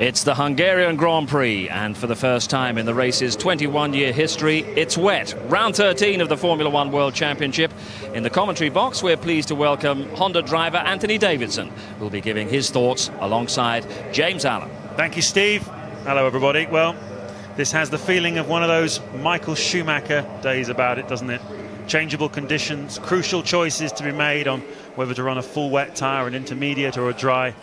It's the Hungarian Grand Prix, and for the first time in the race's 21-year history, it's wet. Round 13 of the Formula One World Championship. In the commentary box, we're pleased to welcome Honda driver Anthony Davidson, who'll be giving his thoughts alongside James Allen. Thank you, Steve. Hello, everybody. Well, this has the feeling of one of those Michael Schumacher days about it, doesn't it? Changeable conditions, crucial choices to be made on whether to run a full wet tyre, an intermediate or a dry,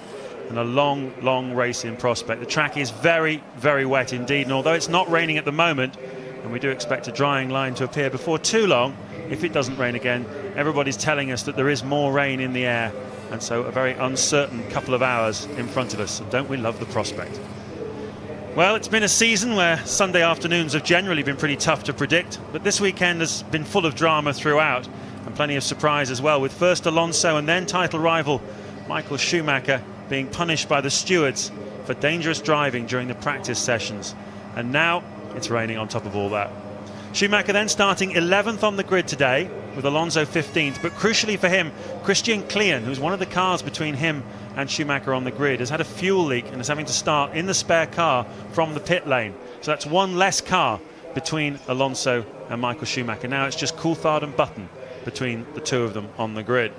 and a long race in prospect. The track is very, very wet indeed, and although it's not raining at the moment, and we do expect a drying line to appear before too long, if it doesn't rain again, everybody's telling us that there is more rain in the air, and so a very uncertain couple of hours in front of us. And don't we love the prospect? Well, it's been a season where Sunday afternoons have generally been pretty tough to predict, but this weekend has been full of drama throughout, and plenty of surprise as well, with first Alonso and then title rival Michael Schumacher being punished by the stewards for dangerous driving during the practice sessions. And now it's raining on top of all that. Schumacher then starting 11th on the grid today, with Alonso 15th, but crucially for him, Christian Klien, who's one of the cars between him and Schumacher on the grid, has had a fuel leak and is having to start in the spare car from the pit lane. So that's one less car between Alonso and Michael Schumacher. Now it's just Coulthard and Button between the two of them on the grid.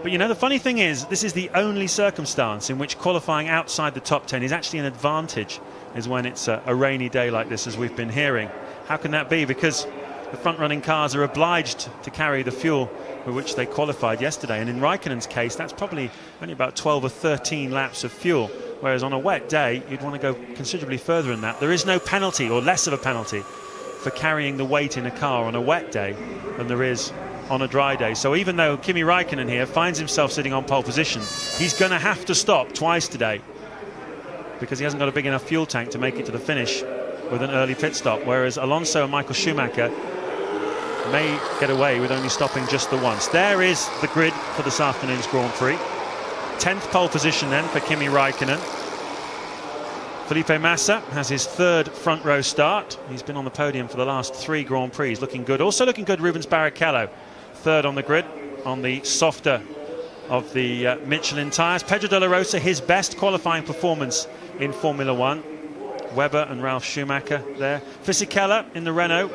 But you know, the funny thing is, this is the only circumstance in which qualifying outside the top 10 is actually an advantage, is when it's a rainy day like this, as we've been hearing. How can that be? Because the front-running cars are obliged to carry the fuel with which they qualified yesterday, and in Raikkonen's case, that's probably only about 12 or 13 laps of fuel, whereas on a wet day, you'd want to go considerably further than that. There is no penalty, or less of a penalty, for carrying the weight in a car on a wet day than there is on a dry day. So even though Kimi Raikkonen here finds himself sitting on pole position, he's going to have to stop twice today because he hasn't got a big enough fuel tank to make it to the finish with an early pit stop, whereas Alonso and Michael Schumacher may get away with only stopping just the once. There is the grid for this afternoon's Grand Prix. 10th pole position then for Kimi Raikkonen. Felipe Massa has his third front row start. He's been on the podium for the last 3 Grand Prix, looking good. Also looking good, Rubens Barrichello, third on the grid on the softer of the Michelin tyres. Pedro de la Rosa, his best qualifying performance in Formula One. Webber and Ralf Schumacher there. Fisichella in the Renault,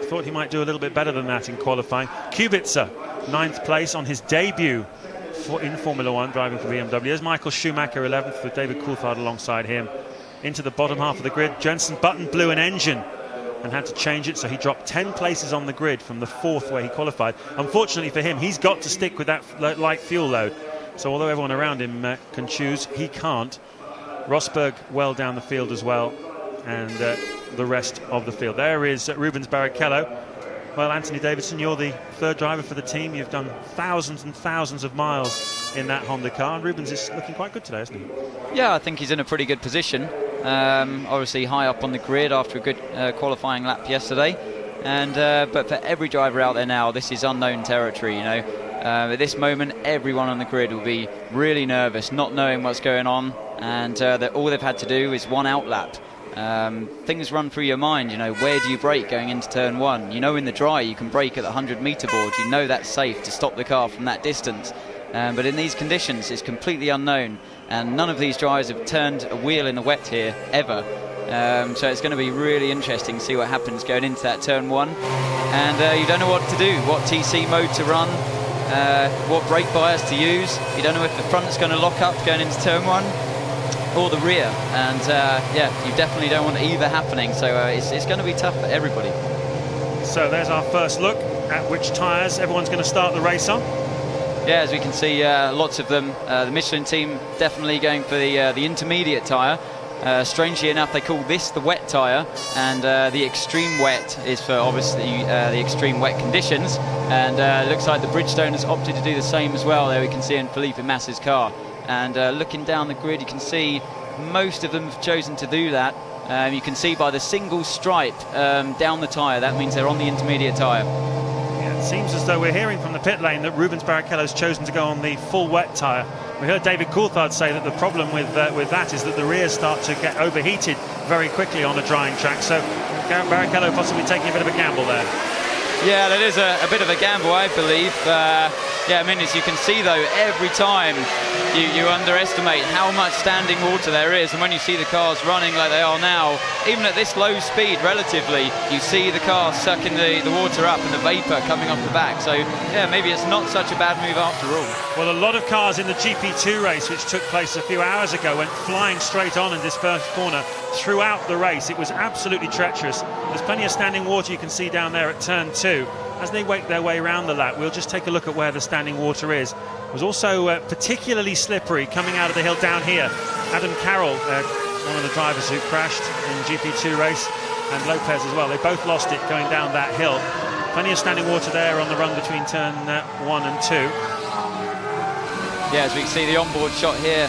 thought he might do a little bit better than that in qualifying. Kubica, 9th place on his debut in Formula One, driving for BMW. There's Michael Schumacher, 11th, with David Coulthard alongside him. Into the bottom half of the grid, Jenson Button blew an engine and had to change it, so he dropped 10 places on the grid from the 4th where he qualified. Unfortunately for him, he's got to stick with that light fuel load. So although everyone around him can choose, he can't. Rosberg well down the field as well, and the rest of the field. There is Rubens Barrichello. Well, Anthony Davidson, you're the third driver for the team. You've done thousands and thousands of miles in that Honda car, and Rubens is looking quite good today, isn't he? Yeah, I think he's in a pretty good position. Obviously high up on the grid after a good qualifying lap yesterday, and but for every driver out there now, this is unknown territory. You know, at this moment, everyone on the grid will be really nervous, not knowing what's going on, and all they've had to do is one out lap. Things run through your mind, you know, where do you brake going into turn 1? You know, in the dry you can brake at the 100-metre board, you know that's safe to stop the car from that distance, but in these conditions it's completely unknown, and none of these drivers have turned a wheel in the wet here ever, so it's going to be really interesting to see what happens going into that turn 1, and you don't know what to do, what TC mode to run, what brake bias to use. You don't know if the front's going to lock up going into turn 1 or the rear, and yeah, you definitely don't want either happening, so it's going to be tough for everybody. So there's our first look at which tyres everyone's going to start the race on. Yeah, as we can see, lots of them. The Michelin team definitely going for the intermediate tyre. Strangely enough, they call this the wet tyre, and the extreme wet is for obviously the extreme wet conditions, and looks like the Bridgestone has opted to do the same as well. There we can see in Felipe Massa's car. And looking down the grid, you can see most of them have chosen to do that. You can see by the single stripe down the tyre, that means they're on the intermediate tyre. Yeah, it seems as though we're hearing from the pit lane that Rubens Barrichello's chosen to go on the full wet tyre. We heard David Coulthard say that the problem with that is that the rears start to get overheated very quickly on a drying track. So Barrichello possibly taking a bit of a gamble there. Yeah, that is a bit of a gamble, I believe. Yeah, I mean, as you can see though, every time you underestimate how much standing water there is, and when you see the cars running like they are now, even at this low speed relatively, you see the cars sucking the water up and the vapour coming off the back. So yeah, maybe it's not such a bad move after all. Well, a lot of cars in the GP2 race, which took place a few hours ago, went flying straight on in this first corner throughout the race. It was absolutely treacherous. There's plenty of standing water you can see down there at turn 2. As they make their way around the lap, we'll just take a look at where the standing water is. It was also particularly slippery coming out of the hill down here. Adam Carroll, one of the drivers who crashed in the GP2 race, and Lopez as well, they both lost it going down that hill. Plenty of standing water there on the run between turn 1 and 2. Yeah, as we can see the onboard shot here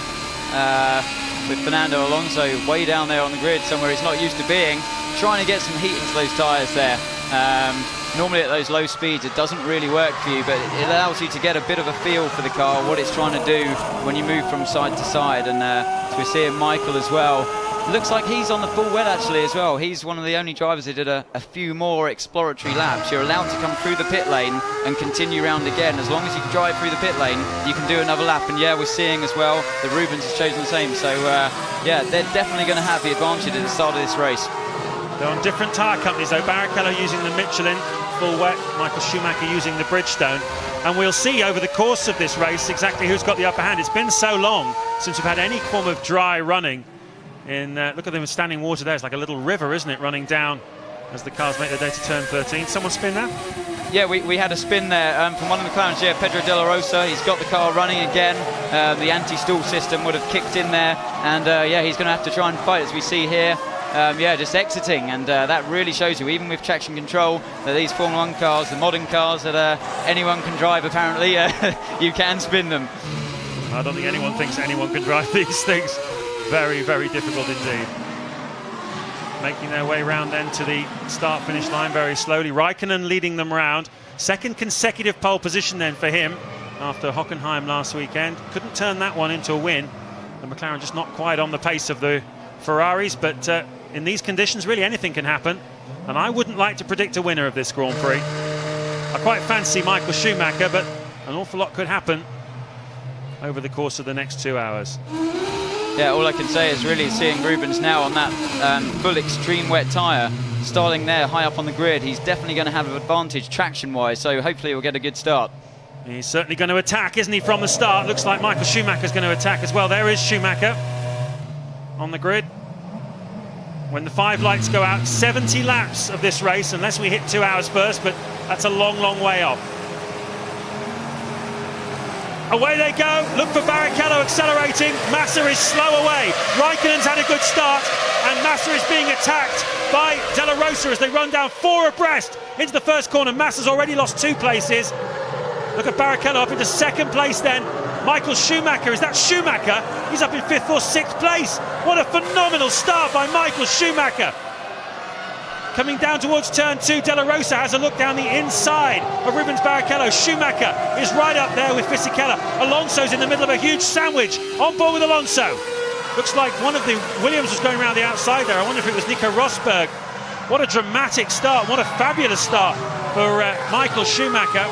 with Fernando Alonso way down there on the grid, somewhere he's not used to being, trying to get some heat into those tyres there. Normally at those low speeds it doesn't really work for you, but it allows you to get a bit of a feel for the car, what it's trying to do when you move from side to side. And as we're seeing Michael as well, looks like he's on the full wet actually as well. He's one of the only drivers who did a few more exploratory laps. You're allowed to come through the pit lane and continue round again. As long as you can drive through the pit lane, you can do another lap. And yeah, we're seeing as well that Rubens has chosen the same. So yeah, they're definitely going to have the advantage at the start of this race. They're on different tyre companies though. Barrichello using the Michelin full wet, Michael Schumacher using the Bridgestone, and we'll see over the course of this race exactly who's got the upper hand. It's been so long since we've had any form of dry running. Look at them standing water there. It's like a little river, isn't it, running down as the cars make their way to turn 13. Someone spin that? Yeah, we had a spin there from one of the McLarens. Yeah, Pedro De La Rosa, he's got the car running again. The anti-stall system would have kicked in there, and yeah, he's going to have to try and fight, as we see here. Yeah, just exiting, and that really shows you, even with traction control, that these Formula 1 cars, the modern cars that anyone can drive apparently, you can spin them. I don't think anyone thinks anyone can drive these things. Very, very difficult indeed. Making their way round then to the start-finish line very slowly. Raikkonen leading them round. Second consecutive pole position then for him after Hockenheim last weekend. Couldn't turn that one into a win. The McLaren just not quite on the pace of the Ferraris, but in these conditions really anything can happen, and I wouldn't like to predict a winner of this Grand Prix. I quite fancy Michael Schumacher, but an awful lot could happen over the course of the next 2 hours. Yeah, all I can say is really seeing Rubens now on that full extreme wet tyre, starting there high up on the grid. He's definitely going to have an advantage traction-wise, so hopefully he'll get a good start. He's certainly going to attack, isn't he, from the start? Looks like Michael Schumacher's going to attack as well. There is Schumacher on the grid. When the 5 lights go out, 70 laps of this race, unless we hit 2 hours first, but that's a long, long way off. Away they go. Look for Barrichello accelerating. Massa is slow away. Raikkonen's had a good start, and Massa is being attacked by De La Rosa as they run down 4 abreast into the first corner. Massa's already lost 2 places. Look at Barrichello up into 2nd place then. Michael Schumacher, is that Schumacher? He's up in 5th or 6th place. What a phenomenal start by Michael Schumacher. Coming down towards turn 2, De La Rosa has a look down the inside of Rubens Barrichello. Schumacher is right up there with Fisichella. Alonso's in the middle of a huge sandwich. On board with Alonso. Looks like one of the Williams was going around the outside there. I wonder if it was Nico Rosberg. What a dramatic start. What a fabulous start for Michael Schumacher.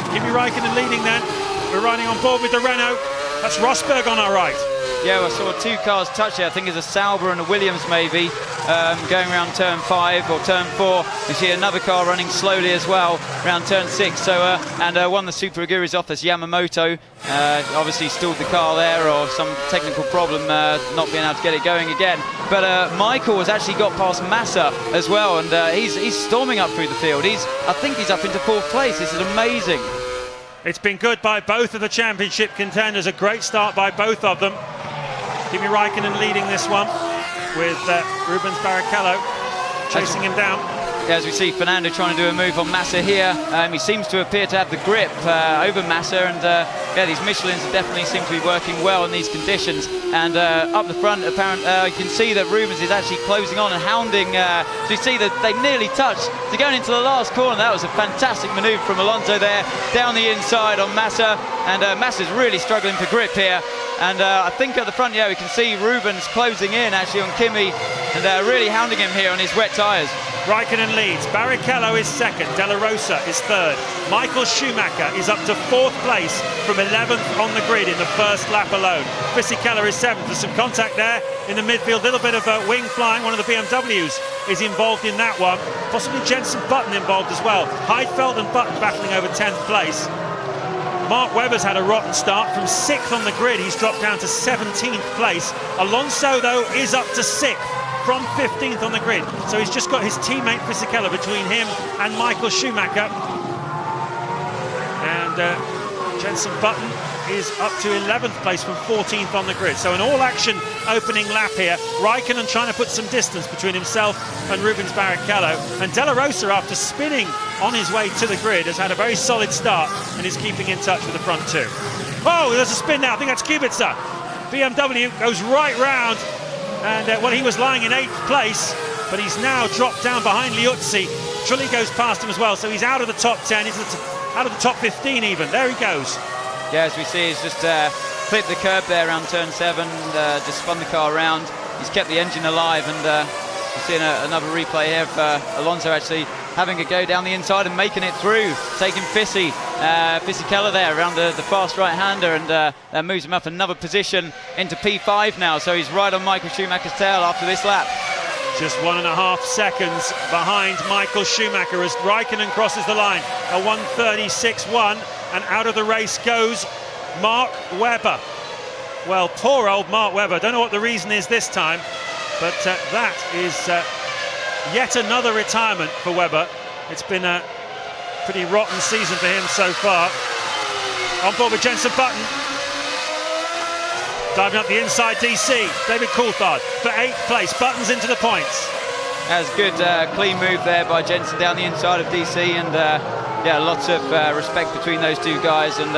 Kimi Raikkonen leading then. We're riding on board with the Renault. That's Rosberg on our right. Yeah, I saw 2 cars touch it. I think it's a Sauber and a Williams maybe, going around turn 5 or turn 4. You see another car running slowly as well around turn 6. So and one of the Super Aguris offers, Yamamoto, obviously stalled the car there, or some technical problem, not being able to get it going again. But Michael has actually got past Massa as well, and he's storming up through the field. I think he's up into 4th place. This is amazing. It's been good by both of the championship contenders. A great start by both of them. Kimi Raikkonen leading this one with Rubens Barrichello chasing him down. Yeah, as we see Fernando trying to do a move on Massa here. He seems to appear to have the grip over Massa, and yeah, these Michelins definitely seem to be working well in these conditions. And up the front, apparently, you can see that Rubens is actually closing on and hounding. So you see that they nearly touched. So going into the last corner, that was a fantastic manoeuvre from Alonso there, down the inside on Massa. And Massa's really struggling for grip here. And I think at the front, yeah, we can see Rubens closing in actually on Kimi and really hounding him here on his wet tyres. Raikkonen leads, Barrichello is second, De La Rosa is third. Michael Schumacher is up to 4th place from 11th on the grid in the first lap alone. Fisichella is 7th. There's some contact there in the midfield, a little bit of wing flying. One of the BMWs is involved in that one. Possibly Jenson Button involved as well. Heidfeld and Button battling over 10th place. Mark Webber's had a rotten start. From 6th on the grid, he's dropped down to 17th place. Alonso, though, is up to 6th. From 15th on the grid. So he's just got his teammate Fisichella between him and Michael Schumacher. And Jenson Button is up to 11th place from 14th on the grid. So an all-action opening lap here. Raikkonen trying to put some distance between himself and Rubens Barrichello. And De La Rosa, after spinning on his way to the grid, has had a very solid start and is keeping in touch with the front two. Oh, there's a spin now. I think that's Kubica. BMW goes right round. And well, he was lying in 8th place, but he's now dropped down behind Liuzzi. Trulli goes past him as well, so he's out of the top 10. He's out of the top 15 even. There he goes. Yeah, as we see, he's just clipped the curb there around turn 7, and just spun the car around. He's kept the engine alive, and we're seeing another replay here of Alonso actually having a go down the inside and making it through, taking Fisichella there around the fast right-hander, and that moves him up another position into P5 now, so he's right on Michael Schumacher's tail after this lap. Just 1.5 seconds behind Michael Schumacher as Raikkonen crosses the line. A 1:36.1, and out of the race goes Mark Webber. Well, poor old Mark Webber. Don't know what the reason is this time, but that is yet another retirement for Webber. It's been a pretty rotten season for him so far. On board with Jenson Button. Diving up the inside, DC. David Coulthard for 8th place. Button's into the points. That's good, clean move there by Jenson down the inside of DC, and yeah, lots of respect between those two guys, and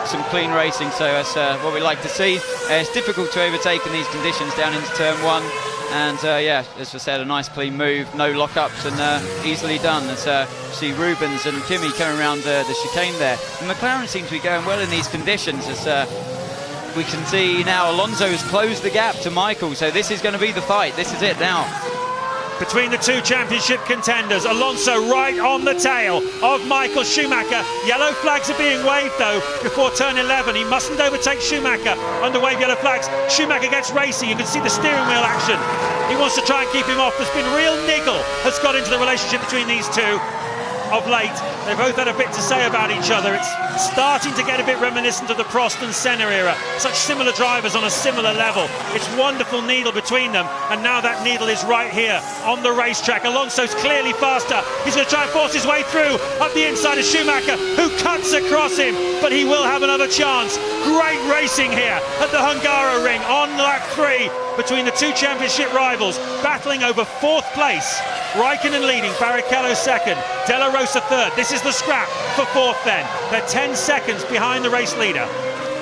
some clean racing, so that's what we like to see. It's difficult to overtake in these conditions down into turn 1. And yeah, as I said, a nice clean move, no lockups, and easily done. As see Rubens and Kimi coming around the chicane there. And McLaren seems to be going well in these conditions, as we can see now Alonso has closed the gap to Michael, so this is going to be the fight. This is it now. Between the two championship contenders, Alonso right on the tail of Michael Schumacher. Yellow flags are being waved though before turn 11. He mustn't overtake Schumacher under wave yellow flags. Schumacher gets racy. You can see the steering wheel action. He wants to try and keep him off. There's been real niggle has got into the relationship between these two of late. They both had a bit to say about each other. It's starting to get a bit reminiscent of the Prost and Senna era. Such similar drivers on a similar level. It's wonderful needle between them, and now that needle is right here on the racetrack. Alonso's clearly faster. He's going to try and force his way through up the inside of Schumacher, who cuts across him, but he will have another chance. Great racing here at the Hungaroring on lap 3 between the two championship rivals, battling over 4th place. Raikkonen leading, Barrichello 2nd, De La Rosa 3rd. This is the scrap for 4th then. They're 10 seconds behind the race leader.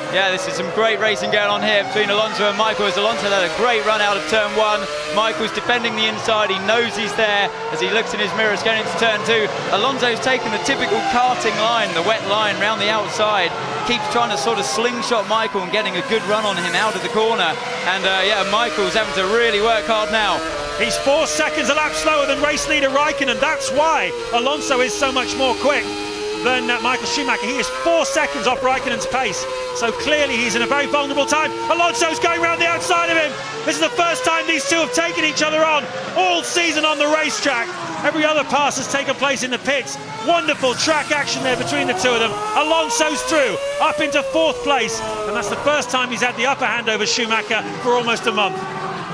Yeah, this is some great racing going on here between Alonso and Michael, as Alonso had a great run out of turn 1. Michael's defending the inside, he knows he's there as he looks in his mirrors going into turn 2. Alonso's taken the typical karting line, the wet line round the outside, keeps trying to sort of slingshot Michael and getting a good run on him out of the corner. And yeah, Michael's having to really work hard now. He's 4 seconds a lap slower than race leader Raikkonen. That's why Alonso is so much more quick than Michael Schumacher. He is 4 seconds off Raikkonen's pace. So clearly he's in a very vulnerable time. Alonso's going round the outside of him. This is the first time these two have taken each other on all season on the racetrack. Every other pass has taken place in the pits. Wonderful track action there between the two of them. Alonso's through, up into 4th place. And that's the first time he's had the upper hand over Schumacher for almost a month.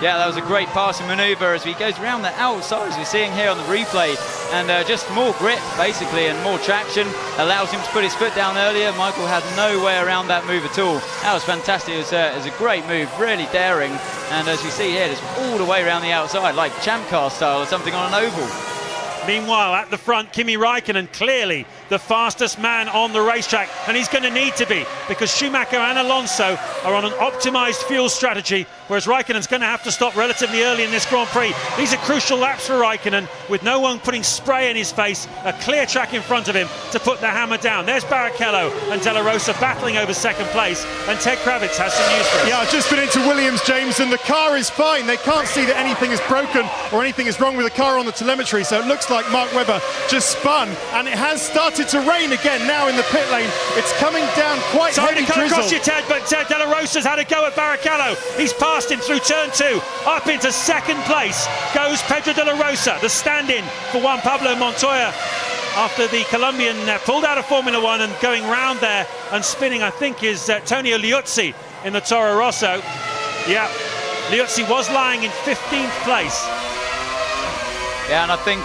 Yeah, that was a great passing manoeuvre as he goes around the outside, as we're seeing here on the replay, and just more grip basically and more traction allows him to put his foot down earlier. Michael had no way around that move at all. That was fantastic. It was a great move, really daring, and as you see here, it's all the way around the outside like champ car style or something on an oval. Meanwhile, at the front, Kimi Raikkonen clearly the fastest man on the racetrack, and he's going to need to be, because Schumacher and Alonso are on an optimised fuel strategy, whereas Raikkonen's going to have to stop relatively early in this Grand Prix. These are crucial laps for Raikkonen, with no one putting spray in his face, a clear track in front of him to put the hammer down. There's Barrichello and De La Rosa battling over second place, and Ted Kravitz has some news for us. Yeah, I've just been into Williams, James, and the car is fine. They can't see that anything is broken or anything is wrong with the car on the telemetry, so it looks like Mark Webber just spun, and it has started to rain again now in the pit lane. It's coming down quite heavy drizzle. Sorry to cut across you, Ted, but De La Rosa's had a go at Barrichello. He's passed him through turn 2. Up into second place goes Pedro De La Rosa, the stand-in for Juan Pablo Montoya, after the Colombian pulled out of Formula 1 and going round there and spinning, I think, is Tonio Liuzzi in the Toro Rosso. Yeah, Liuzzi was lying in 15th place. Yeah, and I think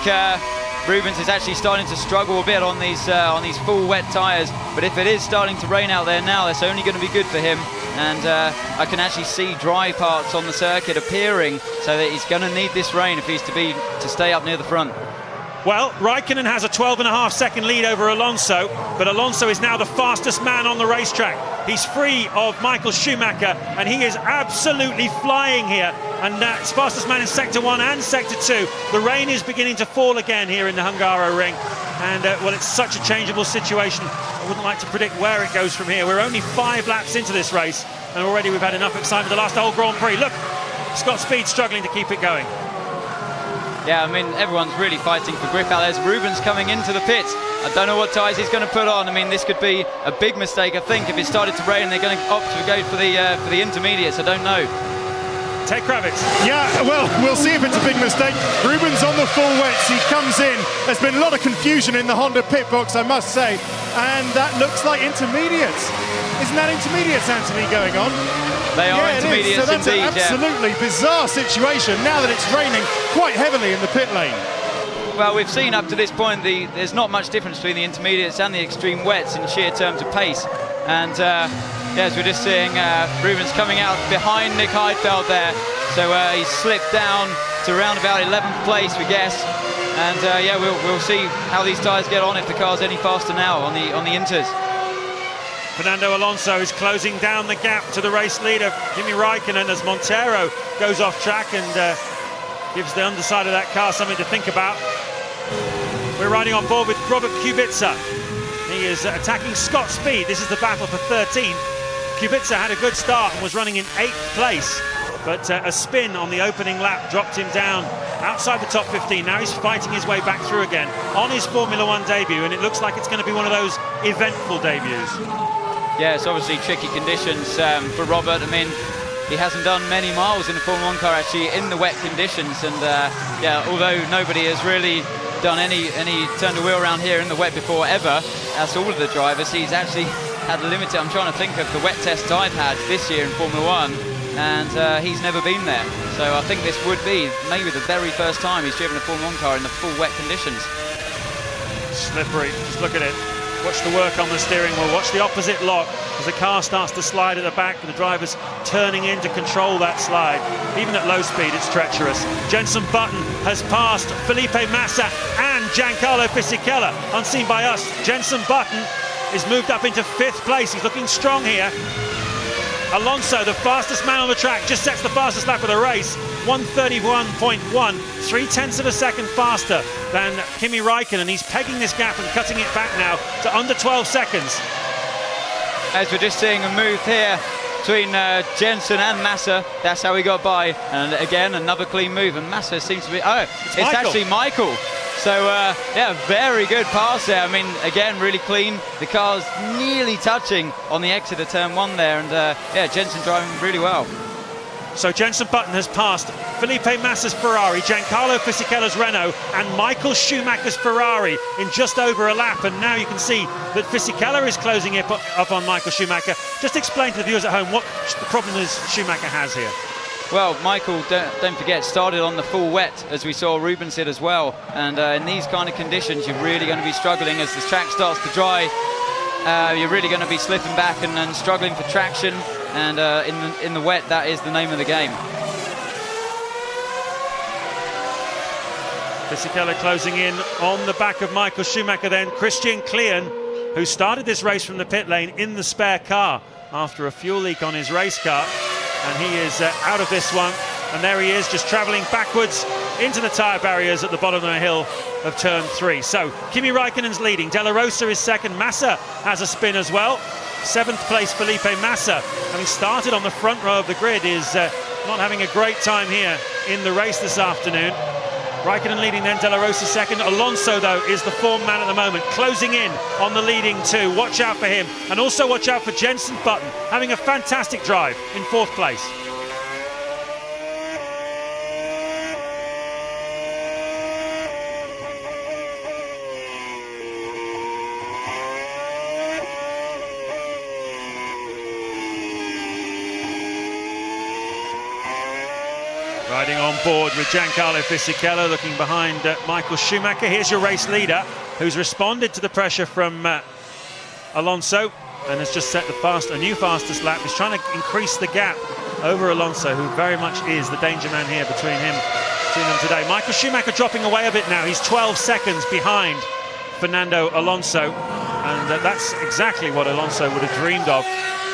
Rubens is actually starting to struggle a bit on these full wet tyres, but if it is starting to rain out there now, that's only going to be good for him. And I can actually see dry parts on the circuit appearing, so that he's going to need this rain if he's to stay up near the front. Well, Raikkonen has a 12.5 second lead over Alonso, but Alonso is now the fastest man on the racetrack. He's free of Michael Schumacher, and he is absolutely flying here. And that's fastest man in Sector 1 and Sector 2. The rain is beginning to fall again here in the Hungaroring. And, well, it's such a changeable situation. I wouldn't like to predict where it goes from here. We're only 5 laps into this race, and already we've had enough excitement to last the whole Grand Prix. Look, Scott Speed struggling to keep it going. Yeah, I mean, everyone's really fighting for grip out there. There's Rubens coming into the pits. I don't know what tyres he's going to put on. I mean, this could be a big mistake, I think, if it started to rain. They're going to opt to go for the intermediates. I don't know. Ted Kravitz. Yeah, well, we'll see if it's a big mistake. Rubens on the full wets. He comes in. There's been a lot of confusion in the Honda pit box, I must say. And that looks like intermediates. Isn't that intermediates, Anthony, going on? They are intermediates, so that's indeed. An absolutely bizarre situation now that it's raining quite heavily in the pit lane. Well, we've seen up to this point there's not much difference between the intermediates and the extreme wets in sheer terms of pace. And yes, we're just seeing Rubens coming out behind Nick Heidfeld there. So he's slipped down to around about 11th place, we guess. And yeah, we'll see how these tyres get on if the car's any faster now on the inters. Fernando Alonso is closing down the gap to the race leader, Kimi Raikkonen, as Montero goes off track and gives the underside of that car something to think about. We're riding on board with Robert Kubica. He is attacking Scott Speed. This is the battle for 13th. Kubica had a good start and was running in 8th place, but a spin on the opening lap dropped him down outside the top 15. Now he's fighting his way back through again on his Formula 1 debut, and it looks like it's going to be one of those eventful debuts. Yeah, it's obviously tricky conditions for Robert. I mean, he hasn't done many miles in a Formula 1 car actually in the wet conditions, and yeah, although nobody has really done any turned a wheel around here in the wet before ever, as all of the drivers, he's actually had limited. I'm trying to think of the wet tests I've had this year in Formula 1, and he's never been there. So I think this would be maybe the very first time he's driven a Formula 1 car in the full wet conditions. Slippery, just look at it. Watch the work on the steering wheel, watch the opposite lock as the car starts to slide at the back and the driver's turning in to control that slide. Even at low speed, it's treacherous. Jenson Button has passed Felipe Massa and Giancarlo Fisichella. Unseen by us, Jenson Button is moved up into 5th place. He's looking strong here. Alonso, the fastest man on the track, just sets the fastest lap of the race. 1:31.1, 0.3 of a second faster than Kimi Raikkonen. He's pegging this gap and cutting it back now to under 12 seconds. As we're just seeing a move here between Jenson and Massa. That's how he got by. And again, another clean move. And Massa seems to be... Oh, it's actually Michael. So, yeah, very good pass there. I mean, again, really clean. The car's nearly touching on the exit of turn 1 there. And, yeah, Jenson driving really well. So Jenson Button has passed Felipe Massa's Ferrari, Giancarlo Fisichella's Renault, and Michael Schumacher's Ferrari in just over a lap. And now you can see that Fisichella is closing up on Michael Schumacher. Just explain to the viewers at home what the problem is Schumacher has here. Well, Michael, don't forget, started on the full wet, as we saw Rubens did as well. And in these kind of conditions, you're really going to be struggling as the track starts to dry. You're really going to be slipping back and struggling for traction. And in the wet, that is the name of the game. Fisichella closing in on the back of Michael Schumacher then. Christian Klein, who started this race from the pit lane in the spare car after a fuel leak on his race car. And he is out of this one. And there he is, just travelling backwards into the tyre barriers at the bottom of the hill of turn 3. So Kimi Raikkonen's leading, De La Rosa is second, Massa has a spin as well. 7th place Felipe Massa, having started on the front row of the grid, is not having a great time here in the race this afternoon. Raikkonen leading then, De La Rosa second. Alonso, though, is the form man at the moment, closing in on the leading 2. Watch out for him. And also watch out for Jenson Button, having a fantastic drive in 4th place. Riding on board with Giancarlo Fisichella, looking behind Michael Schumacher. Here's your race leader, who's responded to the pressure from Alonso and has just set a new fastest lap. He's trying to increase the gap over Alonso, who very much is the danger man here between them today. Michael Schumacher dropping away a bit now. He's 12 seconds behind Fernando Alonso, and that's exactly what Alonso would have dreamed of.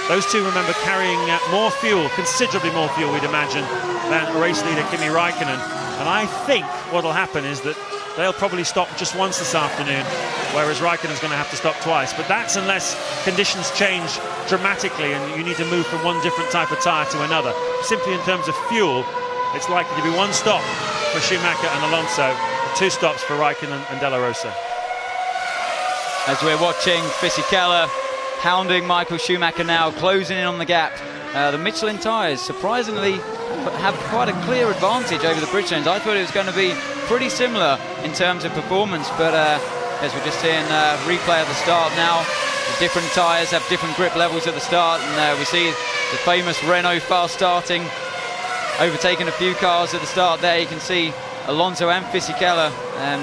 Those two, remember, carrying more fuel, considerably more fuel, we'd imagine, than race leader Kimi Raikkonen. And I think what will happen is that they'll probably stop just once this afternoon, whereas Raikkonen's going to have to stop twice. But that's unless conditions change dramatically and you need to move from one different type of tyre to another. Simply in terms of fuel, it's likely to be one stop for Schumacher and Alonso, 2 stops for Raikkonen and De La Rosa. As we're watching Fisichella hounding Michael Schumacher now, closing in on the gap. The Michelin tyres surprisingly have quite a clear advantage over the bridge lanes. I thought it was going to be pretty similar in terms of performance, but as we're just seeing replay at the start now, the different tyres have different grip levels at the start, and we see the famous Renault fast starting, overtaking a few cars at the start there. You can see Alonso and Fisichella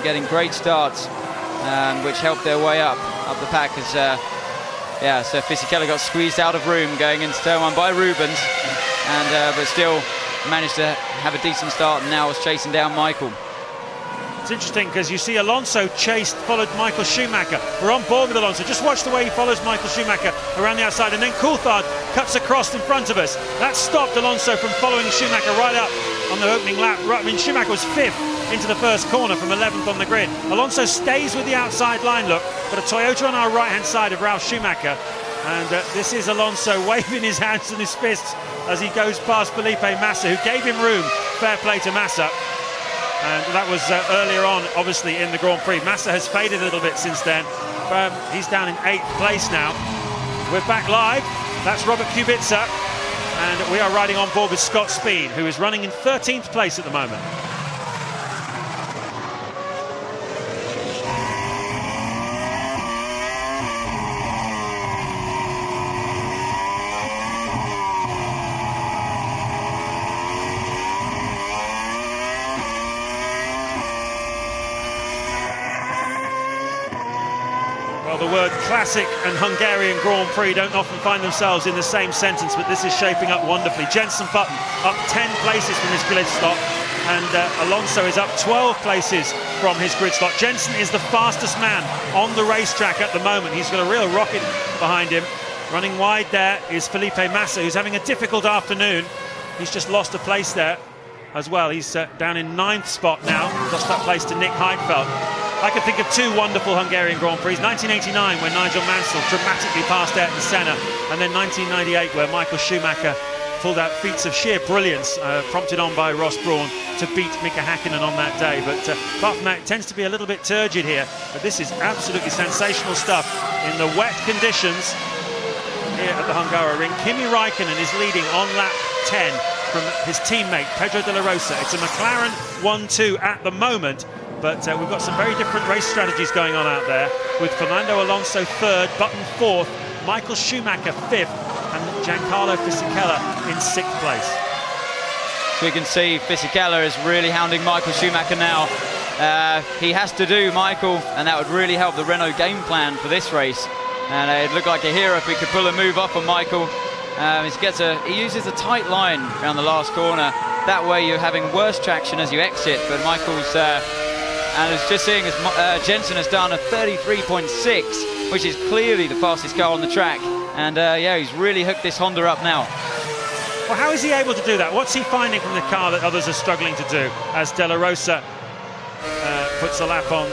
getting great starts, which helped their way up the pack as so Fisichella got squeezed out of room going into turn 1 by Rubens, and but still managed to have a decent start, and now is chasing down Michael. It's interesting because you see Alonso followed Michael Schumacher. We're on board with Alonso. Just watch the way he follows Michael Schumacher around the outside, and then Coulthard cuts across in front of us. That stopped Alonso from following Schumacher right up on the opening lap. I mean, Schumacher was 5th into the first corner from 11th on the grid. Alonso stays with the outside line, look, but a Toyota on our right-hand side of Ralf Schumacher. And this is Alonso waving his hands and his fists as he goes past Felipe Massa, who gave him room. Fair play to Massa. And that was earlier on, obviously, in the Grand Prix. Massa has faded a little bit since then. He's down in 8th place now. We're back live. That's Robert Kubica. And we are riding on board with Scott Speed, who is running in 13th place at the moment. The word classic and Hungarian Grand Prix don't often find themselves in the same sentence, but this is shaping up wonderfully. Jenson Button up 10 places from his grid slot, and Alonso is up 12 places from his grid slot. Jenson is the fastest man on the racetrack at the moment. He's got a real rocket behind him. Running wide there is Felipe Massa, who's having a difficult afternoon. He's just lost a place there as well. He's down in 9th spot now, lost that place to Nick Heidfeld. I can think of 2 wonderful Hungarian Grand Prix. 1989, when Nigel Mansell dramatically passed Ayrton Senna, and then 1998, where Michael Schumacher pulled out feats of sheer brilliance, prompted on by Ross Brawn, to beat Mika Häkkinen on that day. But apart from that, it tends to be a little bit turgid here. But this is absolutely sensational stuff in the wet conditions here at the Hungaroring. Kimi Raikkonen is leading on lap 10 from his teammate, Pedro de la Rosa. It's a McLaren 1-2 at the moment. But we've got some very different race strategies going on out there, with Fernando Alonso 3rd, Button 4th, Michael Schumacher 5th, and Giancarlo Fisichella in 6th place. So we can see Fisichella is really hounding Michael Schumacher now. He has to do Michael, and that would really help the Renault game plan for this race. And it looked like a hero if we could pull a move off on Michael. He uses a tight line around the last corner. That way you're having worse traction as you exit, but Michael's And it's just seeing as Jensen has done a 33.6, which is clearly the fastest car on the track. And yeah, he's really hooked this Honda up now. Well, how is he able to do that? What's he finding from the car that others are struggling to do? As De La Rosa puts a lap on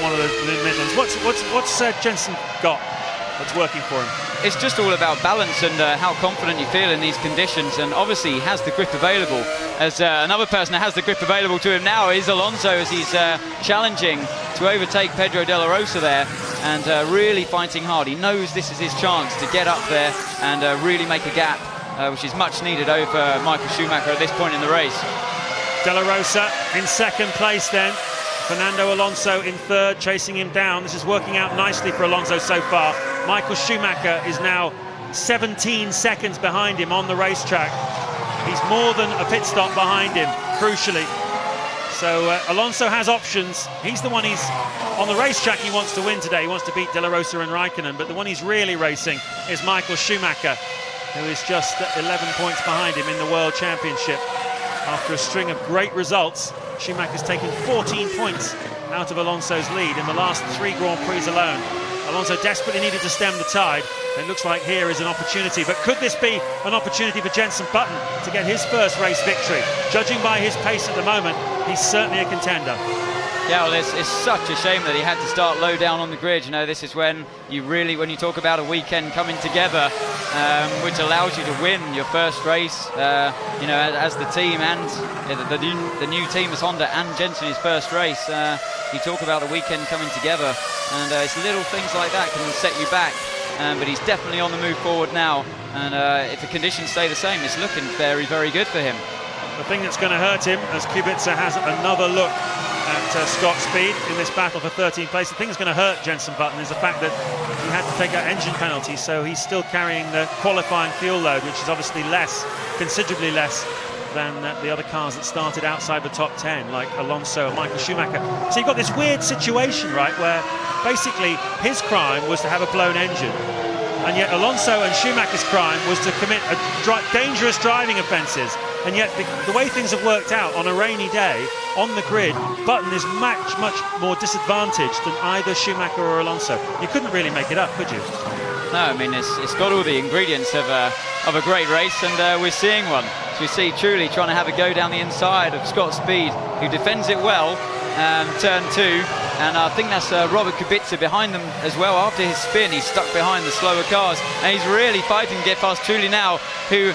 one of the Midlands. What's Jensen got that's working for him? It's just all about balance and how confident you feel in these conditions, and obviously he has the grip available. As another person that has the grip available to him now is Alonso, as he's challenging to overtake Pedro De La Rosa there, and really fighting hard. He knows this is his chance to get up there and really make a gap, which is much needed over Michael Schumacher at this point in the race. De La Rosa in second place then. Fernando Alonso in third, chasing him down. This is working out nicely for Alonso so far. Michael Schumacher is now 17 seconds behind him on the racetrack. He's more than a pit stop behind him, crucially. So Alonso has options. He's the one on the racetrack he wants to win today. He wants to beat De La Rosa and Raikkonen, but the one he's really racing is Michael Schumacher, who is just 11 points behind him in the World Championship. After a string of great results, Schumacher's taken 14 points out of Alonso's lead in the last 3 Grand Prix alone. Alonso desperately needed to stem the tide. It looks like here is an opportunity, but could this be an opportunity for Jenson Button to get his first race victory? Judging by his pace at the moment, he's certainly a contender. Yeah, well, it's such a shame that he had to start low down on the grid. You know, this is when you talk about a weekend coming together, which allows you to win your first race, you know, as the team and the new team as Honda and Jensen his first race. You talk about the weekend coming together, and it's little things like that can set you back. But he's definitely on the move forward now, and if the conditions stay the same, it's looking very, very good for him. The thing that's going to hurt him, as Kubica has another look at Scott Speed in this battle for 13th place, the thing that's going to hurt Jenson Button is the fact that he had to take out engine penalty, so he's still carrying the qualifying fuel load, which is obviously less, considerably less than the other cars that started outside the top 10, like Alonso and Michael Schumacher. So you've got this weird situation, right, where basically his crime was to have a blown engine, and yet Alonso and Schumacher's crime was to commit dangerous driving offences. And yet the way things have worked out on a rainy day on the grid, Button is much more disadvantaged than either Schumacher or Alonso. You couldn't really make it up, could you? No, I mean, it's got all the ingredients of a great race, and we're seeing one. So we see Trulli trying to have a go down the inside of Scott Speed, who defends it well, turn 2, and I think that's Robert Kubica behind them as well. After his spin, he's stuck behind the slower cars, and he's really fighting to get past Trulli now, who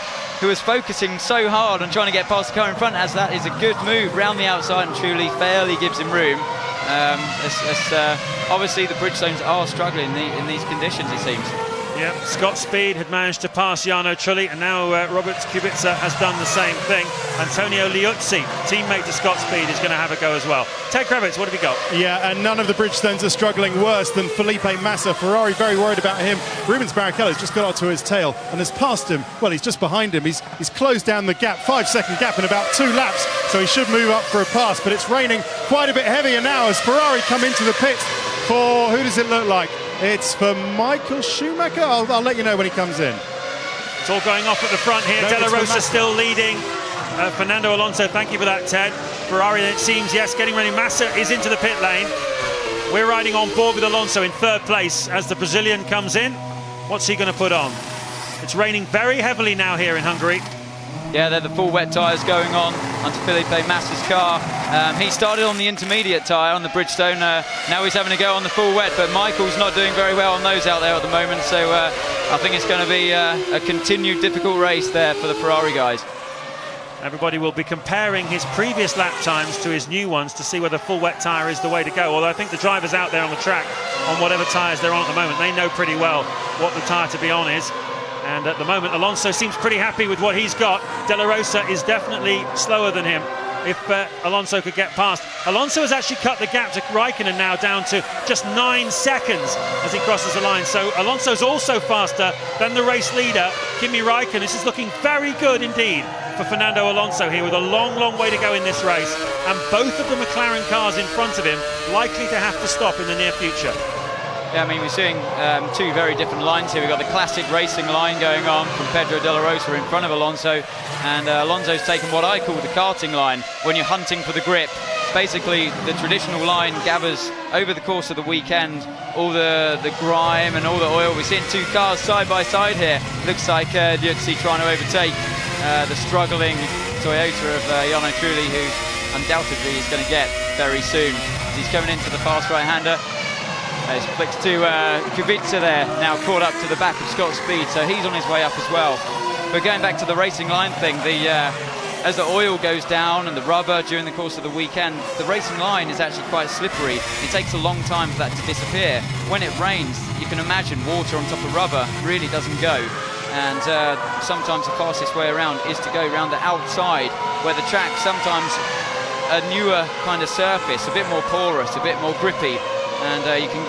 is focusing so hard on trying to get past the car in front, as that is a good move round the outside, and Trulli fairly gives him room. Obviously the Bridgestones are struggling in these conditions, it seems. Yeah, Scott Speed had managed to pass Jarno Trulli, and now Robert Kubica has done the same thing. Antonio Liuzzi, teammate to Scott Speed, is going to have a go as well. Ted Kravitz, what have you got? Yeah, and none of the Bridgestones are struggling worse than Felipe Massa. Ferrari very worried about him. Rubens Barrichello's just got up to his tail and has passed him. Well, he's just behind him. He's closed down the gap, 5-second gap in about 2 laps, so he should move up for a pass. But it's raining quite a bit heavier now as Ferrari come into the pits for, who does it look like? It's for Michael Schumacher. I'll let you know when he comes in. It's all going off at the front here. De La Rosa still leading. Fernando Alonso, thank you for that, Ted. Ferrari, it seems, yes, getting ready. Massa is into the pit lane. We're riding on board with Alonso in third place as the Brazilian comes in. What's he going to put on? It's raining very heavily now here in Hungary. Yeah, they're the full wet tyres going on onto Felipe Massa's car. He started on the intermediate tyre on the Bridgestone. Now he's having to go on the full wet, but Michael's not doing very well on those out there at the moment. So I think it's going to be a continued difficult race there for the Ferrari guys. Everybody will be comparing his previous lap times to his new ones to see whether full wet tyre is the way to go. Although I think the drivers out there on the track, on whatever tyres they're on at the moment, they know pretty well what the tyre to be on is. And at the moment, Alonso seems pretty happy with what he's got. De La Rosa is definitely slower than him. If Alonso could get past. Alonso has actually cut the gap to Raikkonen now down to just 9 seconds as he crosses the line. So Alonso's also faster than the race leader, Kimi Raikkonen. This is looking very good indeed for Fernando Alonso here, with a long way to go in this race. And both of the McLaren cars in front of him likely to have to stop in the near future. Yeah, I mean, we're seeing 2 very different lines here. We've got the classic racing line going on from Pedro De La Rosa in front of Alonso, and Alonso's taken what I call the karting line, when you're hunting for the grip. basically the traditional line gathers over the course of the weekend all the grime and all the oil. We're seeing two cars side by side here. Looks like Liuzzi trying to overtake the struggling Toyota of Jarno Trulli, who undoubtedly is going to get very soon. He's coming into the fast right-hander. He's flicked to Kubica there, now caught up to the back of Scott Speed, so he's on his way up as well. But going back to the racing line thing, as the oil goes down and the rubber during the course of the weekend, the racing line is actually quite slippery. It takes a long time for that to disappear. When it rains, you can imagine water on top of rubber really doesn't go. And sometimes the fastest way around is to go around the outside, where the track sometimes a newer kind of surface, a bit more porous, a bit more grippy, and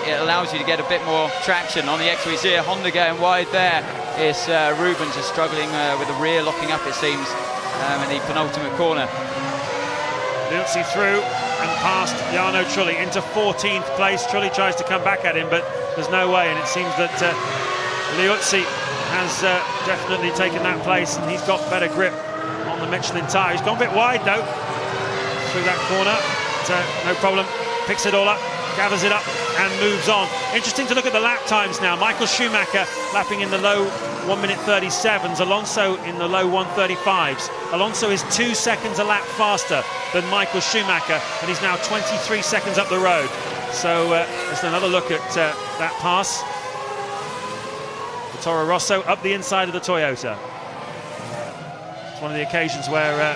it allows you to get a bit more traction on the X-Wheels here. Honda going wide there. It's Rubens is struggling with the rear locking up, it seems, in the penultimate corner. Liuzzi through and past Jarno Trulli into 14th place. Trulli tries to come back at him, but there's no way, and it seems that Liuzzi has definitely taken that place, and he's got better grip on the Michelin tyre. He's gone a bit wide though through that corner, but no problem, picks it all up, gathers it up and moves on. Interesting to look at the lap times now. Michael Schumacher lapping in the low 1 minute 37s, Alonso in the low 1:35s. Alonso is 2 seconds a lap faster than Michael Schumacher, and he's now 23 seconds up the road. So just another look at that pass. The Toro Rosso up the inside of the Toyota. It's one of the occasions where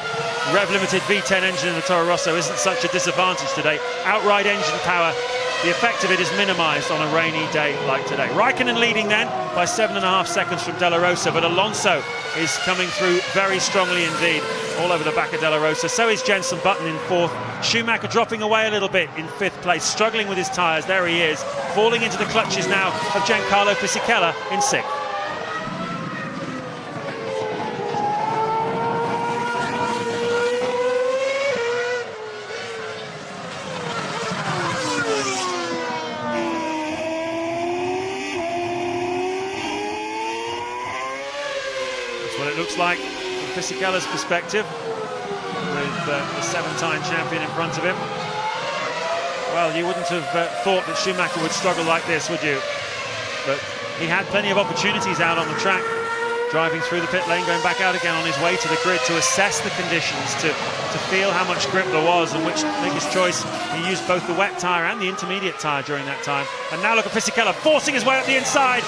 rev limited V10 engine in the Toro Rosso isn't such a disadvantage today. Outright engine power, the effect of it is minimised on a rainy day like today. Raikkonen leading then by 7.5 seconds from De La Rosa, but Alonso is coming through very strongly indeed, all over the back of De La Rosa. So is Jenson Button in 4th. Schumacher dropping away a little bit in 5th place, struggling with his tyres. There he is, falling into the clutches now of Giancarlo Fisichella in 6th. Like from Fisichella's perspective, with the 7-time champion in front of him. Well, you wouldn't have thought that Schumacher would struggle like this, would you? But he had plenty of opportunities out on the track, driving through the pit lane, going back out again on his way to the grid to assess the conditions, to feel how much grip there was, and which make his choice. He used both the wet tyre and the intermediate tyre during that time. And now look at Fisichella forcing his way up the inside.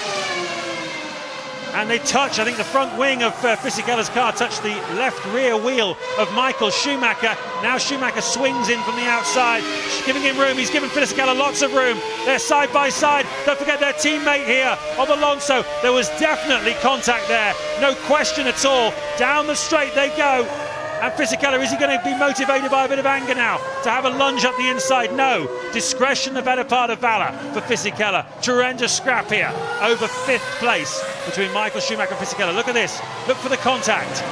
And they touch, I think the front wing of Fisichella's car touched the left rear wheel of Michael Schumacher. Now Schumacher swings in from the outside, giving him room. He's given Fisichella lots of room. They're side by side. Don't forget their teammate here of Alonso. There was definitely contact there, no question at all. Down the straight they go. And Fisichella, is he going to be motivated by a bit of anger now to have a lunge up the inside? No. Discretion, the better part of valour for Fisichella. Tremendous scrap here over 5th place between Michael Schumacher and Fisichella. Look at this. Look for the contact.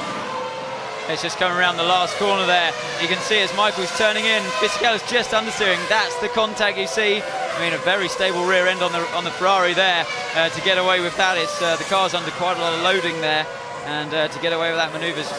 It's just coming around the last corner there. You can see as Michael's turning in, Fisichella's just understeering. That's the contact you see. I mean, a very stable rear end on the Ferrari there. To get away with that, it's the car's under quite a lot of loading there. And to get away with that manoeuvre is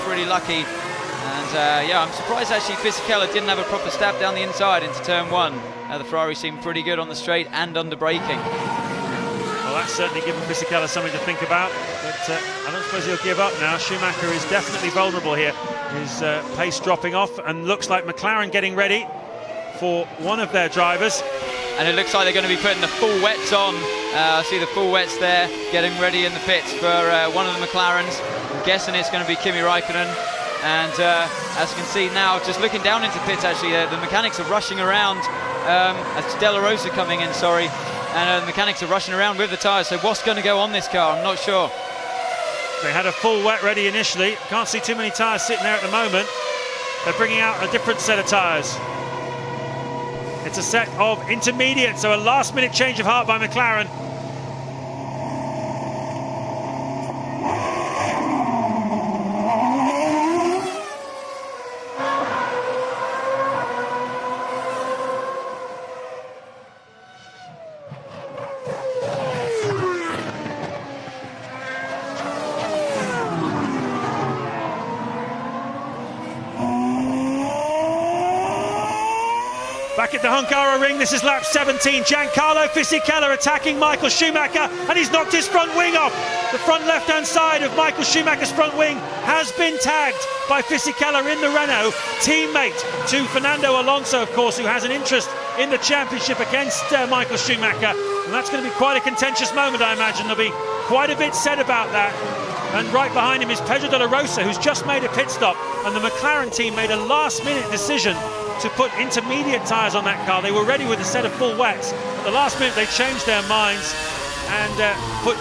pretty lucky. And yeah, I'm surprised actually Fisichella didn't have a proper stab down the inside into turn 1. The Ferrari seemed pretty good on the straight and under braking. Well, that's certainly given Fisichella something to think about, but I don't suppose he'll give up now. Schumacher is definitely vulnerable here. His pace dropping off, and looks like McLaren getting ready for one of their drivers. And it looks like they're going to be putting the full wets on. I see the full wets there, getting ready in the pits for one of the McLarens. I'm guessing it's going to be Kimi Raikkonen. And as you can see now, just looking down into pits, actually, the mechanics are rushing around. It's De La Rosa coming in, sorry. And the mechanics are rushing around with the tyres. So what's going to go on this car? I'm not sure. They had a full wet ready initially. Can't see too many tyres sitting there at the moment. They're bringing out a different set of tyres. It's a set of intermediate, so a last-minute change of heart by McLaren. Back at the Hungaroring, this is lap 17. Giancarlo Fisichella attacking Michael Schumacher, and he's knocked his front wing off. The front left-hand side of Michael Schumacher's front wing has been tagged by Fisichella in the Renault, teammate to Fernando Alonso, of course, who has an interest in the championship against Michael Schumacher. And that's going to be quite a contentious moment, I imagine. There'll be quite a bit said about that. And right behind him is Pedro de la Rosa, who's just made a pit stop, and the McLaren team made a last-minute decision to put intermediate tyres on that car. They were ready with a set of full wets. At the last minute, they changed their minds and put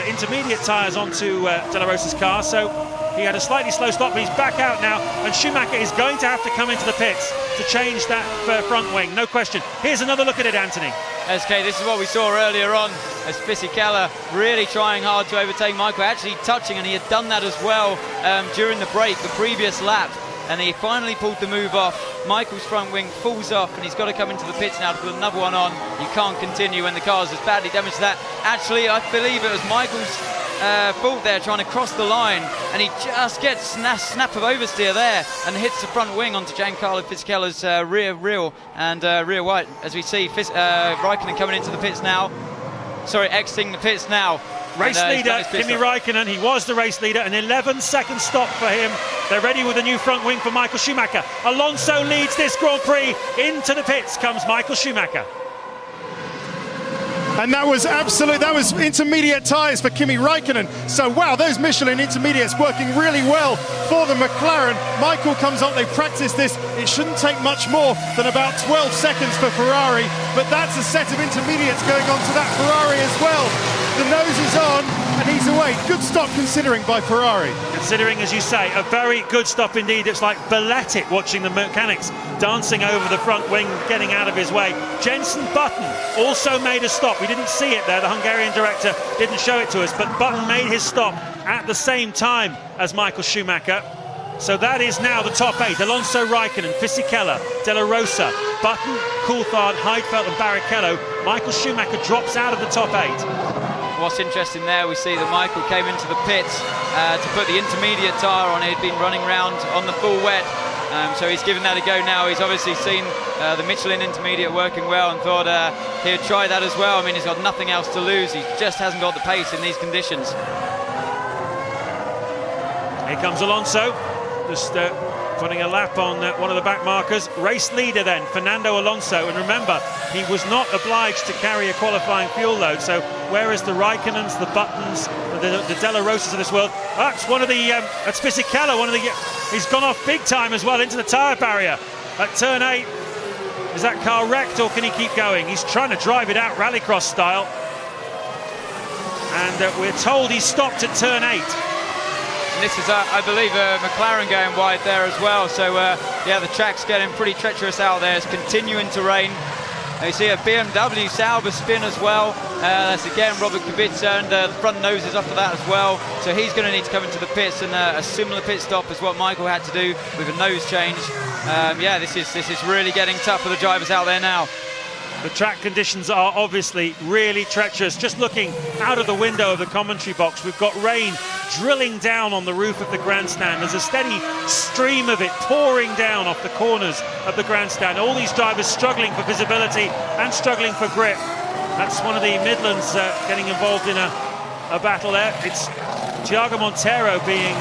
intermediate tyres onto de la Rosa's car. So he had a slightly slow stop, but he's back out now, and Schumacher is going to have to come into the pits to change that front wing, no question. Here's another look at it, Anthony. SK, this is what we saw earlier on, as Fisichella really trying hard to overtake Michael, actually touching, and he had done that as well during the break, the previous lap, and he finally pulled the move off. Michael's front wing falls off, and he's got to come into the pits now to put another one on. You can't continue when the car's as badly damaged as that. Actually, I believe it was Michael's fault there, trying to cross the line, and he just gets snap of oversteer there and hits the front wing onto Giancarlo Fisichella's rear wheel and rear white, as we see Raikkonen coming into the pits now. Sorry, exiting the pits now. Race leader, Kimi Raikkonen, he was the race leader, an 11-second stop for him. They're ready with a new front wing for Michael Schumacher. Alonso leads this Grand Prix. Into the pits comes Michael Schumacher. And that was intermediate tyres for Kimi Raikkonen. So wow, those Michelin intermediates working really well for the McLaren. Michael comes on, they practiced this. It shouldn't take much more than about 12 seconds for Ferrari, but that's a set of intermediates going on to that Ferrari as well. The nose is on, and he's away. Good stop considering by Ferrari. Considering, as you say, a very good stop indeed. It's like balletic watching the mechanics dancing over the front wing, getting out of his way. Jenson Button also made a stop. We didn't see it there. The Hungarian director didn't show it to us, but Button made his stop at the same time as Michael Schumacher. So that is now the top 8. Alonso, Raikkonen, Fisichella, De La Rosa, Button, Coulthard, Heidfeld and Barrichello. Michael Schumacher drops out of the top 8. What's interesting there, we see that Michael came into the pits to put the intermediate tyre on. He'd been running round on the full wet, so he's given that a go now. He's obviously seen the Michelin intermediate working well and thought he'd try that as well. I mean, he's got nothing else to lose. He just hasn't got the pace in these conditions. Here comes Alonso, just putting a lap on one of the back markers. Race leader then, Fernando Alonso, and remember, he was not obliged to carry a qualifying fuel load, so whereas the Raikkonens, the Buttons, the De La Rosas of this world, that's one of the, that's Fisichella, he's gone off big time as well into the tyre barrier at turn 8. Is that car wrecked or can he keep going? He's trying to drive it out rallycross style, and we're told he stopped at turn 8. This is, I believe, a McLaren going wide there as well. So, yeah, the track's getting pretty treacherous out there. It's continuing to rain. You see a BMW Sauber spin as well. That's again Robert Kubica, and the front nose is off of that as well. So he's going to need to come into the pits, and a similar pit stop as what Michael had to do with a nose change. Yeah, this is really getting tough for the drivers out there now. The track conditions are obviously really treacherous. Just looking out of the window of the commentary box, we've got rain drilling down on the roof of the grandstand. There's a steady stream of it pouring down off the corners of the grandstand. All these drivers struggling for visibility and struggling for grip. That's one of the Midlands getting involved in a battle there. It's Thiago Monteiro being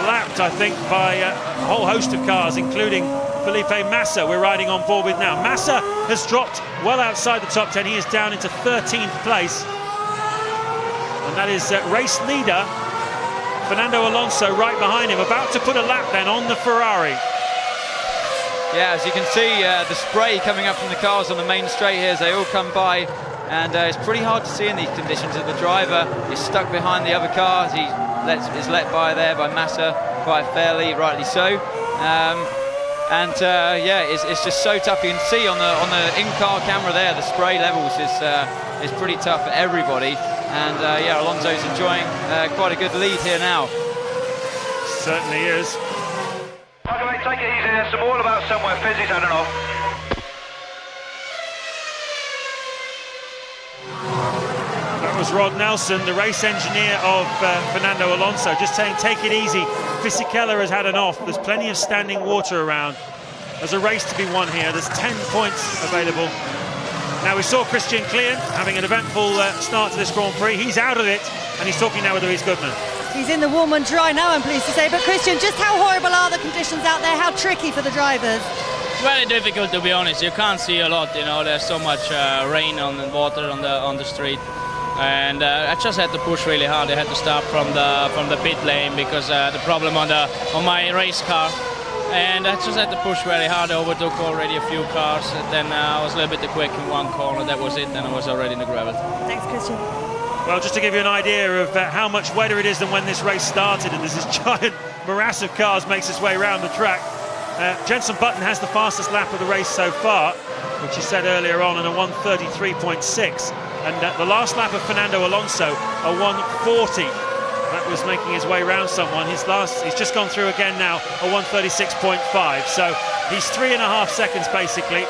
lapped, I think, by a whole host of cars, including Felipe Massa we're riding on board with now. Massa has dropped well outside the top 10. He is down into 13th place. And that is race leader Fernando Alonso right behind him, about to put a lap then on the Ferrari. Yeah, as you can see, the spray coming up from the cars on the main straight here as they all come by. And it's pretty hard to see in these conditions as the driver is stuck behind the other cars. He is let by there by Massa quite fairly, rightly so. Yeah, it's just so tough. You can see on the in-car camera there, the spray levels is pretty tough for everybody. And yeah, Alonso's enjoying quite a good lead here now. Certainly is. Okay, mate, take it easy. There's some oil about somewhere. Fizzy's had enough. That was Rod Nelson, the race engineer of Fernando Alonso, just saying take it easy. Fisichella has had an off. There's plenty of standing water around. There's a race to be won here. There's 10 points available. Now, we saw Christian Klien having an eventful start to this Grand Prix. He's out of it, and he's talking now with Louise Goodman. He's in the warm and dry now, I'm pleased to say. But Christian, just how horrible are the conditions out there? How tricky for the drivers? Very difficult, to be honest. You can't see a lot, you know. There's so much rain and water on the street, and I just had to push really hard. I had to start from the pit lane because the problem on my race car. And I just had to push very hard. I overtook already a few cars, and then I was a little bit too quick in one corner. That was it, and I was already in the gravel. Thanks, Christian. Well, just to give you an idea of how much wetter it is than when this race started, and this giant morass of cars makes its way around the track. Jenson Button has the fastest lap of the race so far, which he said earlier on, in a 1:33.6. And the last lap of Fernando Alonso, a 1:40. That was making his way around someone. He's just gone through again now, a 1:36.5. So he's 3.5 seconds basically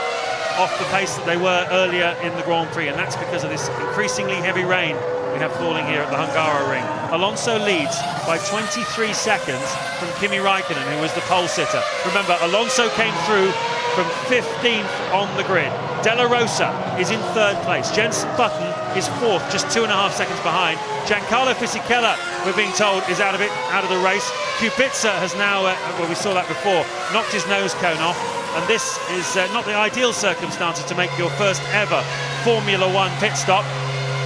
off the pace that they were earlier in the Grand Prix, and that's because of this increasingly heavy rain we have falling here at the Hungaroring. Alonso leads by 23 seconds from Kimi Raikkonen, who was the pole sitter. Remember, Alonso came through from 15th on the grid. De La Rosa is in 3rd place. Jenson Button is 4th, just 2.5 seconds behind. Giancarlo Fisichella, we're being told, is out of the race. Kubica has now, well, we saw that before, knocked his nose cone off. And this is not the ideal circumstances to make your first ever Formula One pit stop,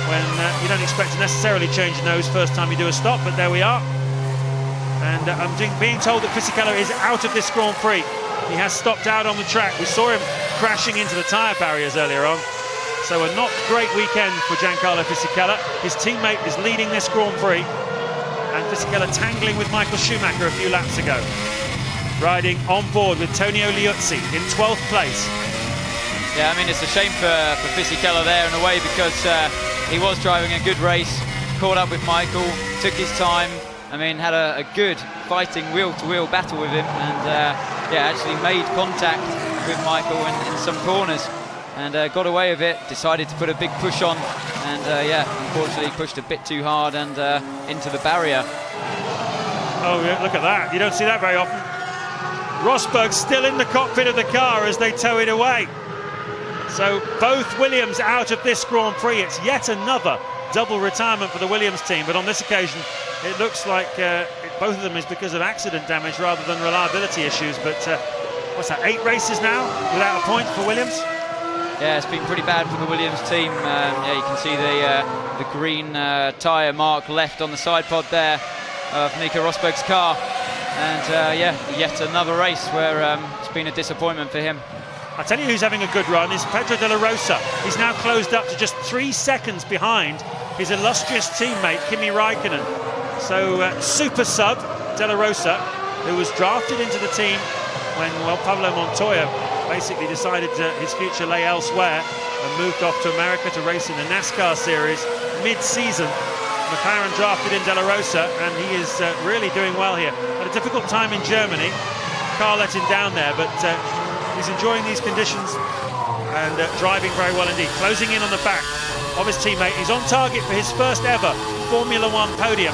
when you don't expect to necessarily change your nose first time you do a stop, but there we are. And I'm being told that Fisichella is out of this Grand Prix. He has stopped out on the track. We saw him crashing into the tyre barriers earlier on. So a not great weekend for Giancarlo Fisichella. His teammate is leading this Grand Prix, and Fisichella tangling with Michael Schumacher a few laps ago. Riding on board with Tonio Liuzzi in 12th place. Yeah, I mean, it's a shame for Fisichella there in a way, because he was driving a good race, caught up with Michael, took his time. I mean, had a good fighting wheel-to-wheel battle with him, and yeah, actually made contact with Michael in some corners, and got away with it. Decided to put a big push on, and yeah, unfortunately pushed a bit too hard and into the barrier. Oh, yeah, look at that! You don't see that very often. Rosberg's still in the cockpit of the car as they tow it away. So both Williams out of this Grand Prix. It's yet another double retirement for the Williams team, but on this occasion it looks like both of them is because of accident damage rather than reliability issues. But what's that, 8 races now without a point for Williams? Yeah, it's been pretty bad for the Williams team. Yeah, you can see the green tyre mark left on the side pod there of Nico Rosberg's car. And yeah, yet another race where it's been a disappointment for him. I tell you who's having a good run is Pedro de la Rosa. He's now closed up to just 3 seconds behind his illustrious teammate Kimi Raikkonen. So super sub de la Rosa, who was drafted into the team when, well, Pablo Montoya basically decided his future lay elsewhere and moved off to America to race in the NASCAR series mid-season. McLaren drafted in de la Rosa, and he is really doing well here. Had a difficult time in Germany. Car let him down there, but he's enjoying these conditions and driving very well indeed. Closing in on the back of his teammate. He's on target for his first ever Formula One podium.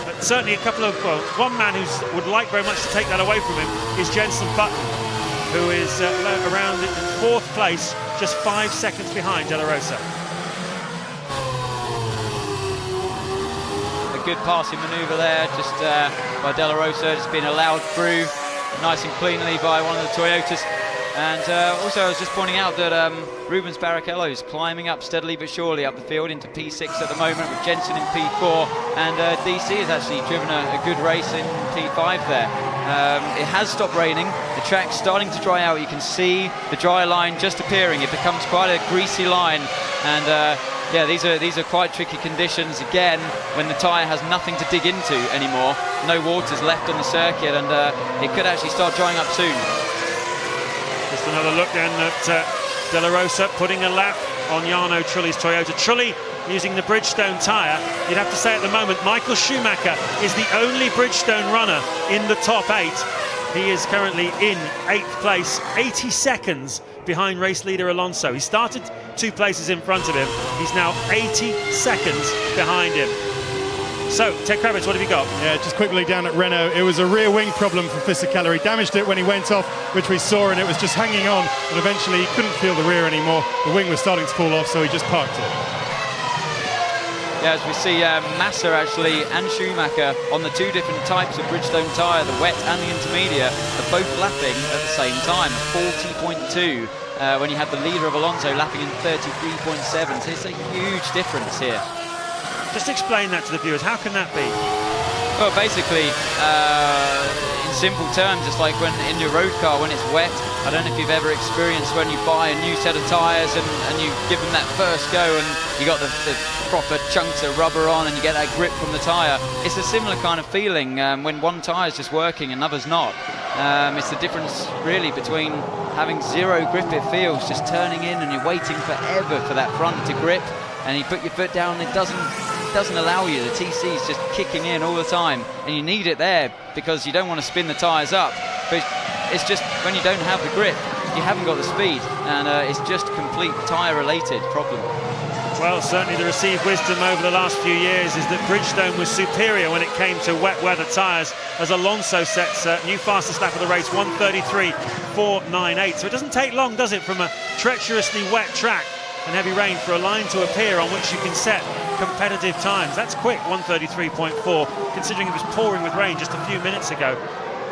But certainly a couple of, well, one man who would like very much to take that away from him is Jenson Button, who is around in 4th place, just 5 seconds behind de la Rosa. Good passing manoeuvre there, just by de la Rosa, just being allowed through nice and cleanly by one of the Toyotas. And also I was just pointing out that Rubens Barrichello is climbing up steadily but surely up the field into P6 at the moment, with Jenson in P4, and DC has actually driven a good race in P5 there. It has stopped raining, the track's starting to dry out. You can see the dry line just appearing. It becomes quite a greasy line, and yeah, these are quite tricky conditions again when the tyre has nothing to dig into anymore. No water's left on the circuit, and it could actually start drying up soon. Just another look then at de la Rosa putting a lap on Jarno Trulli's Toyota. Trulli using the Bridgestone tyre. You'd have to say at the moment Michael Schumacher is the only Bridgestone runner in the top 8. He is currently in 8th place, 80 seconds behind race leader Alonso. He started 2 places in front of him. He's now 80 seconds behind him. So, Ted Kravitz, what have you got? Yeah, just quickly down at Renault, it was a rear wing problem for Fisichella. He damaged it when he went off, which we saw, and it was just hanging on, and eventually he couldn't feel the rear anymore. The wing was starting to fall off, so he just parked it. Yeah, as we see Massa actually and Schumacher on the two different types of Bridgestone tyre, the wet and the intermediate, are both lapping at the same time, 40.2. When you have the leader of Alonso lapping in 33.7, so it's a huge difference here. Just explain that to the viewers. How can that be? Well, basically, in simple terms, it's like when in your road car when it's wet. I don't know if you've ever experienced when you buy a new set of tyres and you give them that first go and you got the proper chunks of rubber on and you get that grip from the tyre. It's a similar kind of feeling when one tyre is just working and another's not. It's the difference really between having zero grip, it feels, just turning in and you're waiting forever for that front to grip, and you put your foot down, it doesn't allow you. The TC is just kicking in all the time, and you need it there because you don't want to spin the tyres up. But it's just when you don't have the grip, you haven't got the speed, and it's just a complete tyre-related problem. Well, certainly the received wisdom over the last few years is that Bridgestone was superior when it came to wet weather tyres, as Alonso sets new fastest lap of the race, 1:33.498. So it doesn't take long, does it, from a treacherously wet track and heavy rain for a line to appear on which you can set competitive times. That's quick, 1:33.4, considering it was pouring with rain just a few minutes ago.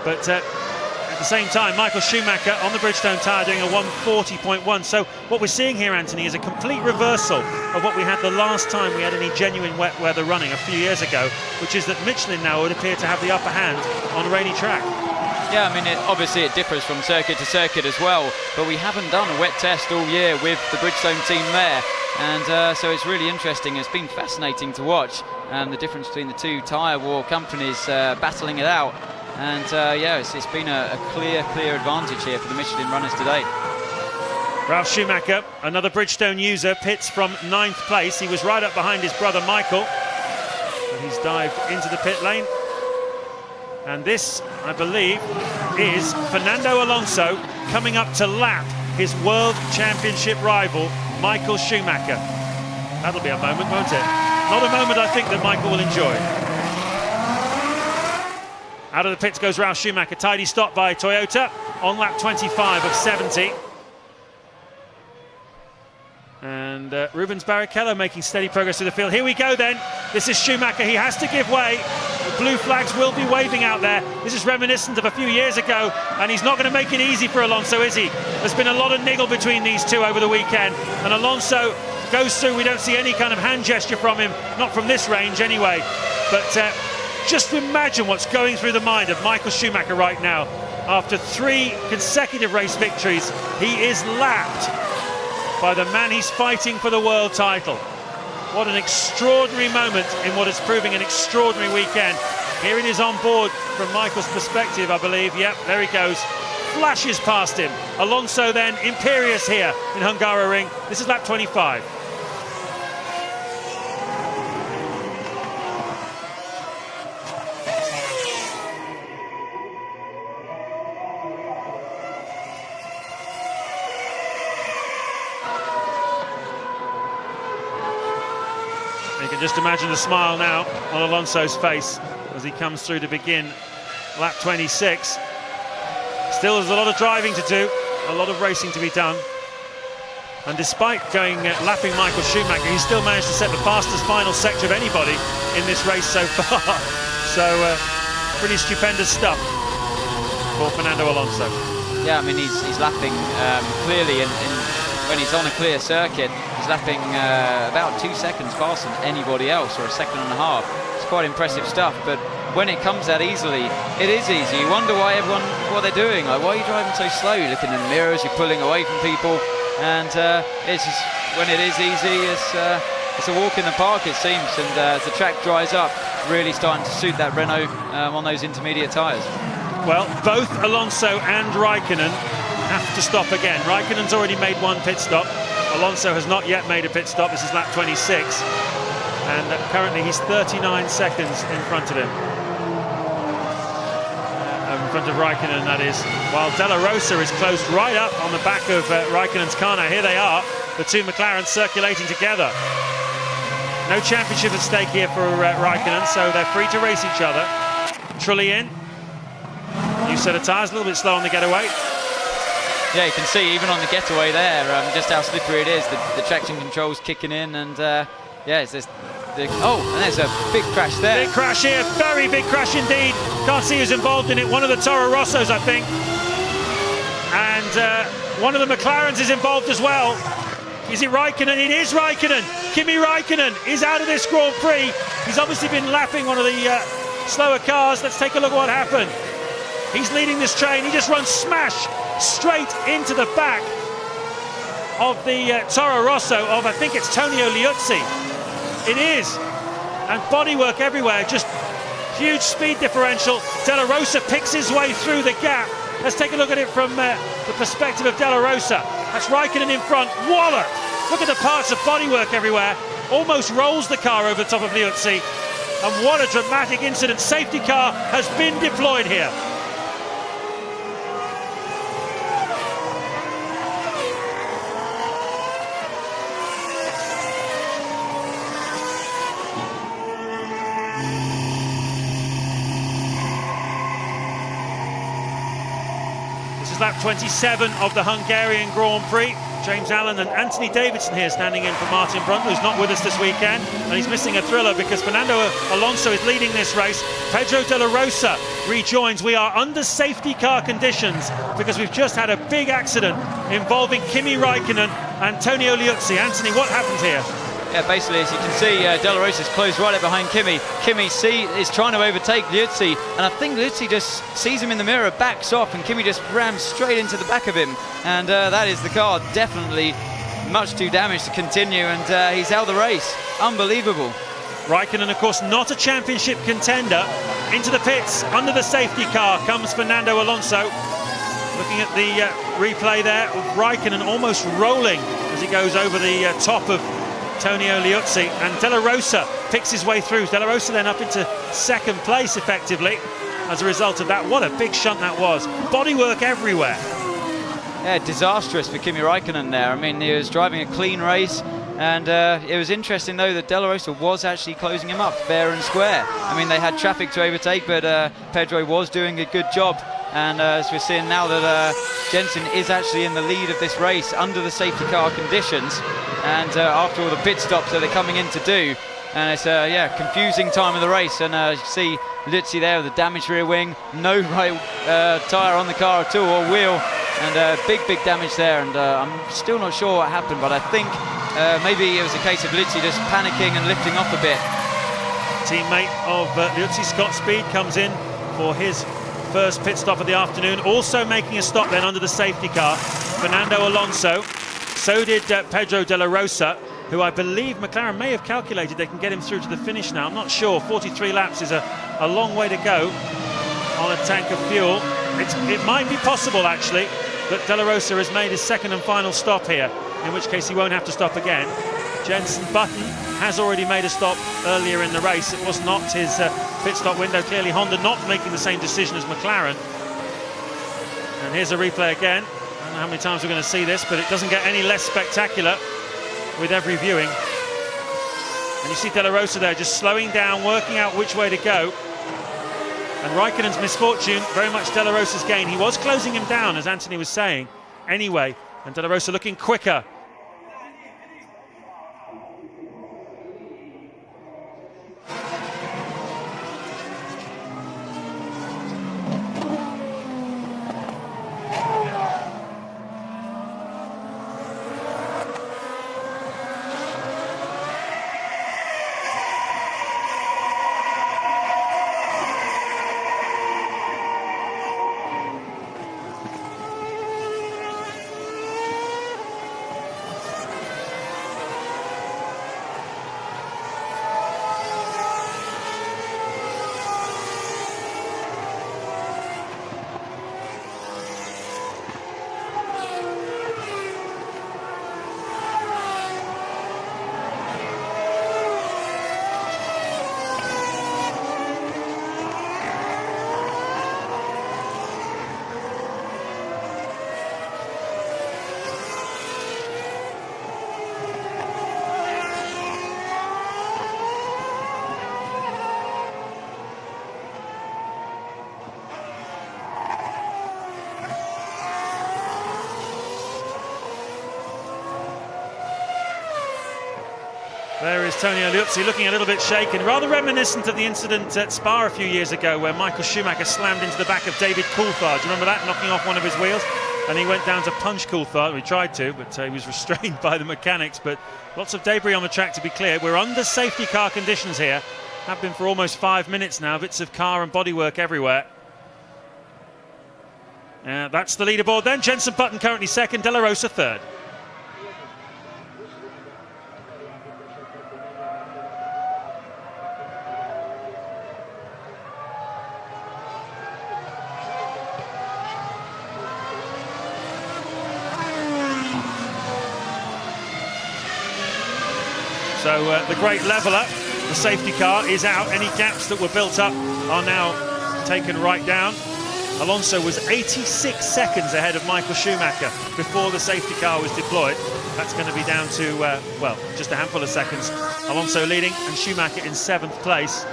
But at the same time, Michael Schumacher on the Bridgestone tyre doing a 1:40.1. So what we're seeing here, Anthony, is a complete reversal of what we had the last time we had any genuine wet weather running a few years ago, which is that Michelin now would appear to have the upper hand on a rainy track. Yeah, I mean, obviously it differs from circuit to circuit as well, but we haven't done a wet test all year with the Bridgestone team there, and so it's really interesting. It's been fascinating to watch the difference between the two tyre war companies battling it out. And yeah, it's been a clear advantage here for the Michelin runners today. Ralf Schumacher, another Bridgestone user, pits from 9th place. He was right up behind his brother Michael, but he's dived into the pit lane. And this, I believe, is Fernando Alonso coming up to lap his World Championship rival, Michael Schumacher. That'll be a moment, won't it? Not a moment I think that Michael will enjoy. Out of the pits goes Ralf Schumacher. Tidy stop by Toyota on lap 25 of 70. And Rubens Barrichello making steady progress through the field. Here we go then. This is Schumacher. He has to give way. The blue flags will be waving out there. This is reminiscent of a few years ago, and he's not going to make it easy for Alonso, is he? There's been a lot of niggle between these two over the weekend, and Alonso goes through. We don't see any kind of hand gesture from him, not from this range anyway. But just imagine what's going through the mind of Michael Schumacher right now. After 3 consecutive race victories, he is lapped by the man he's fighting for the world title. What an extraordinary moment in what is proving an extraordinary weekend. Here it is on board from Michael's perspective, I believe. Yep, there he goes. Flashes past him. Alonso then imperious here in Hungaroring. This is lap 25. You can just imagine the smile now on Alonso's face as he comes through to begin lap 26. Still, there's a lot of driving to do, a lot of racing to be done. And despite going lapping Michael Schumacher, he still managed to set the fastest final sector of anybody in this race so far. So, pretty stupendous stuff for Fernando Alonso. Yeah, I mean, he's lapping clearly, and when he's on a clear circuit, he's lapping about 2 seconds faster than anybody else, or a second and a half. It's quite impressive stuff, but when it comes that easily, it is easy. You wonder why everyone, what they're doing. Like, why are you driving so slow? You look in the mirrors, you're pulling away from people, and it's just, when it is easy, it's a walk in the park, it seems, and as the track dries up, really starting to suit that Renault on those intermediate tyres. Well, both Alonso and Raikkonen have to stop again. Raikkonen's already made 1 pit stop. Alonso has not yet made a pit stop. This is lap 26. And currently he's 39 seconds in front of him. In front of Raikkonen, that is. While Della Rosa is closed right up on the back of Raikkonen's car. Now, here they are, the two McLarens circulating together. No championship at stake here for Raikkonen, so they're free to race each other. Trulli in. New set of tyres, a little bit slow on the getaway. Yeah, you can see even on the getaway there just how slippery it is. The traction control's kicking in, and yeah, it's this. And there's a big crash there. Big crash here, very big crash indeed. Can't see who's involved in it. One of the Toro Rossos, I think. And one of the McLarens is involved as well. Is it Raikkonen? It is Raikkonen. Kimi Raikkonen is out of this Grand Prix. He's obviously been lapping one of the slower cars. Let's take a look at what happened. He's leading this train. He just runs smash straight into the back of the Toro Rosso of, I think it's Antonio Liuzzi. It is. And bodywork everywhere. Just huge speed differential. Della Rosa picks his way through the gap. Let's take a look at it from the perspective of Della Rosa. That's Raikkonen in front. Wallop! Look at the parts of bodywork everywhere. Almost rolls the car over the top of Liuzzi. And what a dramatic incident. Safety car has been deployed here. Lap 27 of the Hungarian Grand Prix. James Allen and Anthony Davidson here standing in for Martin Brundle, who's not with us this weekend, and he's missing a thriller because Fernando Alonso is leading this race. Pedro Della Rosa rejoins. We are under safety car conditions because we've just had a big accident involving Kimi Raikkonen and Antonio Liuzzi. Anthony, what happened here? Yeah, basically, as you can see, Della Rosa's closed right up behind Kimi. Kimi is trying to overtake Liuzzi, and I think Liuzzi just sees him in the mirror, backs off, and Kimi just rams straight into the back of him. And that is the car definitely much too damaged to continue, and he's out of the race. Unbelievable. Raikkonen, of course, not a championship contender. Into the pits, under the safety car, comes Fernando Alonso. Looking at the replay there of Raikkonen almost rolling as he goes over the top of Antonio Liuzzi, and Della Rosa picks his way through. Della Rosa then up into second place effectively as a result of that. What a big shunt that was. Bodywork everywhere. Yeah, disastrous for Kimi Raikkonen there. I mean, he was driving a clean race, and it was interesting though that Della Rosa was actually closing him up fair and square. I mean, they had traffic to overtake, but Pedro was doing a good job. And as we're seeing now that Jensen is actually in the lead of this race under the safety car conditions, and after all the pit stops that they're coming in to do, and it's yeah, confusing time of the race. And you see Liuzzi there with the damaged rear wing, no right tyre on the car at all, or wheel, and big damage there. And I'm still not sure what happened, but I think maybe it was a case of Liuzzi just panicking and lifting off a bit. Teammate of Liuzzi, Scott Speed, comes in for his first pit stop of the afternoon, also making a stop then under the safety car, Fernando Alonso. So did Pedro Della Rosa, who I believe McLaren may have calculated they can get him through to the finish now. I'm not sure. 43 laps is a long way to go on a tank of fuel. It might be possible actually that Della Rosa has made his second and final stop here, in which case he won't have to stop again. Jenson Button has already made a stop earlier in the race. It was not his pit stop window. Clearly Honda not making the same decision as McLaren. And here's a replay again. I don't know how many times we're going to see this, but it doesn't get any less spectacular with every viewing. And you see Della Rosa there just slowing down, working out which way to go. And Raikkonen's misfortune, very much Della Rosa's gain. He was closing him down, as Anthony was saying, anyway. And Della Rosa looking quicker. There is Tonio Liuzzi looking a little bit shaken, rather reminiscent of the incident at Spa a few years ago where Michael Schumacher slammed into the back of David Coulthard. Do you remember that? Knocking off one of his wheels. And he went down to punch Coulthard. We tried to, but he was restrained by the mechanics. But lots of debris on the track, to be clear. We're under safety car conditions here. Have been for almost 5 minutes now. Bits of car and bodywork everywhere. That's the leaderboard then. Jenson Button currently second, De La Rosa third. So the great leveller, the safety car is out. Any gaps that were built up are now taken right down. Alonso was 86 seconds ahead of Michael Schumacher before the safety car was deployed. That's going to be down to, well, just a handful of seconds. Alonso leading and Schumacher in 7th place.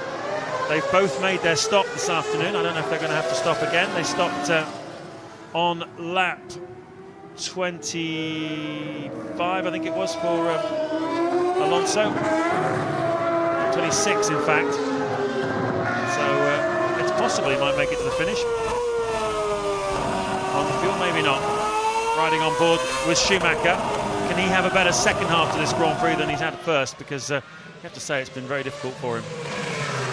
They've both made their stop this afternoon. I don't know if they're going to have to stop again. They stopped on lap 25, I think it was, for Alonso. 26, in fact. So it's possible he might make it to the finish. On the fuel, maybe not. Riding on board with Schumacher. Can he have a better second half to this Grand Prix than he's had first? Because you have to say it's been very difficult for him.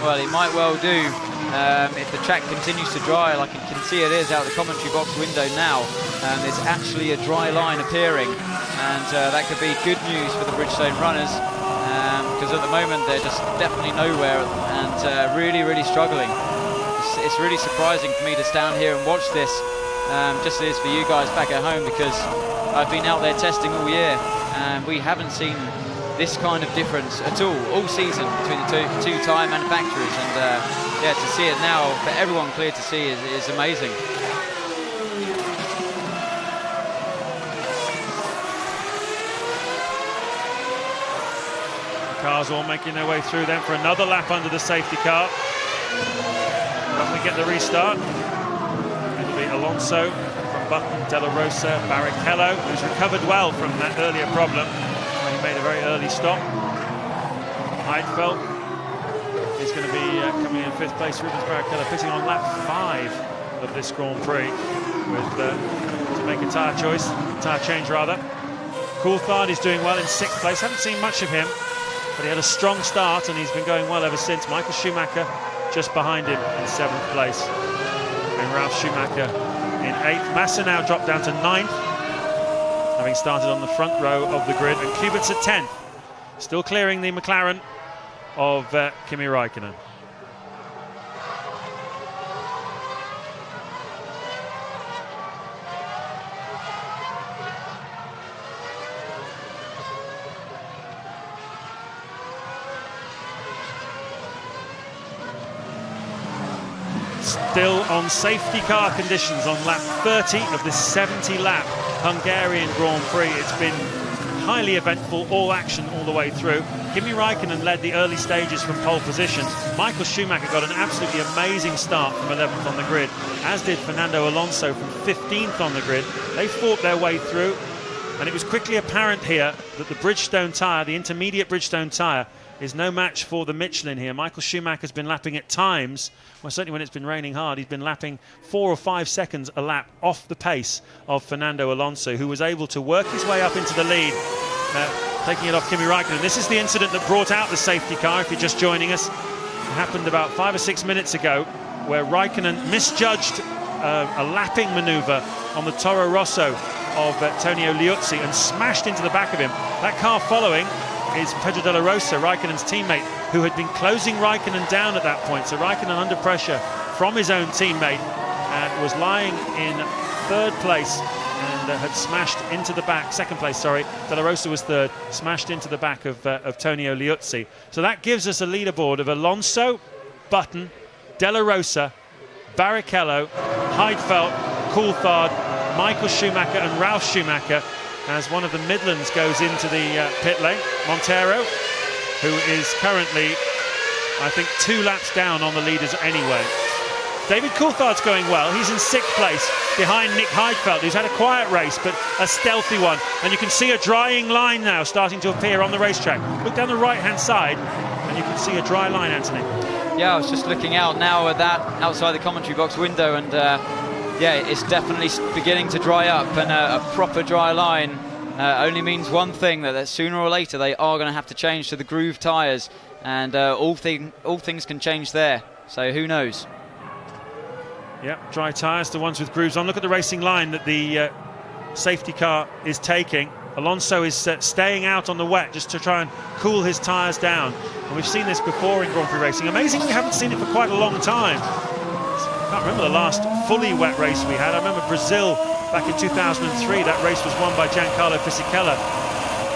Well, he might well do if the track continues to dry, like you can see it is out the commentary box window now. There's actually a dry line appearing, and that could be good news for the Bridgestone runners, because at the moment they're just definitely nowhere and really, really struggling. It's really surprising for me to stand here and watch this, just as it is for you guys back at home, because I've been out there testing all year and we haven't seen this kind of difference at all season between the two tyre manufacturers, and yeah, to see it now for everyone clear to see is amazing. The cars all making their way through then for another lap under the safety car. When we get the restart, it'll be Alonso from Button, De La Rosa, Barrichello, who's recovered well from that earlier problem. He made a very early stop. Heidfeld is going to be coming in 5th place. Rubens Barrichello pitting on lap 5 of this Grand Prix with to make a tyre change rather. Coulthard is doing well in 6th place. Haven't seen much of him, but he had a strong start and he's been going well ever since. Michael Schumacher just behind him in 7th place. And Ralf Schumacher in 8th. Massa now dropped down to 9th. Having started on the front row of the grid, and Kubica 10th, still clearing the McLaren of Kimi Räikkönen. Still on safety car conditions on lap 30 of this 70-lap Hungarian Grand Prix. It's been highly eventful, all action all the way through. Kimi Räikkönen led the early stages from pole position. Michael Schumacher got an absolutely amazing start from 11th on the grid, as did Fernando Alonso from 15th on the grid. They fought their way through, and it was quickly apparent here that the Bridgestone tyre, the intermediate Bridgestone tyre, is no match for the Michelin here. Michael Schumacher's been lapping at times, well, certainly when it's been raining hard, he's been lapping 4 or 5 seconds a lap off the pace of Fernando Alonso, who was able to work his way up into the lead, taking it off Kimi Räikkönen. This is the incident that brought out the safety car, if you're just joining us. It happened about 5 or 6 minutes ago, where Räikkönen misjudged a lapping manoeuvre on the Toro Rosso of Tonio Liuzzi and smashed into the back of him. That car following is Pedro de la Rosa, Räikkönen's teammate, who had been closing Räikkönen down at that point. So Räikkönen under pressure from his own teammate and was lying in 3rd place and had smashed into the back, 2nd place, sorry. De la Rosa was 3rd, smashed into the back of Tonio Liuzzi. So that gives us a leaderboard of Alonso, Button, De La Rosa, Barrichello, Heidfeld, Coulthard, Michael Schumacher and Ralf Schumacher, as one of the Midlands goes into the pit lane. Montero, who is currently, I think, 2 laps down on the leaders anyway. David Coulthard's going well. He's in 6th place behind Nick Heidfeld, who's had a quiet race, but a stealthy one. And you can see a drying line now starting to appear on the racetrack. Look down the right-hand side, and you can see a dry line, Anthony. Yeah, I was just looking out now at that outside the commentary box window, and yeah, it's definitely beginning to dry up, and a proper dry line only means one thing, that sooner or later they are going to have to change to the groove tyres, and all things can change there, so who knows. Yep, dry tyres, the ones with grooves on. Look at the racing line that the safety car is taking. Alonso is staying out on the wet just to try and cool his tyres down. And we've seen this before in Grand Prix racing. Amazingly, we haven't seen it for quite a long time. I can't remember the last fully wet race we had. I remember Brazil back in 2003. That race was won by Giancarlo Fisichella,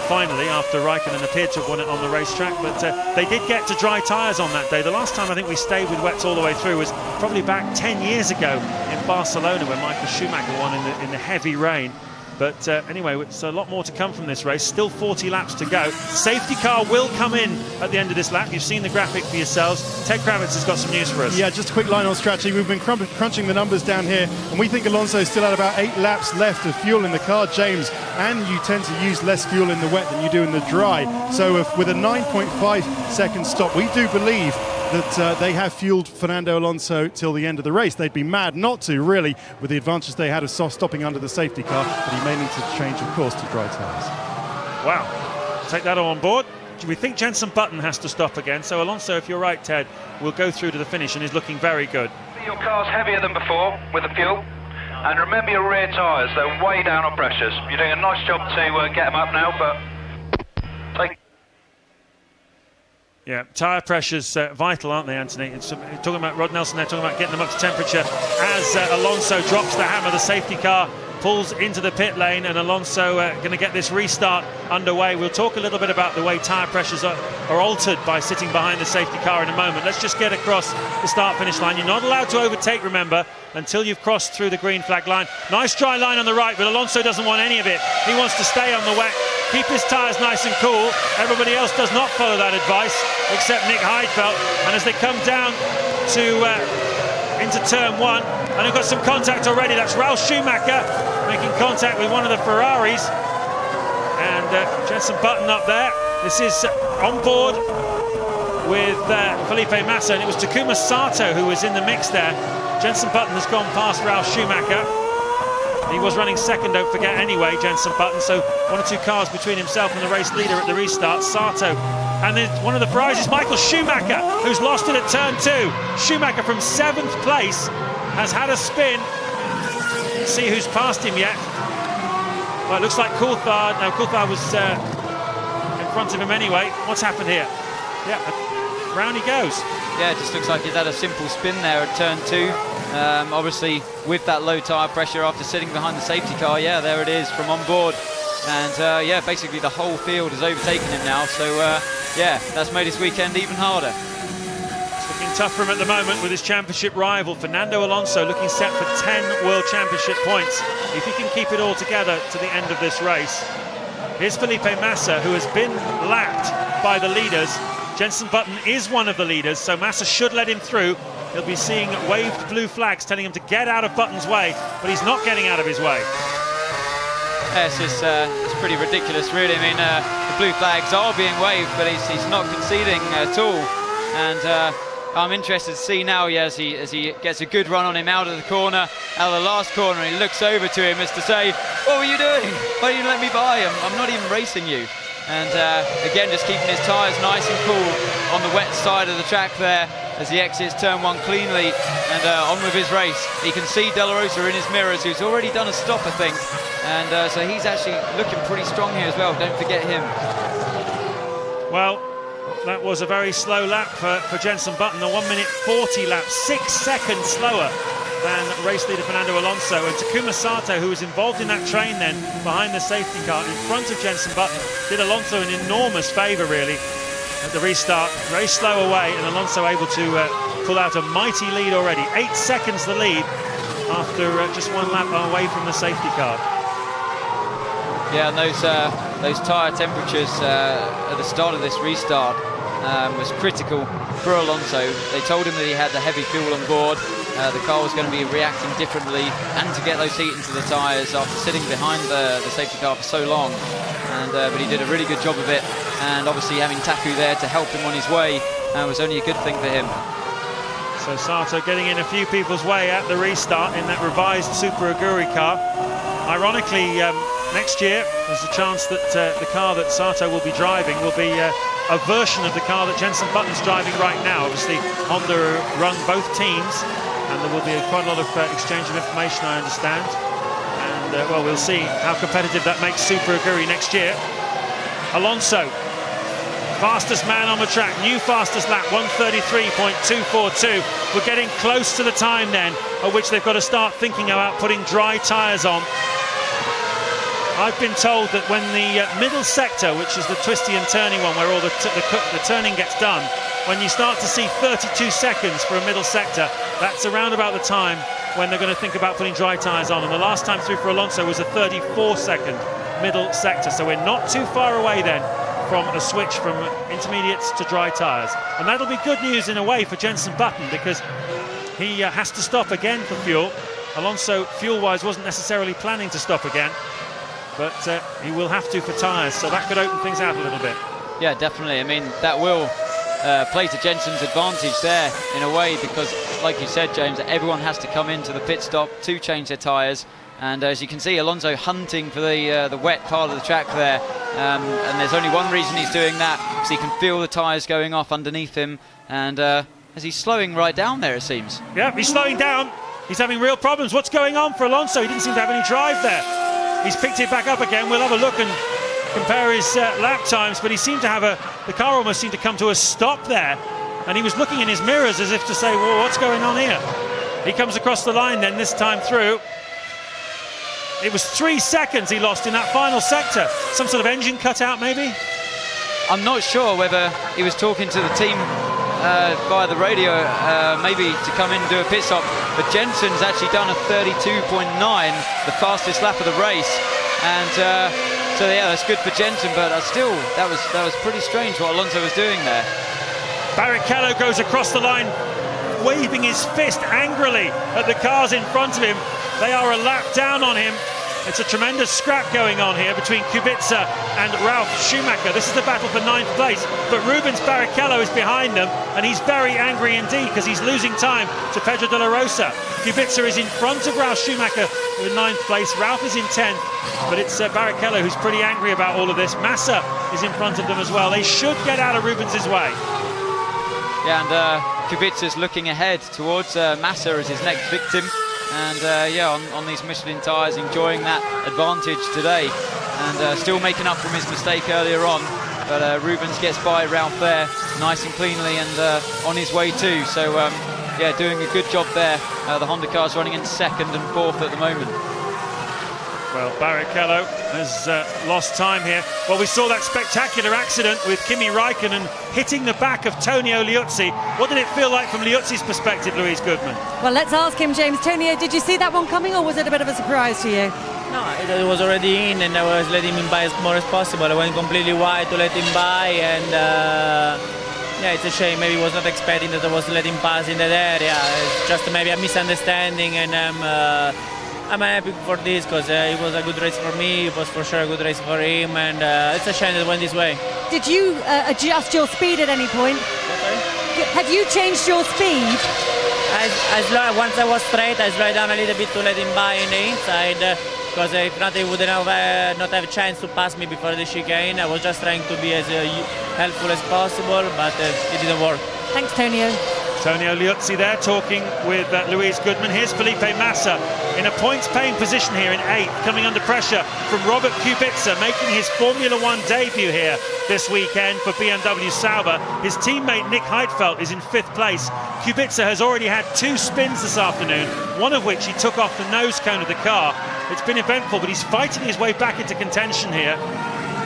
finally, after Raikkonen appeared to have won it on the racetrack. But they did get to dry tyres on that day. The last time I think we stayed with wets all the way through was probably back 10 years ago in Barcelona, where Michael Schumacher won in the heavy rain. But anyway, it's a lot more to come from this race. Still 40 laps to go. Safety car will come in at the end of this lap. You've seen the graphic for yourselves. Ted Kravitz has got some news for us. Yeah, just a quick line on strategy. We've been crunching the numbers down here, and we think Alonso still had about 8 laps left of fuel in the car, James, and you tend to use less fuel in the wet than you do in the dry. So with a 9.5 second stop, we do believe that they have fueled Fernando Alonso till the end of the race. They'd be mad not to, really, with the advantage they had of stopping under the safety car, but he may need to change, of course, to dry tyres. Wow. Take that all on board. We think Jenson Button has to stop again, so Alonso, if you're right, Ted, will go through to the finish and is looking very good. Your car's heavier than before with the fuel, and remember your rear tyres, they're way down on pressures. You're doing a nice job to get them up now, but take. Yeah, tyre pressure's vital, aren't they, Anthony? It's, talking about Rod Nelson there, talking about getting them up to temperature. As Alonso drops the hammer, the safety car pulls into the pit lane, and Alonso going to get this restart underway. We'll talk a little bit about the way tyre pressures are altered by sitting behind the safety car in a moment. Let's just get across the start-finish line. You're not allowed to overtake, remember, until you've crossed through the green flag line. Nice dry line on the right, but Alonso doesn't want any of it. He wants to stay on the wet, keep his tyres nice and cool. Everybody else does not follow that advice, except Nick Heidfeld. And as they come down to into turn 1, and they've got some contact already. That's Ralf Schumacher making contact with one of the Ferraris, and Jenson Button up there. This is on board with Felipe Massa, and it was Takuma Sato who was in the mix there. Jenson Button has gone past Ralf Schumacher. He was running second, don't forget, anyway, Jenson Button, so 1 or 2 cars between himself and the race leader at the restart, Sato. And then one of the Ferraris is Michael Schumacher, who's lost it at turn 2. Schumacher from 7th place has had a spin. Let's see who's passed him yet. Well, it looks like Coulthard. No, Coulthard was in front of him anyway. What's happened here? Yeah, round he goes. Yeah, it just looks like he's had a simple spin there at turn 2. Obviously, with that low tyre pressure after sitting behind the safety car, yeah, there it is from on board. And yeah, basically the whole field has overtaken him now. So yeah, that's made his weekend even harder. It's looking tough for him at the moment with his championship rival, Fernando Alonso, looking set for 10 World Championship points if he can keep it all together to the end of this race. Here's Felipe Massa, who has been lapped by the leaders. Jenson Button is one of the leaders, so Massa should let him through. He'll be seeing waved blue flags telling him to get out of Button's way, but he's not getting out of his way. Yeah, it's pretty ridiculous, really. I mean, the blue flags are being waved, but he's not conceding at all. And I'm interested to see now, yeah, as he gets a good run on him out of the corner, out of the last corner, and he looks over to him as to say, "What were you doing? Why didn't you let me by? I'm not even racing you." And again, just keeping his tyres nice and cool on the wet side of the track there as he exits turn 1 cleanly and on with his race. He can see De La Rosa in his mirrors, who's already done a stop, I think. And so he's actually looking pretty strong here as well. Don't forget him. Well, that was a very slow lap for Jenson Button. A 1 minute 40 lap, 6 seconds slower than race leader Fernando Alonso. And Takuma Sato, who was involved in that train then behind the safety car in front of Jenson Button, did Alonso an enormous favour really at the restart. Very slow away, and Alonso able to pull out a mighty lead already. 8 seconds the lead after just 1 lap away from the safety car. Yeah, and those tyre temperatures at the start of this restart was critical for Alonso. They told him that he had the heavy fuel on board, the car was going to be reacting differently, and to get those heat into the tyres after sitting behind the safety car for so long. But he did a really good job of it, and obviously having Taku there to help him on his way was only a good thing for him. So Sato getting in a few people's way at the restart in that revised Super Aguri car. Ironically, next year there's a chance that the car that Sato will be driving will be a version of the car that Jenson Button's driving right now. Obviously, Honda run both teams, and there will be quite a lot of exchange of information, I understand. And, well, we'll see how competitive that makes Super Aguri next year. Alonso, fastest man on the track, new fastest lap, 1:33.242. We're getting close to the time then at which they've got to start thinking about putting dry tyres on. I've been told that when the middle sector, which is the twisty and turny one where all the turning gets done, when you start to see 32 seconds for a middle sector, that's around about the time when they're going to think about putting dry tyres on. And the last time through for Alonso was a 34-second middle sector. So we're not too far away then from a switch from intermediates to dry tyres. And that'll be good news in a way for Jenson Button, because he has to stop again for fuel. Alonso, fuel-wise, wasn't necessarily planning to stop again, but he will have to for tyres, so that could open things out a little bit. Yeah, definitely. I mean, that will play to Jenson's advantage there in a way, because, like you said, James, everyone has to come into the pit stop to change their tyres. And as you can see, Alonso hunting for the wet part of the track there. And there's only one reason he's doing that, because he can feel the tyres going off underneath him. And as he's slowing right down there, it seems. Yeah, he's slowing down. He's having real problems. What's going on for Alonso? He didn't seem to have any drive there. He's picked it back up again. We'll have a look and compare his lap times, but he seemed to have the car almost seemed to come to a stop there, and he was looking in his mirrors as if to say, well, what's going on here? He comes across the line then this time through. It was 3 seconds he lost in that final sector. Some sort of engine cutout maybe? I'm not sure whether he was talking to the team via the radio, maybe to come in and do a pit stop, but Jenson's actually done a 32.9, the fastest lap of the race, and so yeah, that's good for Jenson, but still, that was pretty strange what Alonso was doing there. Barrichello goes across the line, waving his fist angrily at the cars in front of him. They are a lap down on him. It's a tremendous scrap going on here between Kubica and Ralf Schumacher. This is the battle for 9th place, but Rubens Barrichello is behind them, and he's very angry indeed because he's losing time to Pedro de la Rosa. Kubica is in front of Ralf Schumacher in 9th place. Ralf is in 10th, but it's Barrichello who's pretty angry about all of this. Massa is in front of them as well. They should get out of Rubens' way. Yeah, and Kubica's looking ahead towards Massa as his next victim. And yeah, on these Michelin tyres, enjoying that advantage today, and still making up from his mistake earlier on. But Rubens gets by Ralf there, nice and cleanly, and on his way too. So yeah, doing a good job there. The Honda car's running in 2nd and 4th at the moment. Well, Barrichello has lost time here. Well, we saw that spectacular accident with Kimi Räikkönen hitting the back of Tonio Liuzzi. What did it feel like from Liuzzi's perspective, Louise Goodman? Well, let's ask him, James. Tonio, did you see that one coming, or was it a bit of a surprise to you? No, it was already in, and I was letting him by as more as possible. I went completely wide to let him by, and yeah, it's a shame. Maybe he was not expecting that I was letting pass in that area. It's just maybe a misunderstanding, and I'm happy for this because it was a good race for me. It was for sure a good race for him, and it's a shame that it went this way. Did you adjust your speed at any point? Okay. Have you changed your speed? Once I was straight, I slowed down a little bit to let him by in the inside, because if not, he wouldn't have not have a chance to pass me before the chicane. I was just trying to be as helpful as possible, but it didn't work. Thanks, Tonio. Tonio Liuzzi there talking with Louise Goodman. Here's Felipe Massa in a points-paying position here in 8th, coming under pressure from Robert Kubica, making his Formula One debut here this weekend for BMW Sauber. His teammate Nick Heidfeld is in 5th place. Kubica has already had 2 spins this afternoon, one of which he took off the nose cone of the car. It's been eventful, but he's fighting his way back into contention here.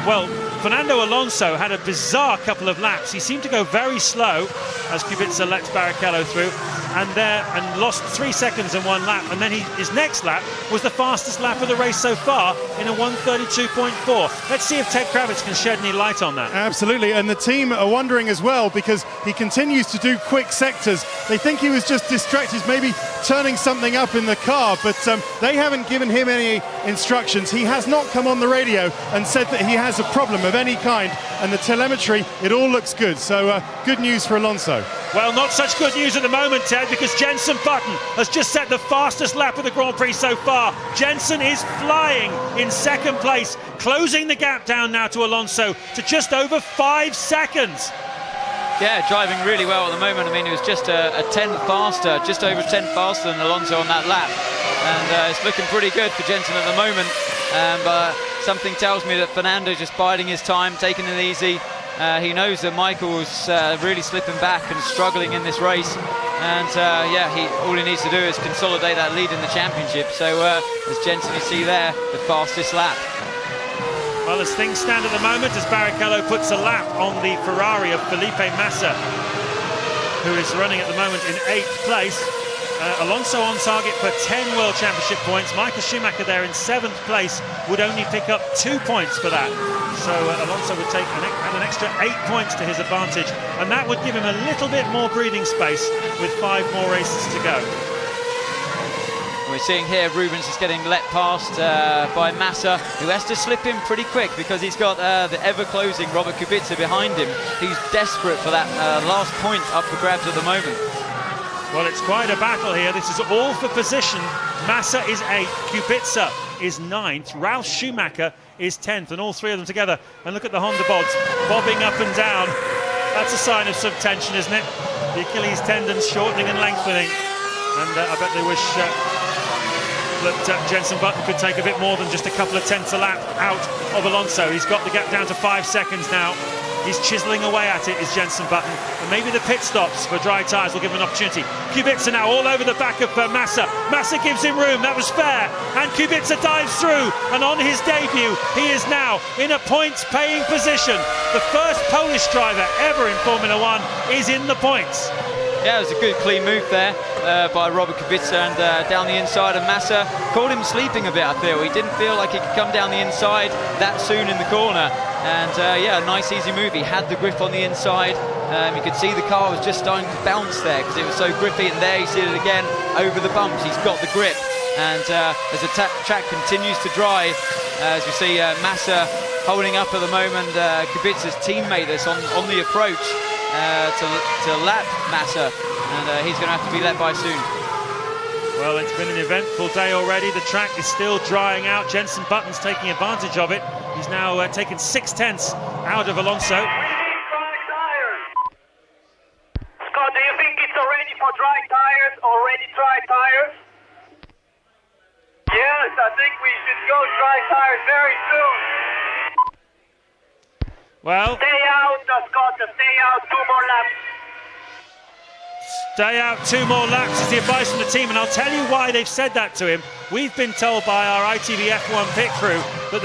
Well, Fernando Alonso had a bizarre couple of laps. He seemed to go very slow as Kubica lets Barrichello through. and lost 3 seconds in one lap, and then his next lap was the fastest lap of the race so far in a 1:32.4. Let's see if Ted Kravitz can shed any light on that. Absolutely, and the team are wondering as well, because he continues to do quick sectors. They think he was just distracted, maybe turning something up in the car, but they haven't given him any instructions. He has not come on the radio and said that he has a problem of any kind, and the telemetry, it all looks good. So good news for Alonso. Well, not such good news at the moment, Ted, because Jenson Button has just set the fastest lap of the Grand Prix so far. Jenson is flying in second place, closing the gap down now to Alonso to just over 5 seconds. Yeah, driving really well at the moment. I mean, he was just a 10 faster, just over 10 faster than Alonso on that lap. And it's looking pretty good for Jenson at the moment. But something tells me that Fernando's just biding his time, taking it easy. He knows that Michael's really slipping back and struggling in this race. And yeah, all he needs to do is consolidate that lead in the championship. So as Jenson, you see there, the fastest lap. Well, as things stand at the moment, as Barrichello puts a lap on the Ferrari of Felipe Massa, who is running at the moment in 8th place. Alonso on target for 10 World Championship points. Michael Schumacher there in 7th place would only pick up 2 points for that. So Alonso would add an extra 8 points to his advantage, and that would give him a little bit more breathing space with 5 more races to go. We're seeing here Rubens is getting let past by Massa, who has to slip in pretty quick because he's got the ever-closing Robert Kubica behind him. He's desperate for that last point up for grabs at the moment. Well, it's quite a battle here. This is all for position. Massa is 8th, Kubica is 9th, Ralf Schumacher is 10th, and all three of them together. And look at the Honda bods bobbing up and down. That's a sign of some tension, isn't it? The Achilles tendons shortening and lengthening. And I bet they wish that Jenson Button could take a bit more than just a couple of tenths a lap out of Alonso. He's got the gap down to 5 seconds now. He's chiseling away at it, is Jenson Button. And maybe the pit stops for dry tyres will give him an opportunity. Kubica now all over the back of Massa. Massa gives him room, that was fair. And Kubica dives through, and on his debut, he is now in a points-paying position. The first Polish driver ever in Formula One is in the points. Yeah, it was a good clean move there by Robert Kubica, and down the inside of Massa. Caught him sleeping a bit, I feel. He didn't feel like he could come down the inside that soon in the corner. And yeah, a nice easy move. He had the grip on the inside. You could see the car was just starting to bounce there because it was so grippy, and there you see it again over the bumps. He's got the grip. And as the track continues to dry, as we see Massa holding up at the moment, Kubica's teammate that's on the approach to lap Massa, and he's going to have to be let by soon. Well, it's been an eventful day already. The track is still drying out. Jenson Button's taking advantage of it. He's now taken 6 tenths out of Alonso. Scott, do you think it's already for dry tires? Already dry tires? Yes, I think we should go dry tires very soon. Well, stay out, Scott, stay out 2 more laps. Stay out 2 more laps is the advice from the team, and I'll tell you why they've said that to him. We've been told by our ITV F1 pit crew that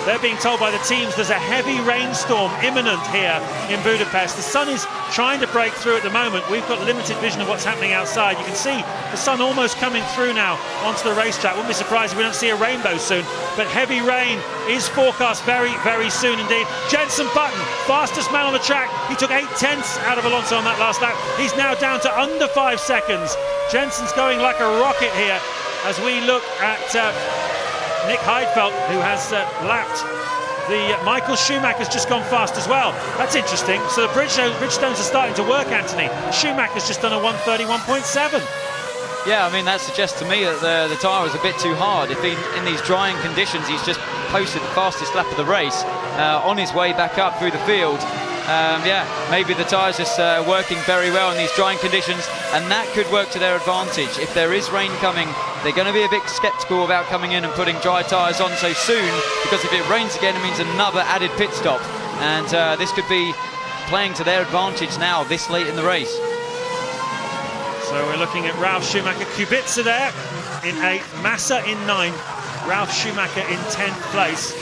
they're being told by the teams there's a heavy rainstorm imminent here in Budapest. The sun is trying to break through at the moment. We've got limited vision of what's happening outside. You can see the sun almost coming through now onto the racetrack. Wouldn't be surprised if we don't see a rainbow soon, but heavy rain is forecast very, very soon indeed. Jenson Button, fastest man on the track. He took 8 tenths out of Alonso on that last lap. He's now down to under 5 seconds. Jenson's going like a rocket here as we look at Nick Heidfeld, who has lapped the Michael Schumacher's just gone fast as well. That's interesting. So the Bridgestones are starting to work, Anthony. Schumacher's just done a 1:31.7. Yeah, I mean, that suggests to me that the tyre was a bit too hard. If in these drying conditions, he's just posted the fastest lap of the race on his way back up through the field. Yeah, maybe the tyres just working very well in these drying conditions, and that could work to their advantage. If there is rain coming, they're going to be a bit sceptical about coming in and putting dry tyres on so soon, because if it rains again, it means another added pit stop, and this could be playing to their advantage now this late in the race. So we're looking at Ralf Schumacher, Kubica there in 8th, Massa in 9th, Ralf Schumacher in 10th place.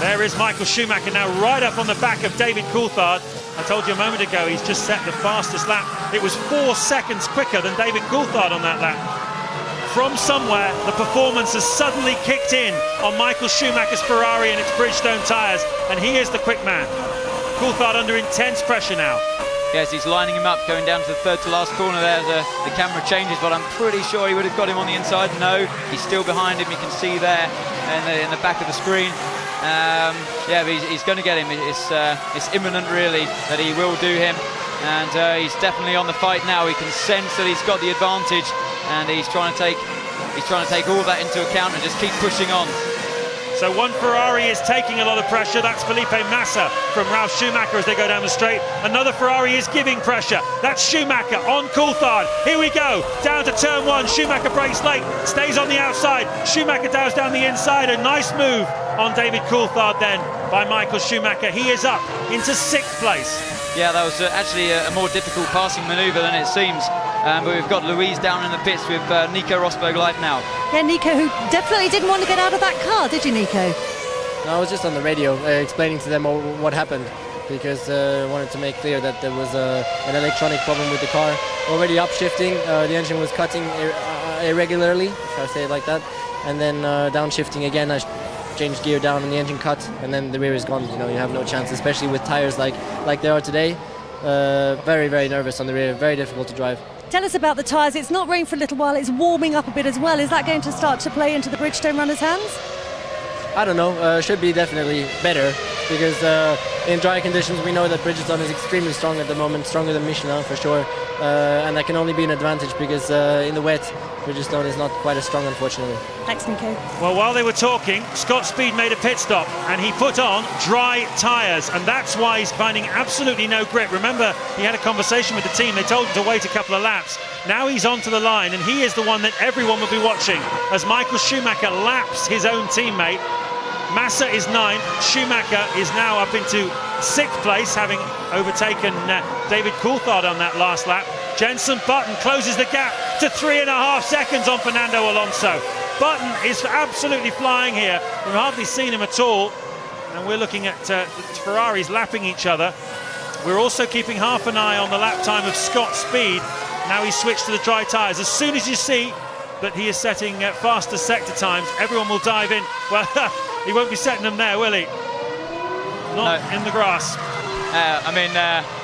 There is Michael Schumacher now right up on the back of David Coulthard. I told you a moment ago, he's just set the fastest lap. It was 4 seconds quicker than David Coulthard on that lap. From somewhere, the performance has suddenly kicked in on Michael Schumacher's Ferrari and its Bridgestone tyres, and he is the quick man. Coulthard under intense pressure now. Yes, he's lining him up, going down to the third to last corner there. The camera changes, but I'm pretty sure he would have got him on the inside. No, he's still behind him. You can see there in the back of the screen. Yeah, but he's going to get him. It's imminent, really, that he will do him. And he's definitely on the fight now. He can sense that he's got the advantage, and he's trying to take all that into account and just keep pushing on. So one Ferrari is taking a lot of pressure. That's Felipe Massa from Ralf Schumacher as they go down the straight. Another Ferrari is giving pressure. That's Schumacher on Coulthard. Here we go. Down to turn 1. Schumacher brakes late. Stays on the outside. Schumacher dives down the inside. A nice move on David Coulthard then by Michael Schumacher. He is up into 6th place. Yeah, that was actually a more difficult passing manoeuvre than it seems. But we've got Louise down in the pits with Nico Rosberg live now. Yeah, Nico, who definitely didn't want to get out of that car, did you, Nico? No, I was just on the radio explaining to them what happened, because I wanted to make clear that there was an electronic problem with the car. Already upshifting, the engine was cutting irregularly, if I say it like that, and then downshifting again. I changed gear down and the engine cut, and then the rear is gone. You know, you have no chance, especially with tires like they are today. Very, very nervous on the rear, very difficult to drive. Tell us about the tyres. It's not raining for a little while, it's warming up a bit as well. Is that going to start to play into the Bridgestone runners' hands? I don't know, should be definitely better, because in dry conditions we know that Bridgestone is extremely strong at the moment, stronger than Michelin for sure, and that can only be an advantage because in the wet Bridgestone is not quite as strong, unfortunately. Thanks, Nico. Well, while they were talking, Scott Speed made a pit stop and he put on dry tyres, and that's why he's finding absolutely no grip. Remember, he had a conversation with the team. They told him to wait a couple of laps. Now he's onto the line, and he is the one that everyone will be watching as Michael Schumacher laps his own teammate. Massa is 9th. Schumacher is now up into 6th place, having overtaken David Coulthard on that last lap. Jenson Button closes the gap to 3.5 seconds on Fernando Alonso. Button is absolutely flying here. We've hardly seen him at all. And we're looking at Ferraris lapping each other. We're also keeping half an eye on the lap time of Scott Speed. Now he's switched to the dry tyres. As soon as you see that he is setting faster sector times, everyone will dive in. Well, he won't be setting them there, will he? Not in the grass. I mean,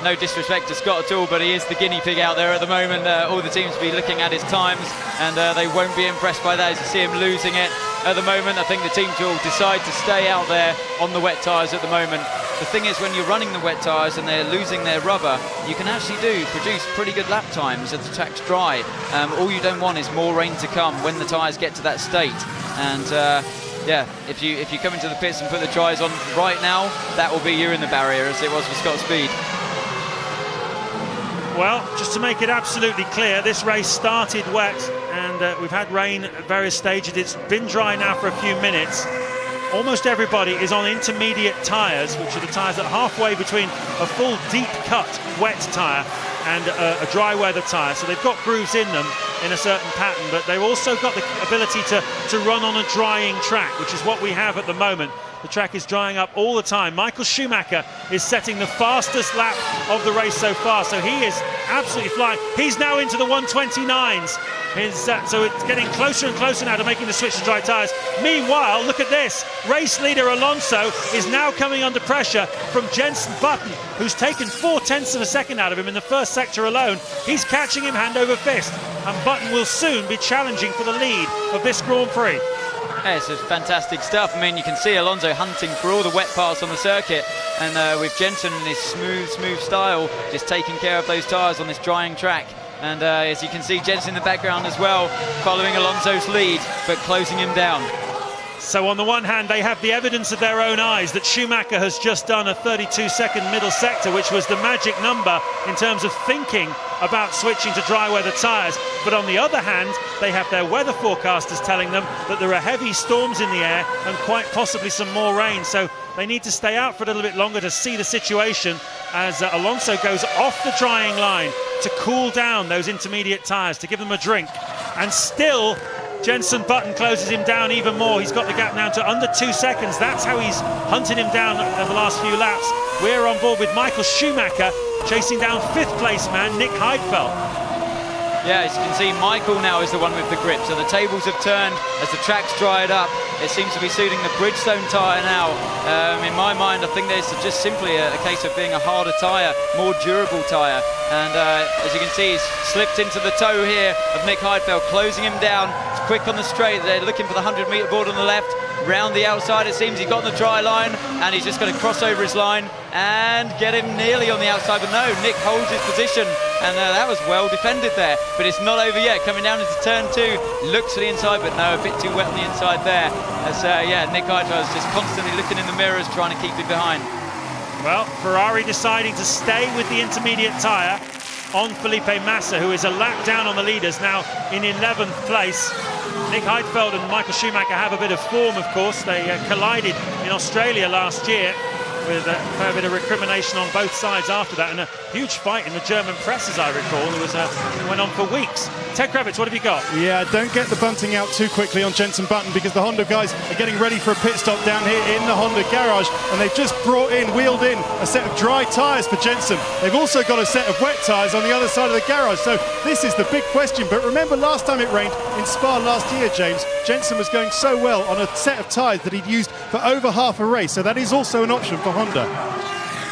no disrespect to Scott at all, but he is the guinea pig out there at the moment. All the teams will be looking at his times, and they won't be impressed by that as you see him losing it at the moment. I think the teams will decide to stay out there on the wet tyres at the moment. The thing is, when you're running the wet tyres and they're losing their rubber, you can actually produce pretty good lap times as the track's dry. All you don't want is more rain to come when the tyres get to that state. And yeah, if you come into the pits and put the dries on right now, that will be you in the barrier, as it was for Scott Speed. Well, just to make it absolutely clear, this race started wet, and we've had rain at various stages. It's been dry now for a few minutes. Almost everybody is on intermediate tyres, which are the tyres that are halfway between a full deep cut wet tyre and a dry weather tyre. So they've got grooves in them in a certain pattern, but they've also got the ability to run on a drying track, which is what we have at the moment. The track is drying up all the time. Michael Schumacher is setting the fastest lap of the race so far, so he is absolutely flying. He's now into the 129s. So it's getting closer and closer now to making the switch to dry tyres. Meanwhile, look at this. Race leader Alonso is now coming under pressure from Jenson Button, who's taken 0.4 of a second out of him in the first sector alone. He's catching him hand over fist, and Button will soon be challenging for the lead of this Grand Prix. Yeah, it's fantastic stuff. I mean, you can see Alonso hunting for all the wet parts on the circuit, and with Jenson in his smooth style, just taking care of those tyres on this drying track. And as you can see, Jenson in the background as well, following Alonso's lead, but closing him down. So on the one hand, they have the evidence of their own eyes that Schumacher has just done a 32-second middle sector, which was the magic number in terms of thinking about switching to dry weather tyres. But on the other hand, they have their weather forecasters telling them that there are heavy storms in the air and quite possibly some more rain. So they need to stay out for a little bit longer to see the situation as Alonso goes off the drying line to cool down those intermediate tyres, to give them a drink. And still, Jenson Button closes him down even more. He's got the gap now to under 2 seconds. That's how he's hunted him down over the last few laps. We're on board with Michael Schumacher chasing down 5th place man Nick Heidfeld. Yeah, as you can see, Michael now is the one with the grip. So the tables have turned as the track's dried up. It seems to be suiting the Bridgestone tyre now. In my mind, I think there's just simply a case of being a harder tyre, more durable tyre. And as you can see, he's slipped into the toe here of Nick Heidfeld, closing him down. It's quick on the straight. They're looking for the 100-metre board on the left. Round the outside, it seems he got on the dry line, and he's just going to cross over his line and get him nearly on the outside. But no, Nick holds his position, and that was well defended there. But it's not over yet. Coming down into turn 2, looks to the inside, but no, a bit too wet on the inside there. As yeah, Nick Heidfeld is just constantly looking in the mirrors, trying to keep him behind. Well, Ferrari deciding to stay with the intermediate tyre on Felipe Massa, who is a lap down on the leaders, now in 11th place. Nick Heidfeld and Michael Schumacher have a bit of form, of course. They collided in Australia last year with a fair bit of recrimination on both sides after that, and a huge fight in the German press, as I recall. It went on for weeks. Ted Kravitz, what have you got? Yeah, don't get the bunting out too quickly on Jenson Button, because the Honda guys are getting ready for a pit stop down here in the Honda garage, and they've just wheeled in a set of dry tyres for Jenson. They've also got a set of wet tyres on the other side of the garage, so this is the big question. But remember last time it rained in Spa last year, James, Jenson was going so well on a set of tyres that he'd used for over half a race, so that is also an option for Honda.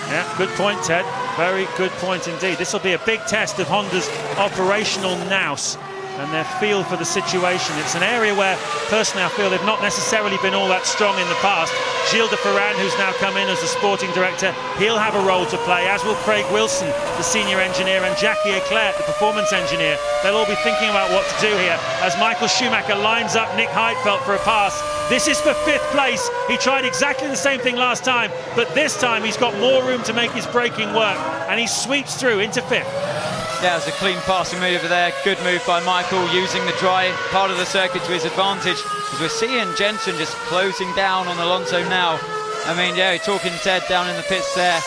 Yeah, good point, Ted. Very good point indeed. This will be a big test of Honda's operational nous and their feel for the situation. It's an area where, personally, I feel they've not necessarily been all that strong in the past. Gilles de Ferran, who's now come in as the sporting director, he'll have a role to play, as will Craig Wilson, the senior engineer, and Jackie Eclair, the performance engineer. They'll all be thinking about what to do here as Michael Schumacher lines up Nick Heidfeld for a pass. This is for 5th place. He tried exactly the same thing last time, but this time he's got more room to make his braking work, and he sweeps through into 5th. Yeah, it was a clean passing move there. Good move by Michael, using the dry part of the circuit to his advantage. As we're seeing Jenson just closing down on Alonso now. I mean, yeah, talking Ted down in the pits there.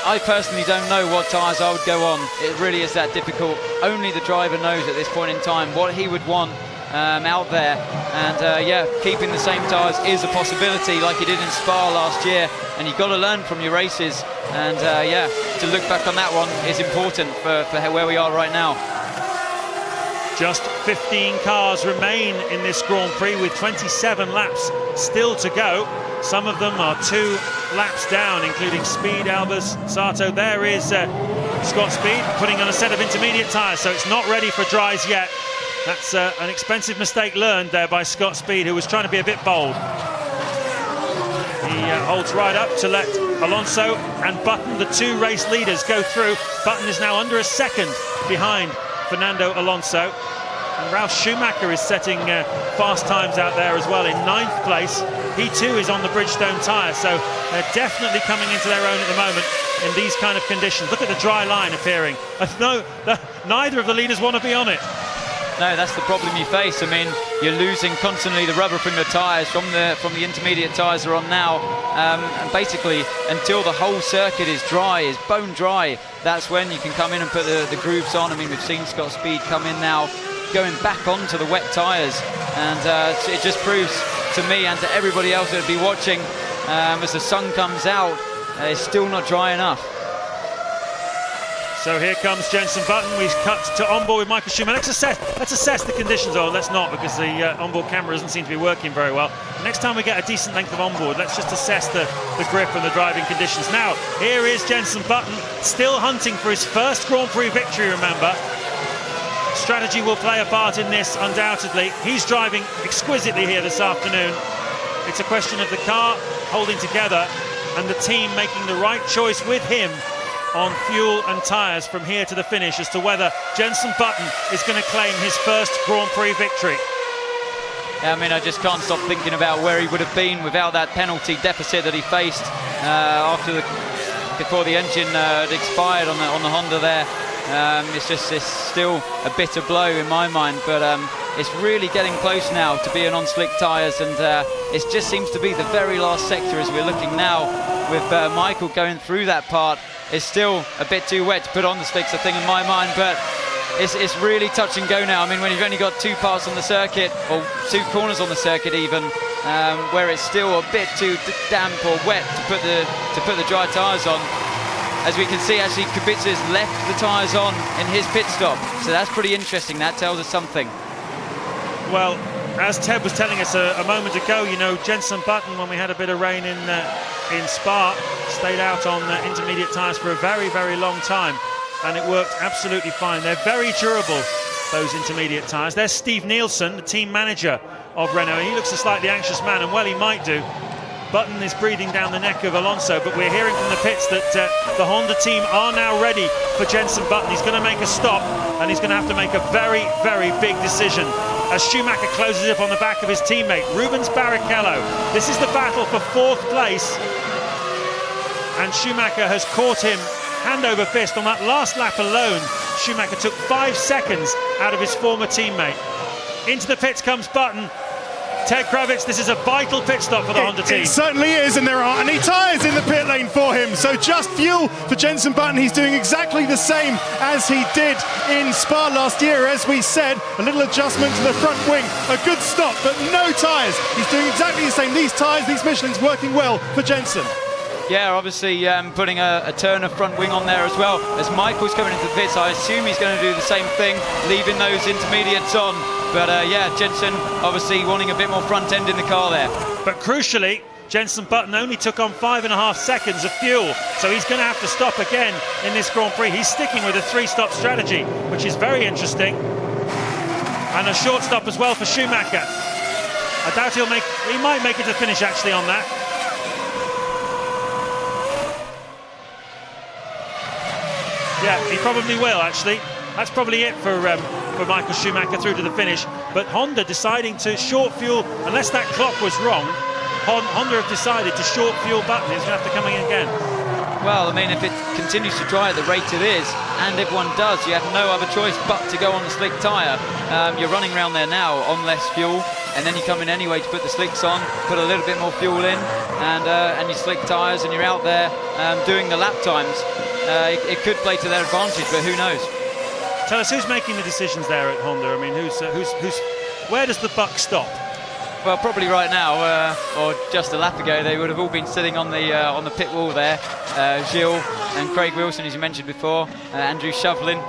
I personally don't know what tyres I would go on. It really is that difficult. Only the driver knows at this point in time what he would want out there. And yeah, keeping the same tyres is a possibility, like he did in Spa last year. And you've got to learn from your races. And yeah, to look back on that one is important for where we are right now. Just 15 cars remain in this Grand Prix with 27 laps still to go. Some of them are 2 laps down, including Speed, Albers, Sato. There is Scott Speed putting on a set of intermediate tyres, so it's not ready for dries yet. That's an expensive mistake learned there by Scott Speed, who was trying to be a bit bold. He holds right up to let Alonso and Button, the 2 race leaders, go through. Button is now under a second behind Fernando Alonso. And Ralf Schumacher is setting fast times out there as well in 9th place. He too is on the Bridgestone tyre, so they're definitely coming into their own at the moment in these kind of conditions. Look at the dry line appearing. No, neither of the leaders want to be on it. No, that's the problem you face. I mean, you're losing constantly the rubber from the tyres, from the intermediate tyres are on now. And basically, until the whole circuit is dry, is bone dry, that's when you can come in and put the grooves on. I mean, we've seen Scott Speed come in now, going back onto the wet tyres. And it just proves to me and to everybody else that would be watching, as the sun comes out, it's still not dry enough. So here comes Jenson Button. We cut to onboard with Michael Schumacher. Let's assess the conditions. Oh, let's not, because the onboard camera doesn't seem to be working very well. Next time we get a decent length of onboard, let's just assess the grip and the driving conditions. Now, here is Jenson Button, still hunting for his first Grand Prix victory, remember. Strategy will play a part in this, undoubtedly. He's driving exquisitely here this afternoon. It's a question of the car holding together and the team making the right choice with him on fuel and tyres from here to the finish as to whether Jenson Button is going to claim his first Grand Prix victory. Yeah, I mean, I just can't stop thinking about where he would have been without that penalty deficit that he faced before the engine had expired on the Honda there. It's still a bitter blow in my mind, but it's really getting close now to being on slick tyres, and it just seems to be the very last sector as we're looking now with Michael going through that part. It's still a bit too wet to put on the slicks, I think, in my mind, but it's really touch and go now. I mean, when you've only got 2 parts on the circuit, or 2 corners on the circuit even, where it's still a bit too damp or wet to put the dry tyres on. As we can see, actually, Kubica's left the tyres on in his pit stop. So that's pretty interesting. That tells us something. Well, as Ted was telling us a moment ago, you know, Jenson Button, when we had a bit of rain in Spa, stayed out on intermediate tyres for a very, very long time, and it worked absolutely fine. They're very durable, those intermediate tyres. There's Steve Nielsen, the team manager of Renault. He looks a slightly anxious man, and well, he might do. Button is breathing down the neck of Alonso, but we're hearing from the pits that the Honda team are now ready for Jenson Button. He's going to make a stop, and he's going to have to make a very, very big decision as Schumacher closes up on the back of his teammate, Rubens Barrichello. This is the battle for 4th place, and Schumacher has caught him hand over fist. On that last lap alone, Schumacher took 5 seconds out of his former teammate. Into the pits comes Button. Ted Kravitz, this is a vital pit stop for the Honda team. It certainly is, and there aren't any tyres in the pit lane for him. So just fuel for Jenson Button. He's doing exactly the same as he did in Spa last year. As we said, a little adjustment to the front wing. A good stop, but no tyres. He's doing exactly the same. These tyres, these Michelin's working well for Jenson. Yeah, obviously putting a Turner front wing on there as well. As Michael's coming into the pits, I assume he's going to do the same thing, leaving those intermediates on. But yeah, Jenson obviously wanting a bit more front end in the car there. But crucially, Jenson Button only took on 5.5 seconds of fuel, so he's going to have to stop again in this Grand Prix. He's sticking with a 3-stop strategy, which is very interesting. And a short stop as well for Schumacher. I doubt he might make it to finish actually on that. Yeah, he probably will actually. That's probably it for Michael Schumacher through to the finish. But Honda deciding to short fuel, unless that clock was wrong, Honda have decided to short fuel Button. He's going to have to come in again. Well, I mean, if it continues to dry at the rate it is, and everyone does, you have no other choice but to go on the slick tyre. You're running around there now on less fuel, and then you come in anyway to put the slicks on, put a little bit more fuel in, and you slick tyres, and you're out there doing the lap times. It could play to their advantage, but who knows? Tell us who's making the decisions there at Honda. I mean, where does the buck stop? Well, probably right now, or just a lap ago, they would have all been sitting on the pit wall there. Gilles and Craig Wilson, as you mentioned before, Andrew Shovlin,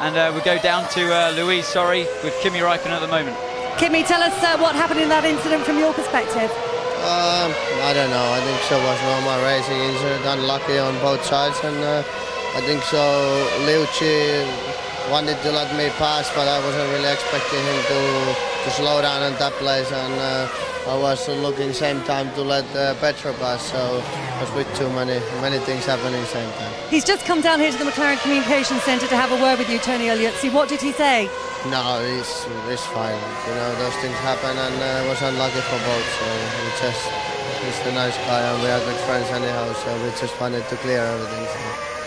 and we go down to Louise, with Kimi Räikkönen at the moment. Kimi, tell us what happened in that incident from your perspective. I don't know. I think so was normal racing incident, unlucky on both sides, and I think so. Liucci wanted to let me pass, but I wasn't really expecting him to slow down in that place, and I was looking same time to let Petro pass, so it was with too many things happening same time. He's just come down here to the McLaren Communications Centre to have a word with you, Tony Igliozzi. What did he say? No, he's fine. You know, those things happen, and was unlucky for both. So he's a nice guy, and we are good friends anyhow. So we just wanted to clear everything. So.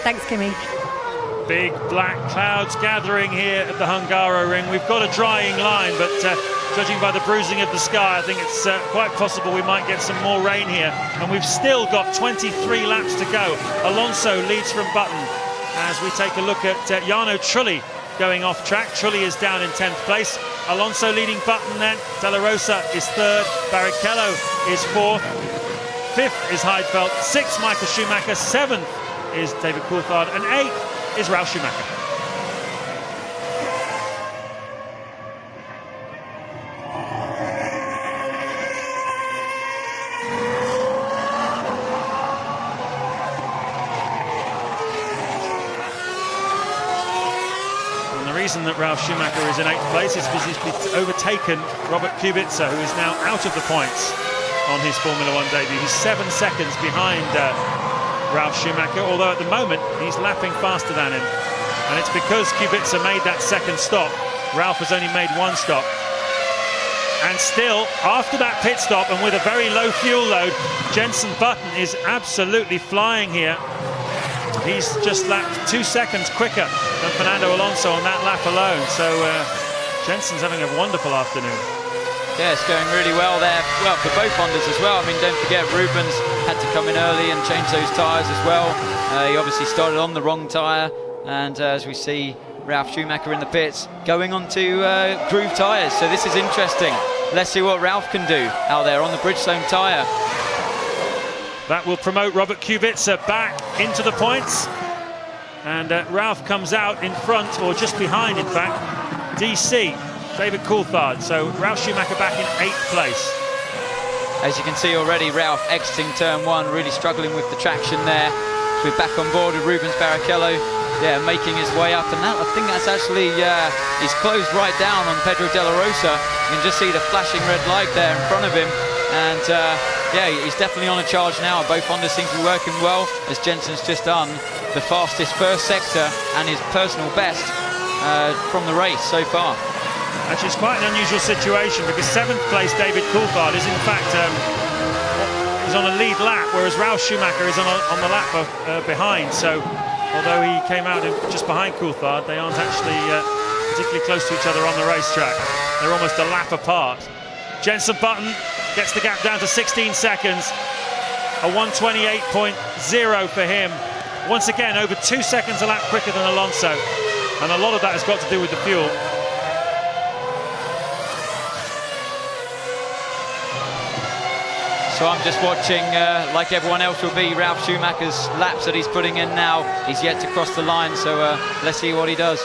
Thanks, Kimi. Big black clouds gathering here at the Hungaro ring. We've got a drying line, but judging by the bruising of the sky, I think it's quite possible we might get some more rain here. And we've still got 23 laps to go. Alonso leads from Button as we take a look at Jarno Trulli going off track. Trulli is down in 10th place. Alonso leading Button then. Della Rosa is 3rd. Barrichello is 4th. 5th is Heidfeld. 6th, Michael Schumacher. 7th is David Coulthard. And 8th is Ralf Schumacher. And the reason that Ralf Schumacher is in 8th place is because he's overtaken Robert Kubica, who is now out of the points on his Formula One debut. He's 7 seconds behind Ralf Schumacher, although at the moment he's lapping faster than him, and it's because Kubica made that second stop. Ralf has only made 1 stop, and still after that pit stop and with a very low fuel load, Jenson Button is absolutely flying here. He's just lapped 2 seconds quicker than Fernando Alonso on that lap alone, so Jenson's having a wonderful afternoon. Yeah, it's going really well there. Well, for both Hondas as well. I mean, don't forget Rubens had to come in early and change those tyres as well. He obviously started on the wrong tyre, and as we see, Ralf Schumacher in the pits, going on to groove tyres. So this is interesting. Let's see what Ralf can do out there on the Bridgestone tyre. That will promote Robert Kubica back into the points. And Ralf comes out in front, or just behind, in fact, DC, David Coulthard. So Ralf Schumacher back in 8th place. As you can see already, Ralf exiting turn 1, really struggling with the traction there. So we're back on board with Rubens Barrichello, yeah, making his way up. And that, I think that's actually, he's closed right down on Pedro De La Rosa. You can just see the flashing red light there in front of him. And yeah, he's definitely on a charge now. Both Hondas seem to be working well, as Jensen's just done the fastest first sector and his personal best from the race so far. Actually, it's quite an unusual situation, because 7th place David Coulthard is in fact he's on a lead lap, whereas Ralf Schumacher is on the lap behind. So although he came out just behind Coulthard, they aren't actually particularly close to each other on the racetrack. They're almost a lap apart. Jenson Button gets the gap down to 16 seconds, a 1:28.0 for him. Once again, over 2 seconds a lap quicker than Alonso, and a lot of that has got to do with the fuel. So I'm just watching, like everyone else will be, Ralf Schumacher's laps that he's putting in now. He's yet to cross the line, so let's see what he does.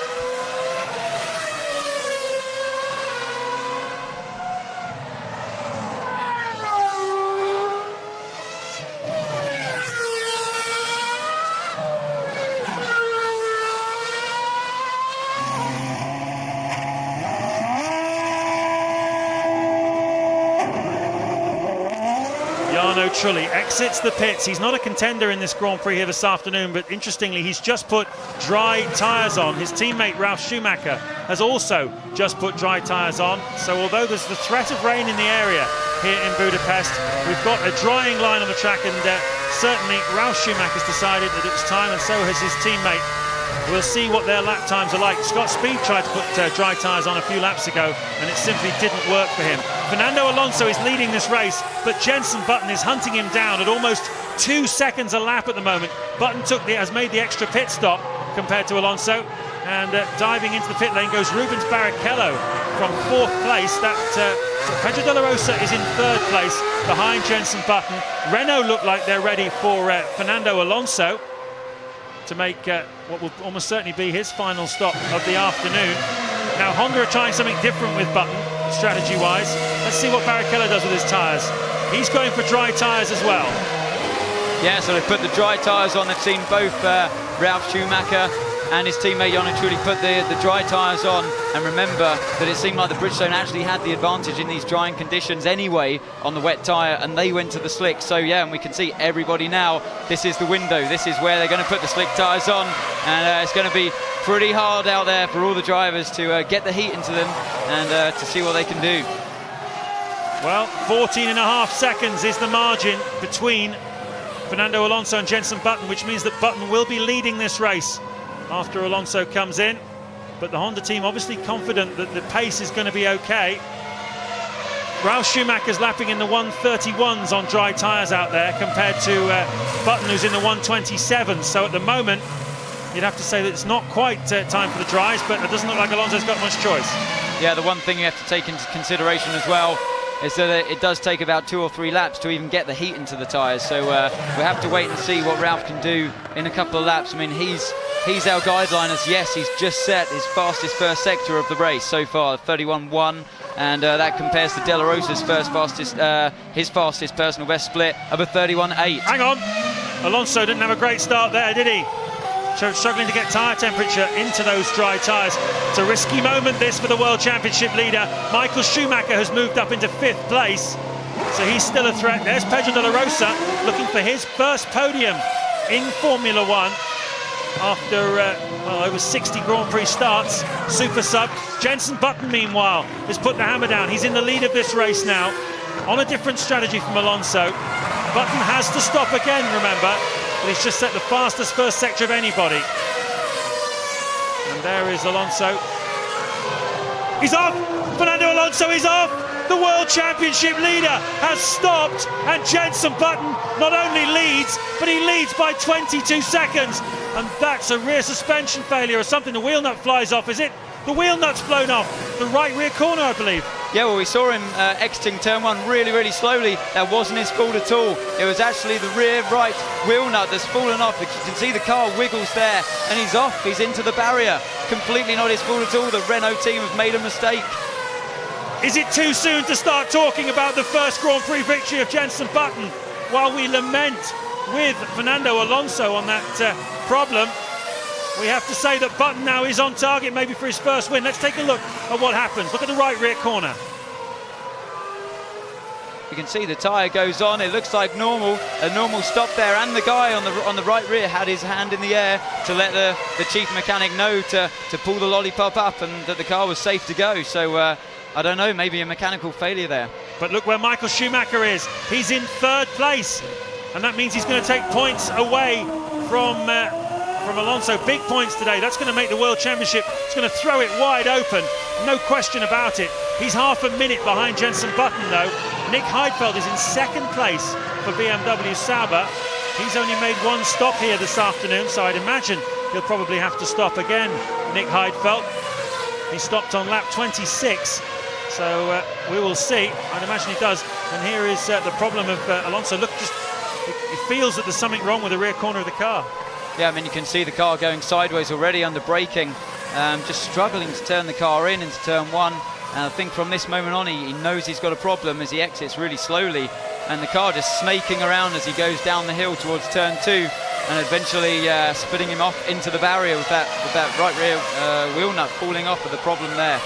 Trulli exits the pits. He's not a contender in this Grand Prix here this afternoon, but interestingly, he's just put dry tyres on. His teammate Ralf Schumacher has also just put dry tyres on. So although there's the threat of rain in the area here in Budapest, we've got a drying line on the track, and certainly Ralf Schumacher's decided that it's time, and so has his teammate. We'll see what their lap times are like. Scott Speed tried to put dry tyres on a few laps ago, and it simply didn't work for him. Fernando Alonso is leading this race, but Jenson Button is hunting him down at almost 2 seconds a lap at the moment. Button has made the extra pit stop compared to Alonso, and diving into the pit lane goes Rubens Barrichello from 4th place. Pedro De La Rosa is in 3rd place behind Jenson Button. Renault look like they're ready for Fernando Alonso to make what will almost certainly be his final stop of the afternoon. Now Honda are trying something different with Button, strategy-wise. Let's see what Barrichello does with his tyres. He's going for dry tyres as well. Yeah, so they've put the dry tyres on. They've seen both Ralf Schumacher and his teammate Jarno Trulli put the dry tyres on. And remember that it seemed like the Bridgestone actually had the advantage in these drying conditions anyway on the wet tyre, and they went to the slick. So yeah, and we can see everybody now, this is the window. This is where they're going to put the slick tyres on, and it's going to be pretty hard out there for all the drivers to get the heat into them and to see what they can do. Well, 14.5 seconds is the margin between Fernando Alonso and Jenson Button, which means that Button will be leading this race after Alonso comes in. But the Honda team obviously confident that the pace is going to be okay. Ralf Schumacher's lapping in the 1:31s on dry tyres out there, compared to Button, who's in the 1:27s. So at the moment, you'd have to say that it's not quite time for the dries, but it doesn't look like Alonso's got much choice. Yeah, the one thing you have to take into consideration as well is that it does take about 2 or 3 laps to even get the heat into the tyres. So we have to wait and see what Ralf can do in a couple of laps. I mean, he's our guideline, as yes, he's just set his fastest first sector of the race so far, 31.1, and that compares to De La Rosa's his fastest personal best split of a 31.8. Hang on, Alonso didn't have a great start there, did he? Struggling to get tyre temperature into those dry tyres. It's a risky moment, this, for the World Championship leader. Michael Schumacher has moved up into 5th place, so he's still a threat. There's Pedro De La Rosa looking for his first podium in Formula One after over 60 Grand Prix starts. Super sub. Jenson Button, meanwhile, has put the hammer down. He's in the lead of this race now, on a different strategy from Alonso. Button has to stop again, remember. But he's just set the fastest first sector of anybody. And there is Alonso. He's off! Fernando Alonso Alonso is off. The World Championship leader has stopped, and Jenson Button not only leads, but he leads by 22 seconds. And that's a rear suspension failure or something. The wheel nut flies off, is it? The wheel nut's blown off. The right rear corner, I believe. Yeah, well, we saw him exiting turn one really, really slowly. That wasn't his fault at all. It was actually the rear right wheel nut that's fallen off. You can see the car wiggles there, and he's off. He's into the barrier. Completely not his fault at all. The Renault team have made a mistake. Is it too soon to start talking about the first Grand Prix victory of Jenson Button while we lament with Fernando Alonso on that problem? We have to say that Button now is on target maybe for his first win. Let's take a look at what happens. Look at the right rear corner. You can see the tyre goes on. It looks like normal, a normal stop there, and the guy on the right rear had his hand in the air to let the chief mechanic know to pull the lollipop up and that the car was safe to go. So I don't know, maybe a mechanical failure there. But look where Michael Schumacher is. He's in third place, and that means he's going to take points away from Alonso. Big points today. That's going to make the World Championship. It's going to throw it wide open. No question about it. He's half a minute behind Jenson Button, though. Nick Heidfeld is in second place for BMW Sauber. He's only made one stop here this afternoon, so I'd imagine he'll probably have to stop again, Nick Heidfeld. He stopped on lap 26, so we will see. I'd imagine he does. And here is the problem of Alonso. Look, just it feels that there's something wrong with the rear corner of the car. Yeah, I mean, you can see the car going sideways already under braking, just struggling to turn the car in into turn one. And I think from this moment on, he knows he's got a problem as he exits really slowly. And the car just snaking around as he goes down the hill towards turn two, and eventually spitting him off into the barrier with that right rear wheel nut falling off with the problem there.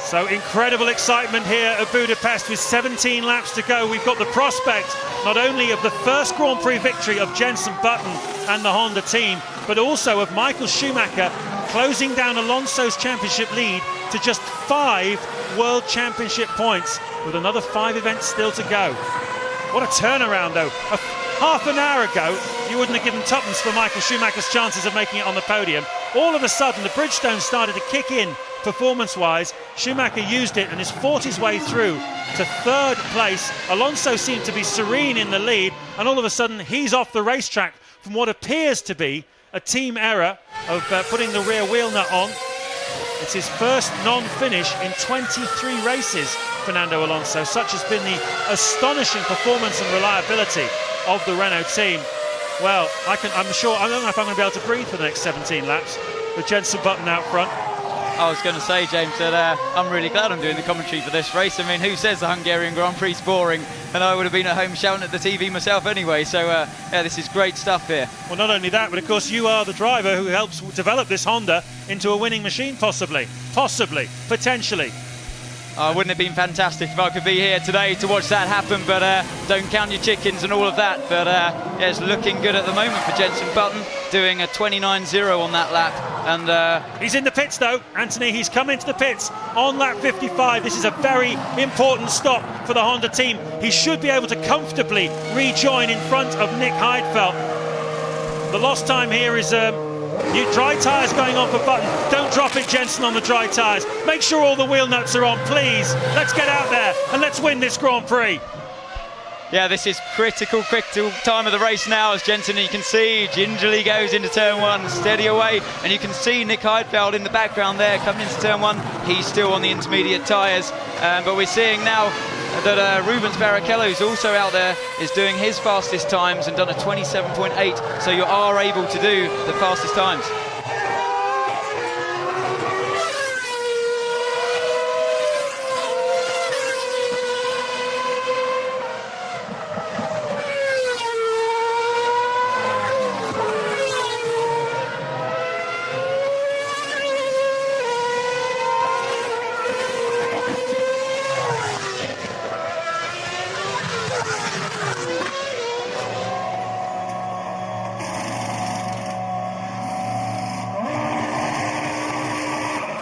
So incredible excitement here at Budapest with 17 laps to go. We've got the prospect not only of the first Grand Prix victory of Jenson Button and the Honda team, but also of Michael Schumacher closing down Alonso's championship lead to just 5 World Championship points with another 5 events still to go. What a turnaround, though. Half an hour ago, you wouldn't have given tuppence for Michael Schumacher's chances of making it on the podium. All of a sudden, the Bridgestone started to kick in performance-wise. Schumacher used it and has fought his way through to third place. Alonso seemed to be serene in the lead, and all of a sudden, he's off the racetrack from what appears to be a team error of putting the rear wheel nut on. It's his first non-finish in 23 races, Fernando Alonso. Such has been the astonishing performance and reliability of the Renault team. Well, I don't know if I'm going to be able to breathe for the next 17 laps with Jenson Button out front. I was going to say, James, that I'm really glad I'm doing the commentary for this race. I mean, who says the Hungarian Grand Prix is boring? And I would have been at home shouting at the TV myself anyway. So, yeah, this is great stuff here. Well, not only that, but of course you are the driver who helps develop this Honda into a winning machine, possibly, potentially. Wouldn't it have been fantastic if I could be here today to watch that happen, but don't count your chickens and all of that. But yeah, it's looking good at the moment for Jenson Button, doing a 29.0 on that lap. And he's in the pits, though, Anthony. He's come into the pits on lap 55. This is a very important stop for the Honda team. He should be able to comfortably rejoin in front of Nick Heidfeld. The lost time here is new dry tyres going on for Button. Don't drop it, Jenson, on the dry tyres. Make sure all the wheel nuts are on, please. Let's get out there and let's win this Grand Prix. Yeah, this is critical time of the race now, as Jenson, you can see, gingerly goes into turn one, steady away, and you can see Nick Heidfeld in the background there coming into turn one. He's still on the intermediate tyres, but we're seeing now that Rubens Barrichello, who's also out there, is doing his fastest times and done a 27.8, so you are able to do the fastest times.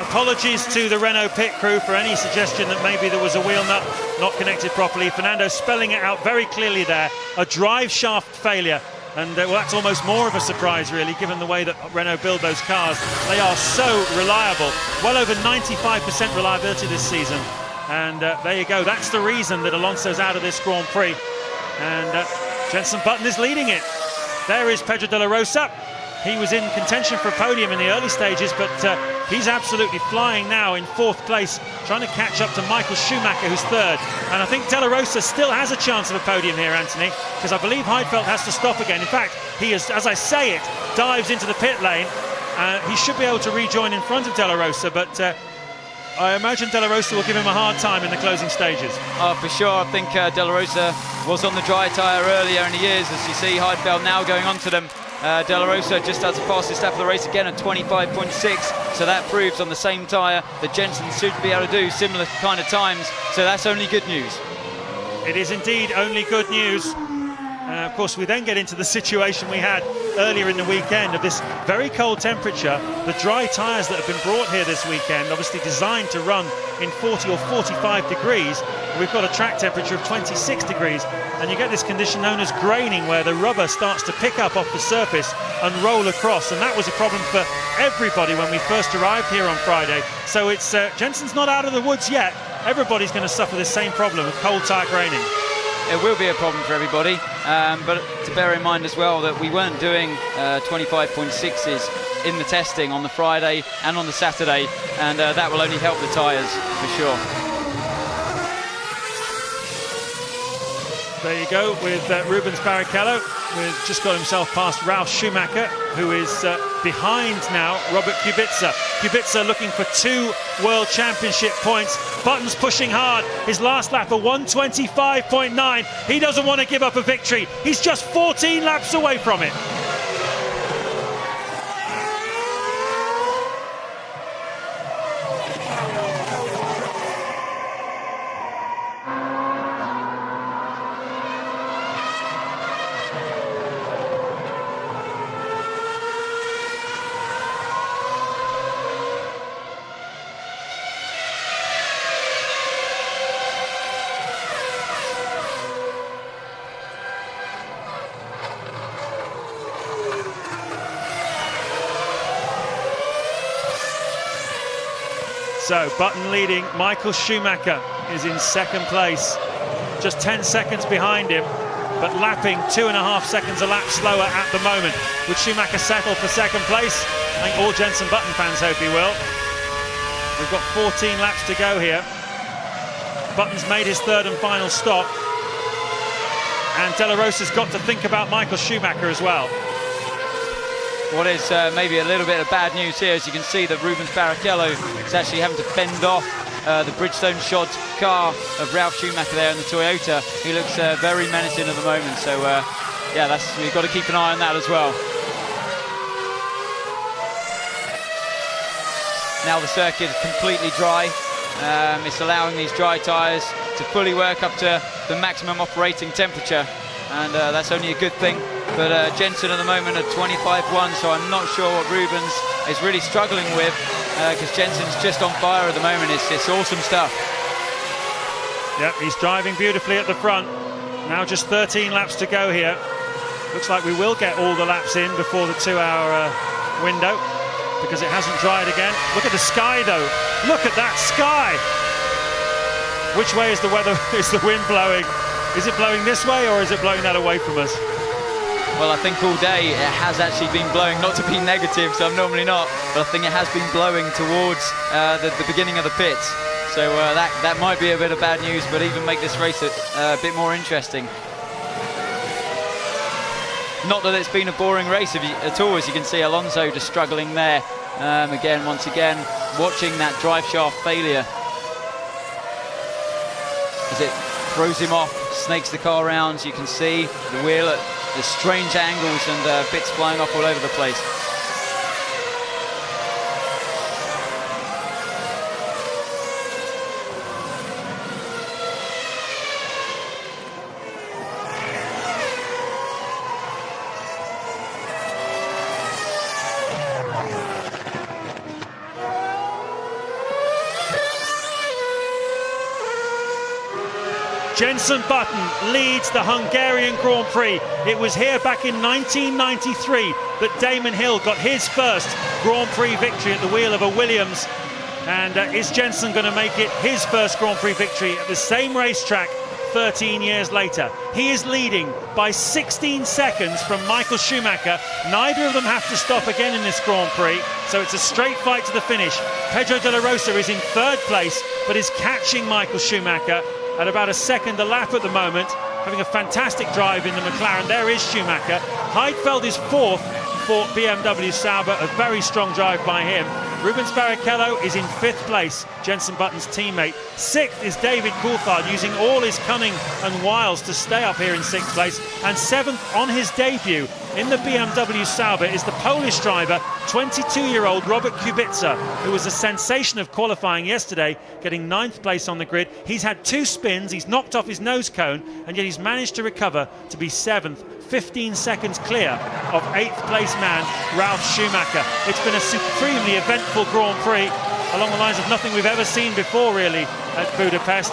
Apologies to the Renault pit crew for any suggestion that maybe there was a wheel nut not connected properly. Fernando spelling it out very clearly there. A drive shaft failure And well, that's almost more of a surprise, really, given the way that Renault build those cars. They are so reliable, well over 95% reliability this season. And there you go, that's the reason that Alonso's out of this Grand Prix. And Jenson Button is leading it. There is Pedro de la Rosa. He was in contention for a podium in the early stages, but he's absolutely flying now in 4th place, trying to catch up to Michael Schumacher, who's 3rd. And I think de la Rosa still has a chance of a podium here, Anthony, because I believe Heidfeld has to stop again. In fact, he is, as I say it, dives into the pit lane. He should be able to rejoin in front of de la Rosa, but I imagine de la Rosa will give him a hard time in the closing stages. Oh, for sure. I think de la Rosa was on the dry tyre earlier in the years. As you see, Heidfeld now going on to them. De la Rosa just has the fastest lap of the race again at 25.6, so that proves on the same tyre that Jenson should be able to do similar kind of times, so that's only good news. It is indeed only good news. Of course, we then get into the situation we had earlier in the weekend of this very cold temperature. The dry tyres that have been brought here this weekend, obviously designed to run in 40 or 45 degrees. We've got a track temperature of 26 degrees, and you get this condition known as graining, where the rubber starts to pick up off the surface and roll across, and that was a problem for everybody when we first arrived here on Friday. So it's Jenson's not out of the woods yet. Everybody's going to suffer the same problem of cold tyre graining. It will be a problem for everybody, but to bear in mind as well that we weren't doing 25.6s in the testing on the Friday and on the Saturday, and that will only help the tyres for sure. There you go with Rubens Barrichello, who's just got himself past Ralf Schumacher, who is behind now Robert Kubica. Kubica looking for 2 World Championship points. Button's pushing hard. His last lap, a 125.9. He doesn't want to give up a victory. He's just 14 laps away from it. So Button leading, Michael Schumacher is in 2nd place, just 10 seconds behind him, but lapping 2.5 seconds a lap slower at the moment. Would Schumacher settle for 2nd place? I think all Jenson Button fans hope he will. We've got 14 laps to go here. Button's made his 3rd and final stop, and De La Rosa's got to think about Michael Schumacher as well. What is maybe a little bit of bad news here, as you can see that Rubens Barrichello is actually having to fend off the Bridgestone shod car of Ralf Schumacher there in the Toyota. He looks very menacing at the moment, so yeah, we've got to keep an eye on that as well. Now the circuit is completely dry. It's allowing these dry tyres to fully work up to the maximum operating temperature, and that's only a good thing. But Jenson at the moment at 25.1, so I'm not sure what Rubens is really struggling with, because Jenson's just on fire at the moment. It's awesome stuff. Yep, he's driving beautifully at the front. Now just 13 laps to go here. Looks like we will get all the laps in before the 2-hour window, because it hasn't dried again. Look at the sky though. Look at that sky. Which way is the weather? Is the wind blowing? Is it blowing this way, or is it blowing that away from us? Well, I think all day it has actually been blowing, not to be negative, so I'm normally not, but I think it has been blowing towards the beginning of the pits. So that might be a bit of bad news, but even make this race a bit more interesting. Not that it's been a boring race at all, as you can see Alonso just struggling there. Once again, watching that drive shaft failure as it throws him off, snakes the car around. You can see the wheel at the strange angles and bits flying off all over the place. Jenson Button leads the Hungarian Grand Prix. It was here back in 1993 that Damon Hill got his first Grand Prix victory at the wheel of a Williams. And is Jenson going to make it his first Grand Prix victory at the same racetrack 13 years later? He is leading by 16 seconds from Michael Schumacher. Neither of them have to stop again in this Grand Prix, so it's a straight fight to the finish. Pedro de la Rosa is in third place, but is catching Michael Schumacher at about a second a lap at the moment, having a fantastic drive in the McLaren. There is Schumacher. Heidfeld is fourth for BMW Sauber, a very strong drive by him. Rubens Barrichello is in fifth place, Jenson Button's teammate. Sixth is David Coulthard, using all his cunning and wiles to stay up here in sixth place. And seventh on his debut in the BMW Sauber is the Polish driver, 22-year-old Robert Kubica, who was a sensation of qualifying yesterday, getting ninth place on the grid. He's had two spins, he's knocked off his nose cone, and yet he's managed to recover to be seventh, 15 seconds clear of eighth place man Ralf Schumacher. It's been a supremely eventful Grand Prix, along the lines of nothing we've ever seen before really at Budapest.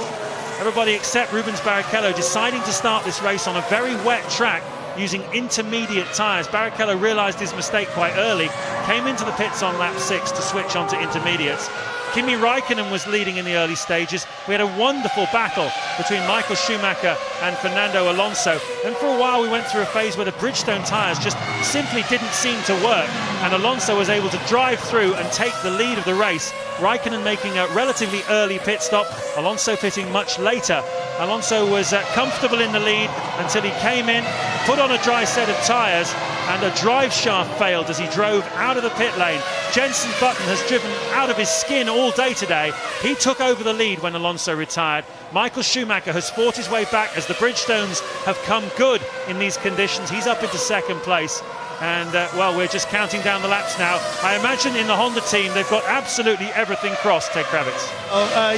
Everybody except Rubens Barrichello deciding to start this race on a very wet track using intermediate tyres. Barrichello realised his mistake quite early, came into the pits on lap 6 to switch onto intermediates. Kimi Raikkonen was leading in the early stages. We had a wonderful battle between Michael Schumacher and Fernando Alonso. And for a while we went through a phase where the Bridgestone tyres just simply didn't seem to work. And Alonso was able to drive through and take the lead of the race. Raikkonen making a relatively early pit stop, Alonso pitting much later. Alonso was comfortable in the lead until he came in, put on a dry set of tyres, and a drive shaft failed as he drove out of the pit lane. Jenson Button has driven out of his skin all day today. He took over the lead when Alonso retired. Michael Schumacher has fought his way back as the Bridgestones have come good in these conditions. He's up into second place. And, well, we're just counting down the laps now. I imagine in the Honda team, they've got absolutely everything crossed, Ted Kravitz.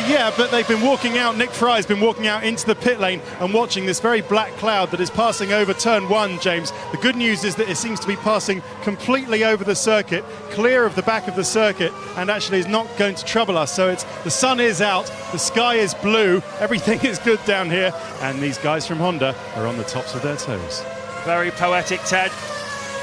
Yeah, but they've been walking out, Nick Fry's been walking out into the pit lane and watching this very black cloud that is passing over turn 1, James. The good news is that it seems to be passing completely over the circuit, clear of the back of the circuit, and actually is not going to trouble us. So the sun is out, the sky is blue, everything is good down here, and these guys from Honda are on the tops of their toes. Very poetic, Ted.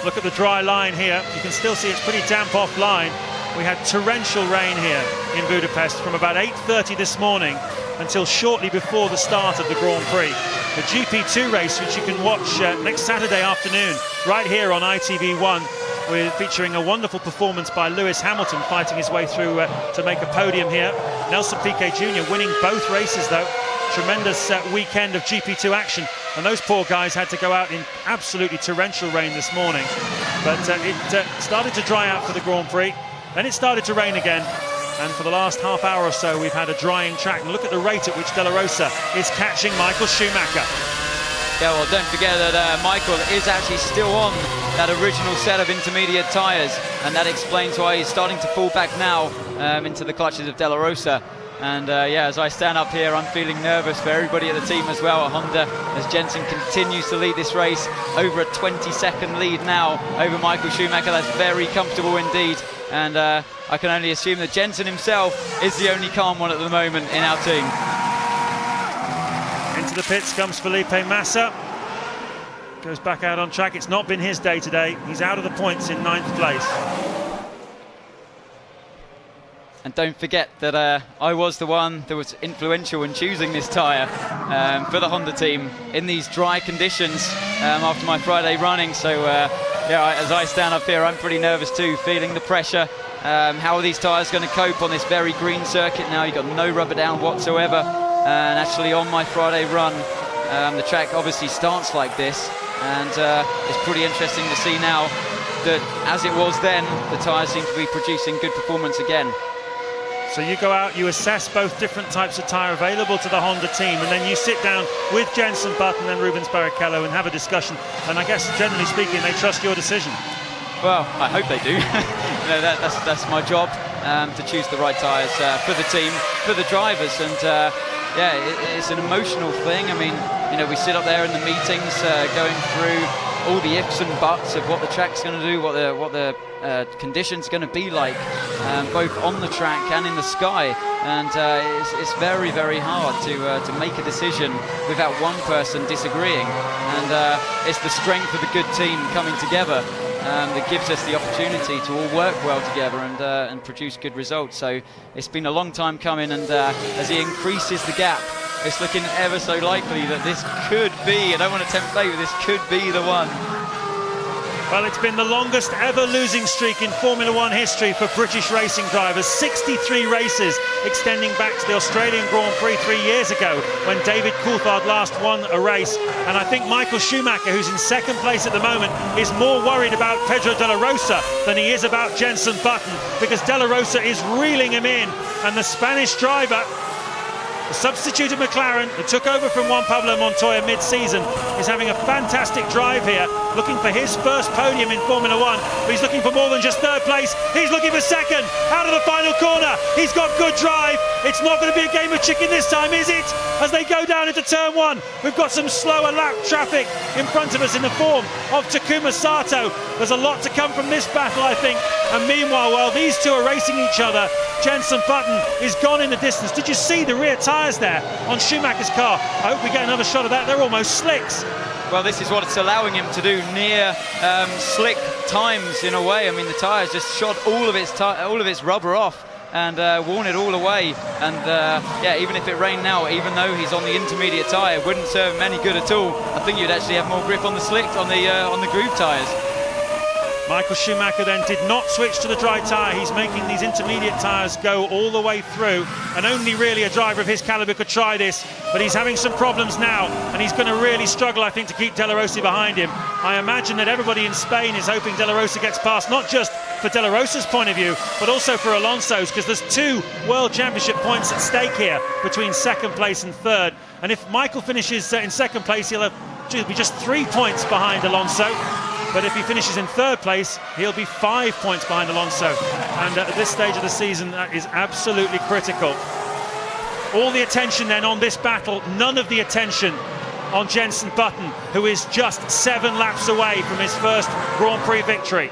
Look at the dry line here. You can still see it's pretty damp offline. We had torrential rain here in Budapest from about 8:30 this morning until shortly before the start of the Grand Prix. The GP2 race, which you can watch next Saturday afternoon right here on ITV1, we're featuring a wonderful performance by Lewis Hamilton fighting his way through to make a podium here. Nelson Piquet Jr. winning both races though. Tremendous weekend of GP2 action, and those poor guys had to go out in absolutely torrential rain this morning. But it started to dry out for the Grand Prix, then it started to rain again, and for the last half hour or so we've had a drying track. And look at the rate at which De La Rosa is catching Michael Schumacher. Yeah, well, don't forget that Michael is actually still on that original set of intermediate tyres, and that explains why he's starting to fall back now into the clutches of De La Rosa. And yeah, as I stand up here, I'm feeling nervous for everybody at the team as well at Honda, as Jenson continues to lead this race over a 20-second lead now over Michael Schumacher. That's very comfortable indeed. And I can only assume that Jenson himself is the only calm one at the moment in our team. Into the pits comes Felipe Massa. Goes back out on track. It's not been his day today. He's out of the points in 9th place. And don't forget that I was the one that was influential in choosing this tyre for the Honda team in these dry conditions after my Friday running. So yeah, as I stand up here, I'm pretty nervous too, feeling the pressure. How are these tyres going to cope on this very green circuit now? You've got no rubber down whatsoever. And actually on my Friday run, the track obviously starts like this. And it's pretty interesting to see now that, as it was then, the tyres seem to be producing good performance again. So you go out, you assess both different types of tyre available to the Honda team, and then you sit down with Jenson Button and Rubens Barrichello and have a discussion. And I guess, generally speaking, they trust your decision. Well, I hope they do. You know, that's my job, to choose the right tyres for the team, for the drivers. And yeah, it's an emotional thing. I mean, you know, we sit up there in the meetings going through all the ifs and buts of what the track's going to do, what the conditions going to be like, both on the track and in the sky. and it's very, very hard to make a decision without one person disagreeing, and it's the strength of a good team coming together that gives us the opportunity to all work well together and produce good results. So it's been a long time coming, and as he increases the gap, it's looking ever so likely that this could be, I don't want to tempt fate, but this could be the one. Well, it's been the longest ever losing streak in Formula One history for British racing drivers. 63 races extending back to the Australian Grand Prix 3 years ago when David Coulthard last won a race. And I think Michael Schumacher, who's in second place at the moment, is more worried about Pedro de la Rosa than he is about Jenson Button, because de la Rosa is reeling him in, and the Spanish driver, the substituted McLaren, who took over from Juan Pablo Montoya mid-season, is having a fantastic drive here, looking for his first podium in Formula One, but he's looking for more than just third place. He's looking for second, out of the final corner. He's got good drive. It's not going to be a game of chicken this time, is it? As they go down into turn one, we've got some slower lap traffic in front of us in the form of Takuma Sato. There's a lot to come from this battle, I think. And meanwhile, while these two are racing each other, Jenson Button is gone in the distance. Did you see the rear tyres there on Schumacher's car? I hope we get another shot of that. They're almost slicks. Well, this is what it's allowing him to do, near slick times in a way. I mean, the tyres just shot all of its rubber off and worn it all away. And yeah, even if it rained now, even though he's on the intermediate tyre, it wouldn't serve him any good at all. I think you'd actually have more grip on the slick, on the groove tyres. Michael Schumacher then did not switch to the dry tyre. He's making these intermediate tyres go all the way through, and only really a driver of his calibre could try this, but he's having some problems now, and he's going to really struggle, I think, to keep De La Rosa behind him. I imagine that everybody in Spain is hoping De La Rosa gets past, not just for De La Rosa's point of view, but also for Alonso's, because there's 2 World Championship points at stake here between second place and third, and if Michael finishes in second place, he'll be just 3 points behind Alonso. But if he finishes in third place, he'll be 5 points behind Alonso. And at this stage of the season, that is absolutely critical. All the attention then on this battle, none of the attention on Jenson Button, who is just 7 laps away from his first Grand Prix victory.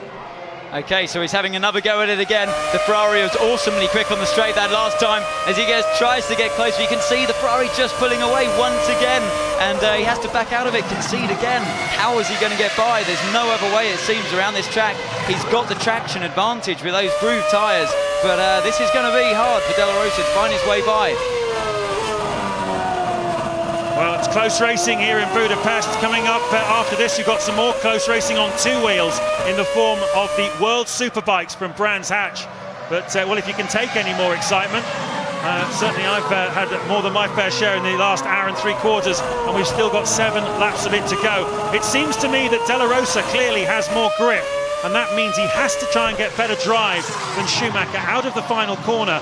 Okay, so he's having another go at it again. The Ferrari was awesomely quick on the straight that last time. As he tries to get closer, you can see the Ferrari just pulling away once again. And he has to back out of it, concede again. How is he going to get by? There's no other way, it seems, around this track. He's got the traction advantage with those groove tyres. But this is going to be hard for De La Rosa to find his way by. Well, it's close racing here in Budapest. Coming up after this, you've got some more close racing on 2 wheels in the form of the World Superbikes from Brands Hatch. But, well, if you can take any more excitement, certainly I've had more than my fair share in the last hour and 3/4, and we've still got 7 laps of it to go. It seems to me that De La Rosa clearly has more grip, and that means he has to try and get better drive than Schumacher out of the final corner.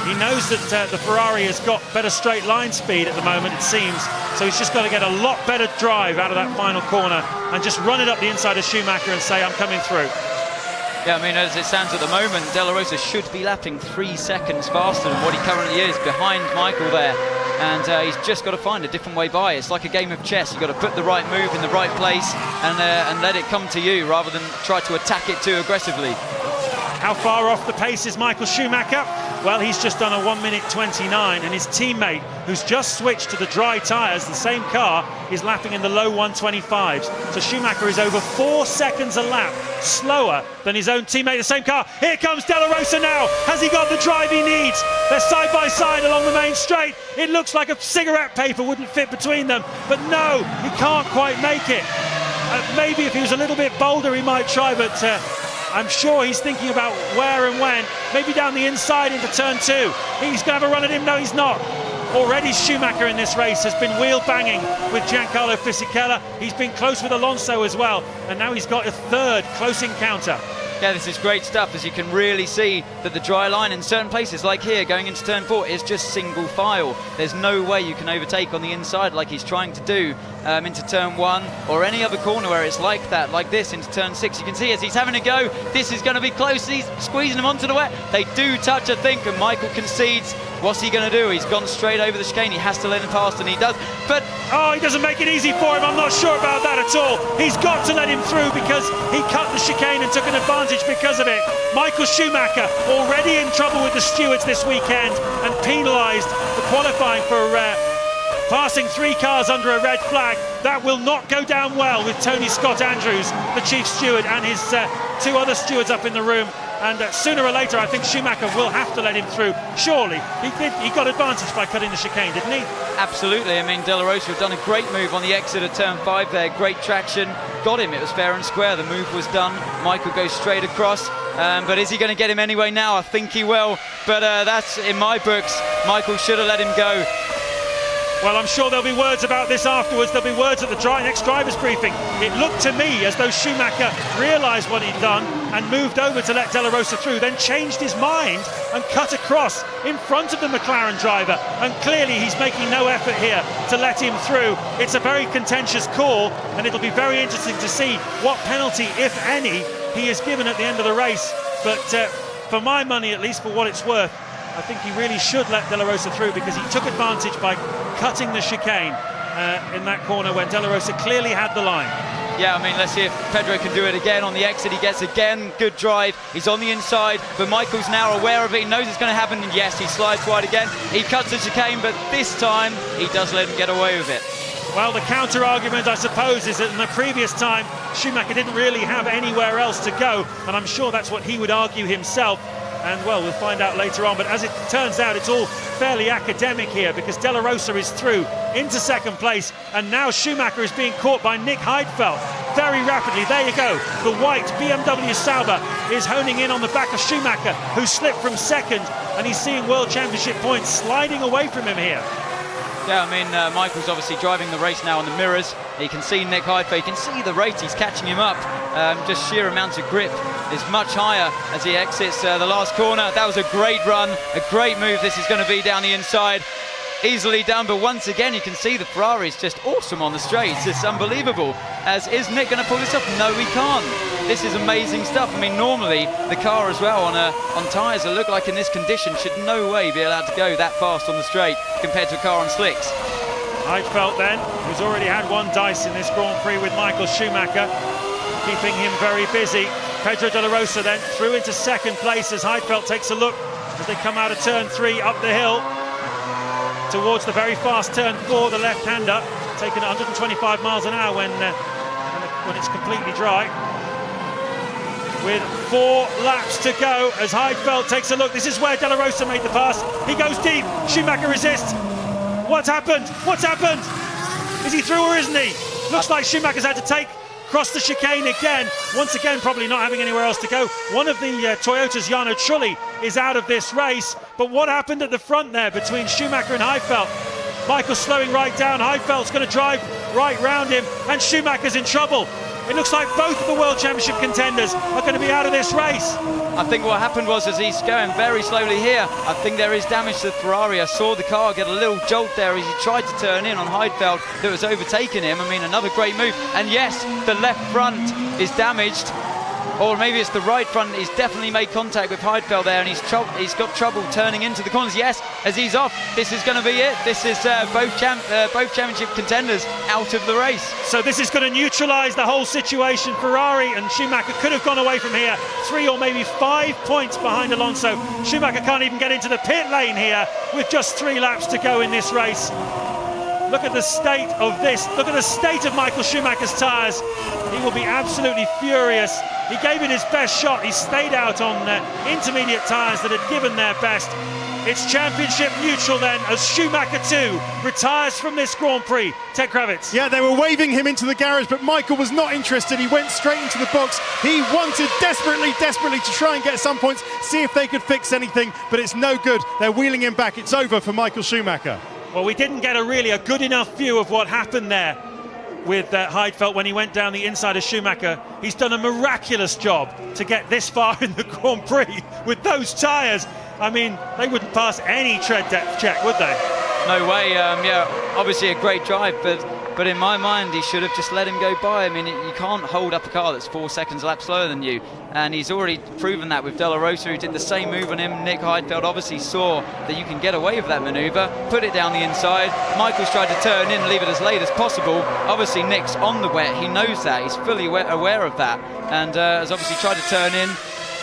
He knows that the Ferrari has got better straight line speed at the moment, it seems, so he's just got to get a lot better drive out of that final corner and just run it up the inside of Schumacher and say, I'm coming through. Yeah, I mean, as it stands at the moment, De La Rosa should be lapping 3 seconds faster than what he currently is behind Michael there. And he's just got to find a different way by. It's like a game of chess. You've got to put the right move in the right place and let it come to you rather than try to attack it too aggressively. How far off the pace is Michael Schumacher? Well, he's just done a 1:29, and his teammate, who's just switched to the dry tyres, the same car, is lapping in the low 1:25s. So Schumacher is over 4 seconds a lap slower than his own teammate, the same car. Here comes De La Rosa now. Has he got the drive he needs? They're side by side along the main straight. It looks like a cigarette paper wouldn't fit between them, but no, he can't quite make it. Maybe if he was a little bit bolder, he might try, but I'm sure he's thinking about where and when. Maybe down the inside into turn 2. He's going to have a run at him. No, he's not. Already Schumacher in this race has been wheel banging with Giancarlo Fisichella. He's been close with Alonso as well. And now he's got a third close encounter. Yeah, this is great stuff, as you can really see that the dry line in certain places, like here, going into turn 4, is just single file. There's no way you can overtake on the inside like he's trying to do. into turn 1 or any other corner where it's like that, like this, into turn 6. You can see as he's having a go, this is going to be close. He's squeezing him onto the wet. They do touch, I think, and Michael concedes. What's he going to do? He's gone straight over the chicane. He has to let him past, and he does. But oh, he doesn't make it easy for him. I'm not sure about that at all. He's got to let him through because he cut the chicane and took an advantage because of it. Michael Schumacher already in trouble with the stewards this weekend and penalised for qualifying for passing 3 cars under a red flag. That will not go down well with Tony Scott Andrews, the chief steward, and his 2 other stewards up in the room. And sooner or later, I think Schumacher will have to let him through. Surely, he got advantage by cutting the chicane, didn't he? Absolutely. I mean, De La Rosa had done a great move on the exit of turn 5 there. Great traction. Got him. It was fair and square. The move was done. Michael goes straight across. But is he going to get him anyway now? I think he will. But that's, in my books, Michael should have let him go. Well, I'm sure there'll be words about this afterwards. There'll be words at the next driver's briefing. It looked to me as though Schumacher realised what he'd done and moved over to let De La Rosa through, then changed his mind and cut across in front of the McLaren driver. And clearly he's making no effort here to let him through. It's a very contentious call, and it'll be very interesting to see what penalty, if any, he is given at the end of the race. But for my money, at least for what it's worth, I think he really should let De La Rosa through because he took advantage by cutting the chicane in that corner when De La Rosa clearly had the line. Yeah, I mean, let's see if Pedro can do it again on the exit. He gets again, good drive. He's on the inside, but Michael's now aware of it. He knows it's going to happen, and yes, he slides wide again. He cuts the chicane, but this time he does let him get away with it. Well, the counter-argument, I suppose, is that in the previous time, Schumacher didn't really have anywhere else to go, and I'm sure that's what he would argue himself. And, well, we'll find out later on. But as it turns out, it's all fairly academic here because De La Rosa is through into second place. And now Schumacher is being caught by Nick Heidfeld very rapidly. There you go. The white BMW Sauber is honing in on the back of Schumacher, who slipped from second. And he's seeing World Championship points sliding away from him here. Yeah, I mean, Michael's obviously driving the race now on the mirrors. He can see Nick Heidfeld. He can see the rate he's catching him up. Just sheer amount of grip is much higher as he exits the last corner. That was a great run, a great move. This is going to be down the inside. Easily done, but once again you can see the Ferrari is just awesome on the straights. It's unbelievable. As is Nick going to pull this off? No, he can't. This is amazing stuff. I mean, normally the car as well on tyres that look like in this condition should no way be allowed to go that fast on the straight compared to a car on slicks. Heidfeld then, who's already had 1 dice in this Grand Prix with Michael Schumacher, keeping him very busy. Pedro De La Rosa then through into second place as Heidfeld takes a look as they come out of turn 3 up the hill towards the very fast turn 4, the left-hander, taking 125 miles an hour when it's completely dry. With 4 laps to go as Heidfeld takes a look. This is where De La Rosa made the pass. He goes deep. Schumacher resists. What's happened? What's happened? Is he through or isn't he? Looks like Schumacher's had to cross the chicane again. Once again, probably not having anywhere else to go. One of the Toyota's, Jarno Trulli, is out of this race. But what happened at the front there between Schumacher and Heidfeld? Michael slowing right down. Heidfeld's going to drive right round him, and Schumacher's in trouble. It looks like both of the World Championship contenders are going to be out of this race. I think what happened was, as he's going very slowly here, I think there is damage to the Ferrari. I saw the car get a little jolt there as he tried to turn in on Heidfeld that was overtaking him. I mean, another great move. And yes, the left front is damaged. Or maybe it's the right front. He's definitely made contact with Heidfeld there, and he's got trouble turning into the corners. Yes, as he's off, this is going to be it. This is both championship contenders out of the race. So this is going to neutralise the whole situation. Ferrari and Schumacher could have gone away from here 3 or maybe 5 points behind Alonso. Schumacher can't even get into the pit lane here with just 3 laps to go in this race. Look at the state of this. Look at the state of Michael Schumacher's tyres. He will be absolutely furious. He gave it his best shot. He stayed out on intermediate tyres that had given their best. It's championship neutral then as Schumacher 2 retires from this Grand Prix. Ted Kravitz. Yeah, they were waving him into the garage, but Michael was not interested. He went straight into the box. He wanted desperately to try and get some points, see if they could fix anything, but it's no good. They're wheeling him back. It's over for Michael Schumacher. Well, we didn't get a good enough view of what happened there with Heidfeld when he went down the inside of Schumacher. He's done a miraculous job to get this far in the Grand Prix with those tyres. I mean, they wouldn't pass any tread depth check, would they? no way. Yeah, obviously a great drive, but in my mind, he should have just let him go by. I mean, you can't hold up a car that's 4 seconds a lap slower than you, and he's already proven that with De La Rosa, who did the same move on him. Nick Heidfeld obviously saw that you can get away with that manoeuvre, put it down the inside. Michael's tried to turn in and leave it as late as possible. Obviously, Nick's on the wet. He knows that. He's fully aware of that, and has obviously tried to turn in,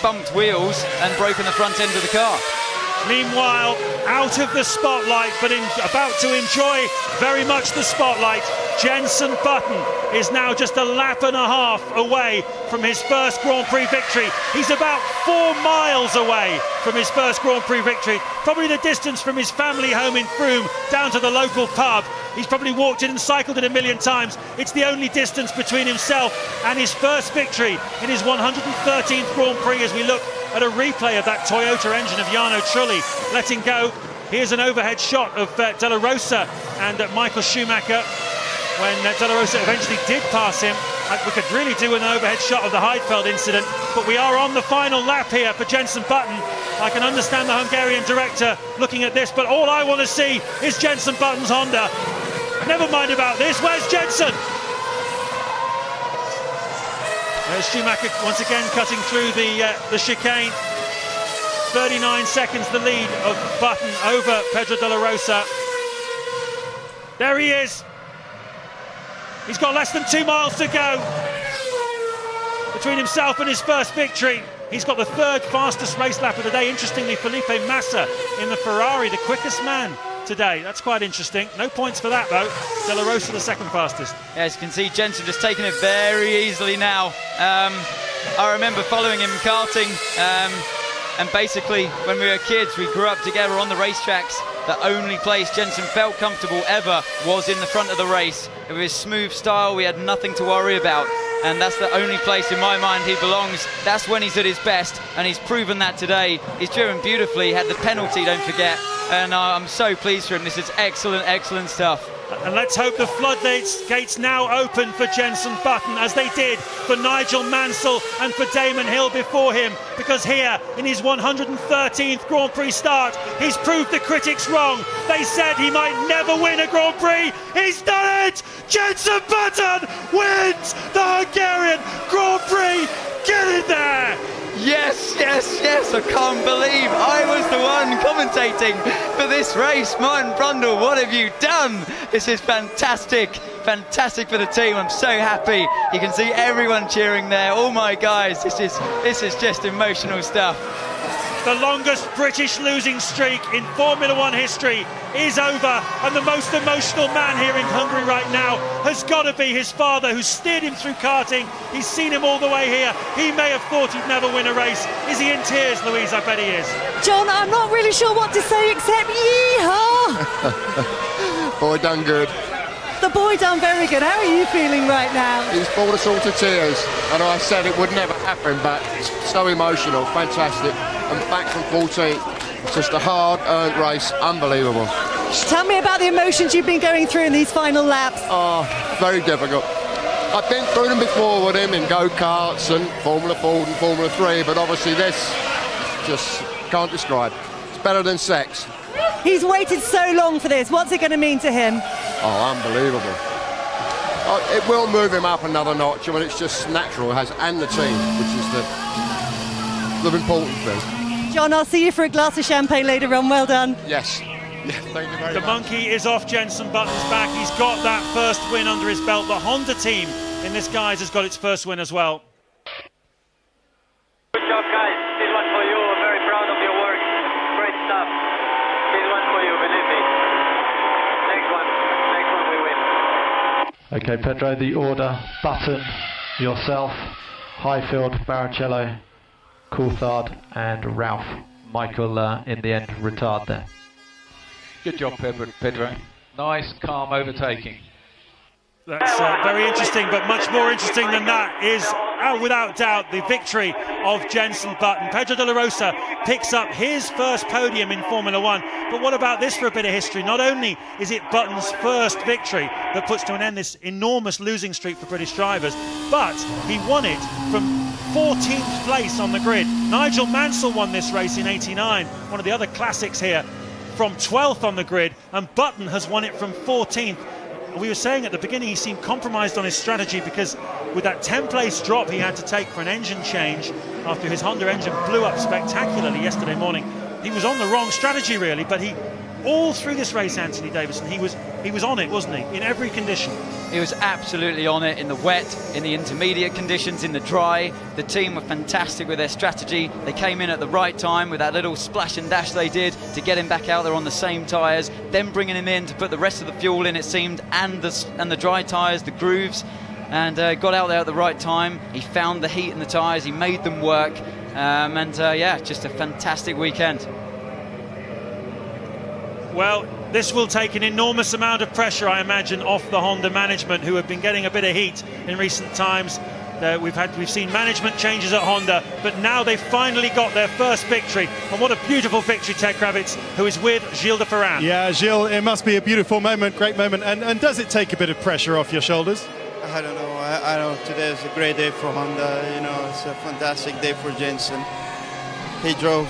bumped wheels, and broken the front end of the car. Meanwhile, out of the spotlight, but about to enjoy very much the spotlight, Jenson Button is now just a lap and a half away from his first Grand Prix victory. He's about 4 miles away from his first Grand Prix victory. Probably the distance from his family home in Frome down to the local pub. He's probably walked it and cycled it a million times. It's the only distance between himself and his first victory in his 113th Grand Prix, as we look at a replay of that Toyota engine of Jarno Trulli letting go. Here's an overhead shot of De La Rosa and Michael Schumacher when De La Rosa eventually did pass him. We could really do an overhead shot of the Heidfeld incident, but we are on the final lap here for Jenson Button. I can understand the Hungarian director looking at this, but all I want to see is Jenson Button's Honda. Never mind about this, where's Jenson? There's Schumacher once again cutting through the chicane. 39 seconds the lead of Button over Pedro de la Rosa. There he is. He's got less than 2 miles to go between himself and his first victory. He's got the 3rd fastest race lap of the day. Interestingly, Felipe Massa in the Ferrari, the quickest man today. That's quite interesting. No points for that though. De La Rosa the 2nd fastest. Yeah, as you can see, Jenson just taking it very easily now. I remember following him karting, and basically when we were kids, we grew up together on the racetracks. The only place Jenson felt comfortable ever was in the front of the race. With his smooth style, we had nothing to worry about, and that's the only place in my mind he belongs. That's when he's at his best, and he's proven that today. He's driven beautifully, had the penalty, don't forget, and I'm so pleased for him. This is excellent, excellent stuff. And let's hope the floodgates now open for Jenson Button, as they did for Nigel Mansell and for Damon Hill before him, because here in his 113th Grand Prix start, he's proved the critics wrong. They said he might never win a Grand Prix. He's done it! Jenson Button wins the Hungarian Grand Prix. Get in there! Yes, yes, yes, I can't believe I was the one commentating for this race. Martin Brundle, what have you done? This is fantastic, fantastic for the team. I'm so happy. You can see everyone cheering there. All my guys, this is just emotional stuff. The longest British losing streak in Formula One history is over, and the most emotional man here in Hungary right now has got to be his father, who steered him through karting. He's seen him all the way here. He may have thought he'd never win a race. Is he in tears, Louise? I bet he is. John, I'm not really sure what to say except yeehaw! Boy done good. The boy done very good. How are you feeling right now? He's brought us all to tears. I know I said it would never happen, but it's so emotional, fantastic. And back from 14th. It's just a hard-earned race, unbelievable. Tell me about the emotions you've been going through in these final laps. Oh, very difficult. I've been through them before with him in go-karts and Formula Ford and Formula 3, but obviously this, just can't describe. It's better than sex. He's waited so long for this. What's it going to mean to him? Oh, unbelievable. Oh, it will move him up another notch. I mean, it's just natural, and the team, which is the important thing. John, I'll see you for a glass of champagne later on. Well done. Yes. Yeah, thank you very much. The monkey is off Jenson Button's back. He's got that first win under his belt. The Honda team in this guise has got its first win as well. Good job, guys. This one for you. I'm very proud of your work. Great stuff. This one for you, believe me. Next one we win. Okay, Pedro, the order: Button, yourself, Highfield, Barrichello, Coulthard and Ralph. Michael in the end retired there. Good job, Pedro. Nice, calm overtaking. That's very interesting, but much more interesting than that is, without doubt, the victory of Jenson Button. Pedro de la Rosa picks up his first podium in Formula One. But what about this for a bit of history? Not only is it Button's first victory that puts to an end this enormous losing streak for British drivers, but he won it from 14th place on the grid. Nigel Mansell won this race in '89, one of the other classics here. from 12th on the grid, and Button has won it from 14th. We were saying at the beginning he seemed compromised on his strategy, because with that 10th-place drop he had to take for an engine change after his Honda engine blew up spectacularly yesterday morning, he was on the wrong strategy really. But he, all through this race, Anthony Davison, he was on it, wasn't he, in every condition? He was absolutely on it, in the wet, in the intermediate conditions, in the dry. The team were fantastic with their strategy. They came in at the right time with that little splash and dash they did to get him back out there on the same tyres, then bringing him in to put the rest of the fuel in, it seemed, and the dry tyres, the grooves, and got out there at the right time. He found the heat in the tyres, he made them work, yeah, just a fantastic weekend. Well, this will take an enormous amount of pressure, I imagine, off the Honda management, who have been getting a bit of heat in recent times. We've seen management changes at Honda, but now they've finally got their first victory. And what a beautiful victory, Ted Kravitz, who is with Gilles de Ferran. Yeah, Gilles, it must be a beautiful moment, great moment. And does it take a bit of pressure off your shoulders? I don't know. I know today is a great day for Honda. You know, it's a fantastic day for Jenson. He drove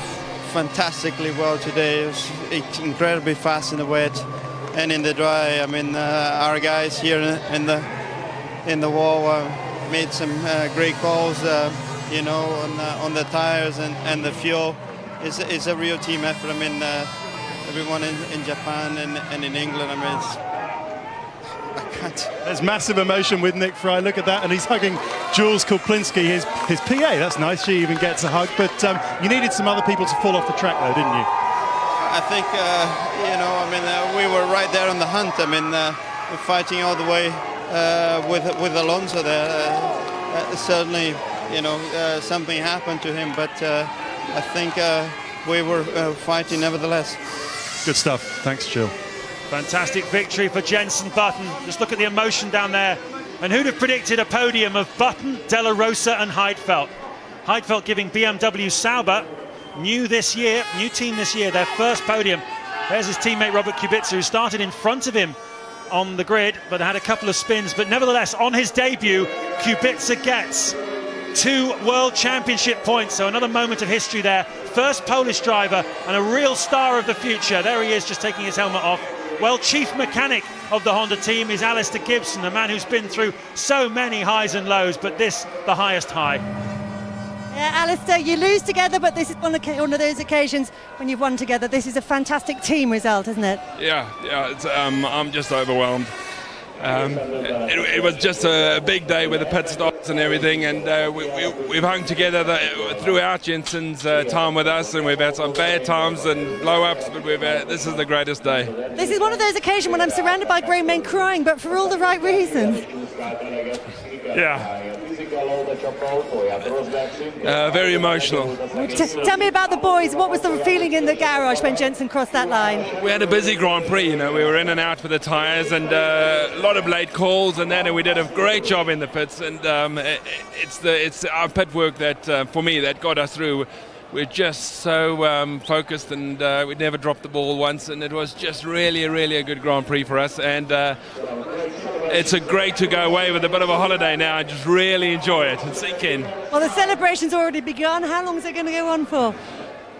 fantastically well today. It was incredibly fast in the wet and in the dry. I mean, our guys here in the wall made some great calls, you know, on the tires and the fuel. It's a real team effort. I mean, everyone in Japan and in England. I mean, I can't. There's massive emotion with Nick Fry. Look at that, and he's hugging Jules Kuplinski, his PA. That's nice. She even gets a hug. But you needed some other people to fall off the track, though, didn't you? I think, you know, I mean, we were right there on the hunt. I mean, we're fighting all the way with Alonso there. Certainly, you know, something happened to him, but I think we were fighting nevertheless. Good stuff. Thanks, Jill. Fantastic victory for Jenson Button. Just look at the emotion down there. And who'd have predicted a podium of Button, Della Rosa and Heidfeld? Heidfeld giving BMW Sauber, new team this year, their first podium. There's his teammate Robert Kubica, who started in front of him on the grid, but had a couple of spins. But nevertheless, on his debut, Kubica gets 2 World Championship points. So another moment of history there. First Polish driver and a real star of the future. There he is, just taking his helmet off. Well, chief mechanic of the Honda team is Alistair Gibson, a man who's been through so many highs and lows, but this, the highest high. Yeah, Alistair, you lose together, but this is one of those occasions when you've won together. This is a fantastic team result, isn't it? Yeah, it's, I'm just overwhelmed. It was just a big day with the pit stops and everything, and we've hung together throughout Jenson's time with us, and we've had some bad times and blow-ups, but this is the greatest day. This is one of those occasions when I'm surrounded by grown men crying, but for all the right reasons. Yeah. Very emotional. Tell me about the boys. What was the feeling in the garage when Jenson crossed that line? We had a busy Grand Prix, you know. We were in and out with the tyres, and a lot of late calls, and then we did a great job in the pits. And it's our pit work that, for me, that got us through. We're just so focused, and we never dropped the ball once, and it was just really a good Grand Prix for us. And it's great to go away with a bit of a holiday now and just really enjoy it and sink in. Well, the celebration's already begun. How long is it going to go on for?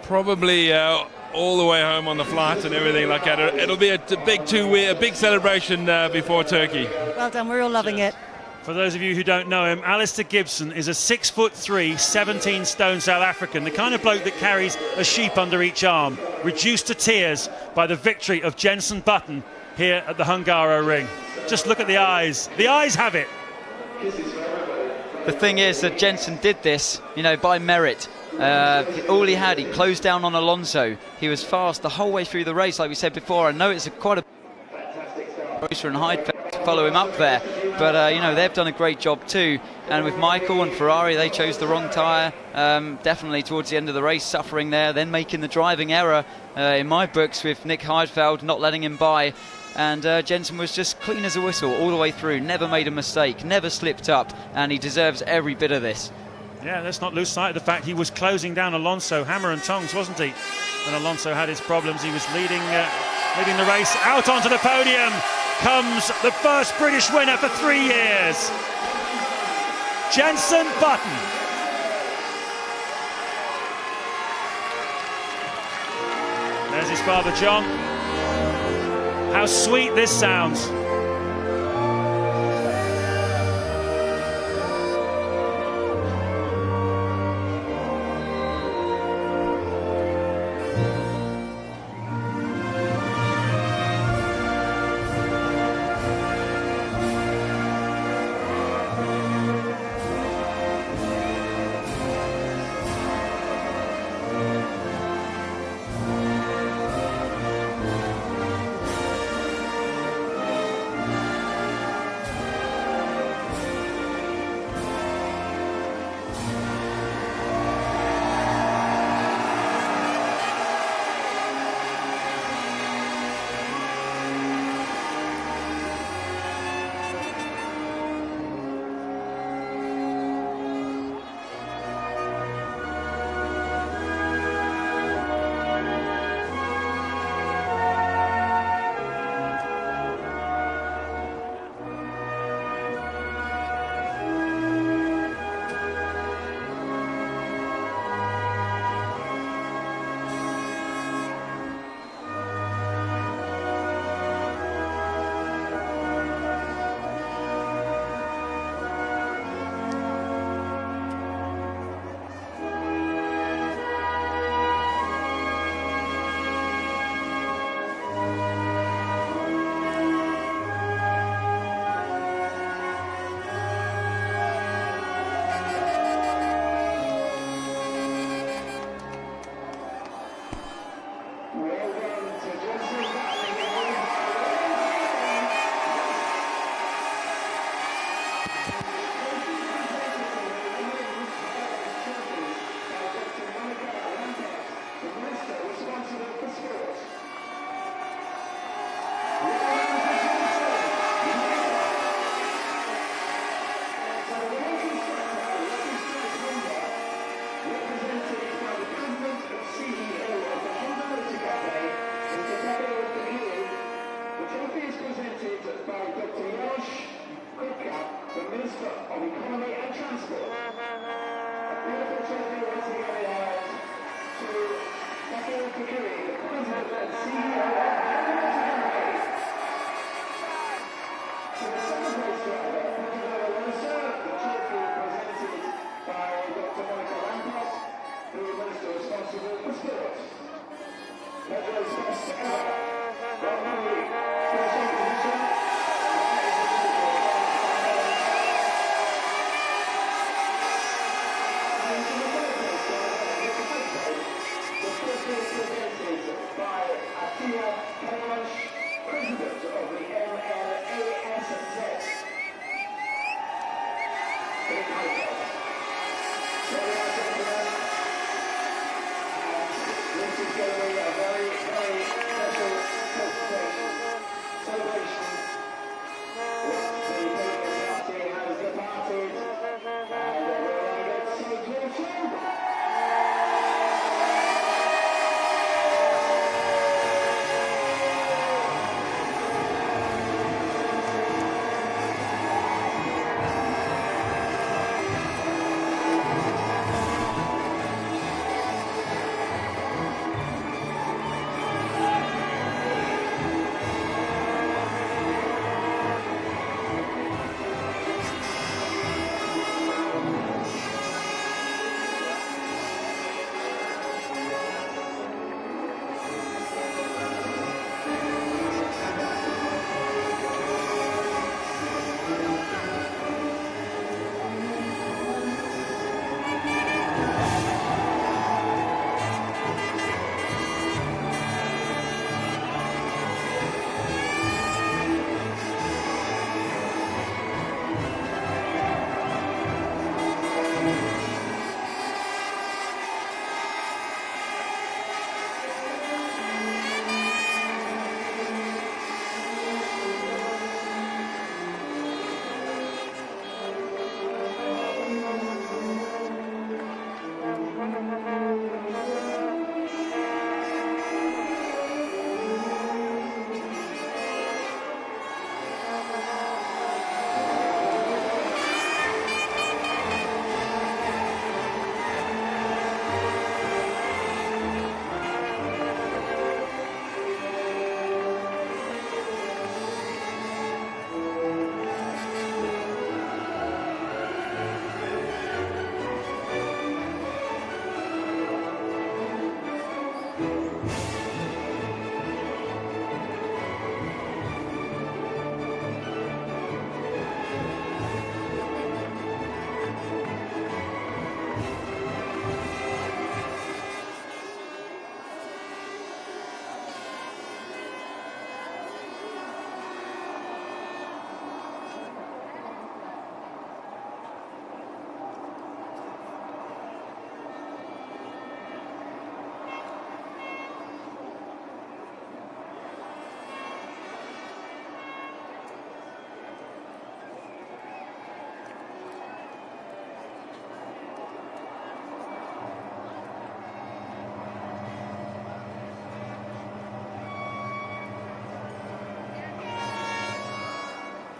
Probably all the way home on the flight and everything like that. It'll be a big celebration before Turkey. Well done, we're all loving it. For those of you who don't know him, Alistair Gibson is a 6'3", 17 stone South African, the kind of bloke that carries a sheep under each arm, reduced to tears by the victory of Jenson Button here at the Hungaro Ring. Just look at the eyes. The eyes have it. The thing is that Jenson did this, you know, by merit. All he had, he closed down on Alonso. He was fast the whole way through the race, like we said before. I know it's quite a Rosa and Heidfeld to follow him up there, but you know, they've done a great job too. And with Michael and Ferrari, they chose the wrong tyre, definitely towards the end of the race, suffering there, then making the driving error in my books with Nick Heidfeld not letting him by. And Jenson was just clean as a whistle all the way through, never made a mistake, never slipped up, and he deserves every bit of this. Yeah, let's not lose sight of the fact he was closing down Alonso hammer and tongs, wasn't he? When Alonso had his problems, he was leading the race. Out onto the podium comes the first British winner for 3 years, Jenson Button. There's his Father John. How sweet this sounds.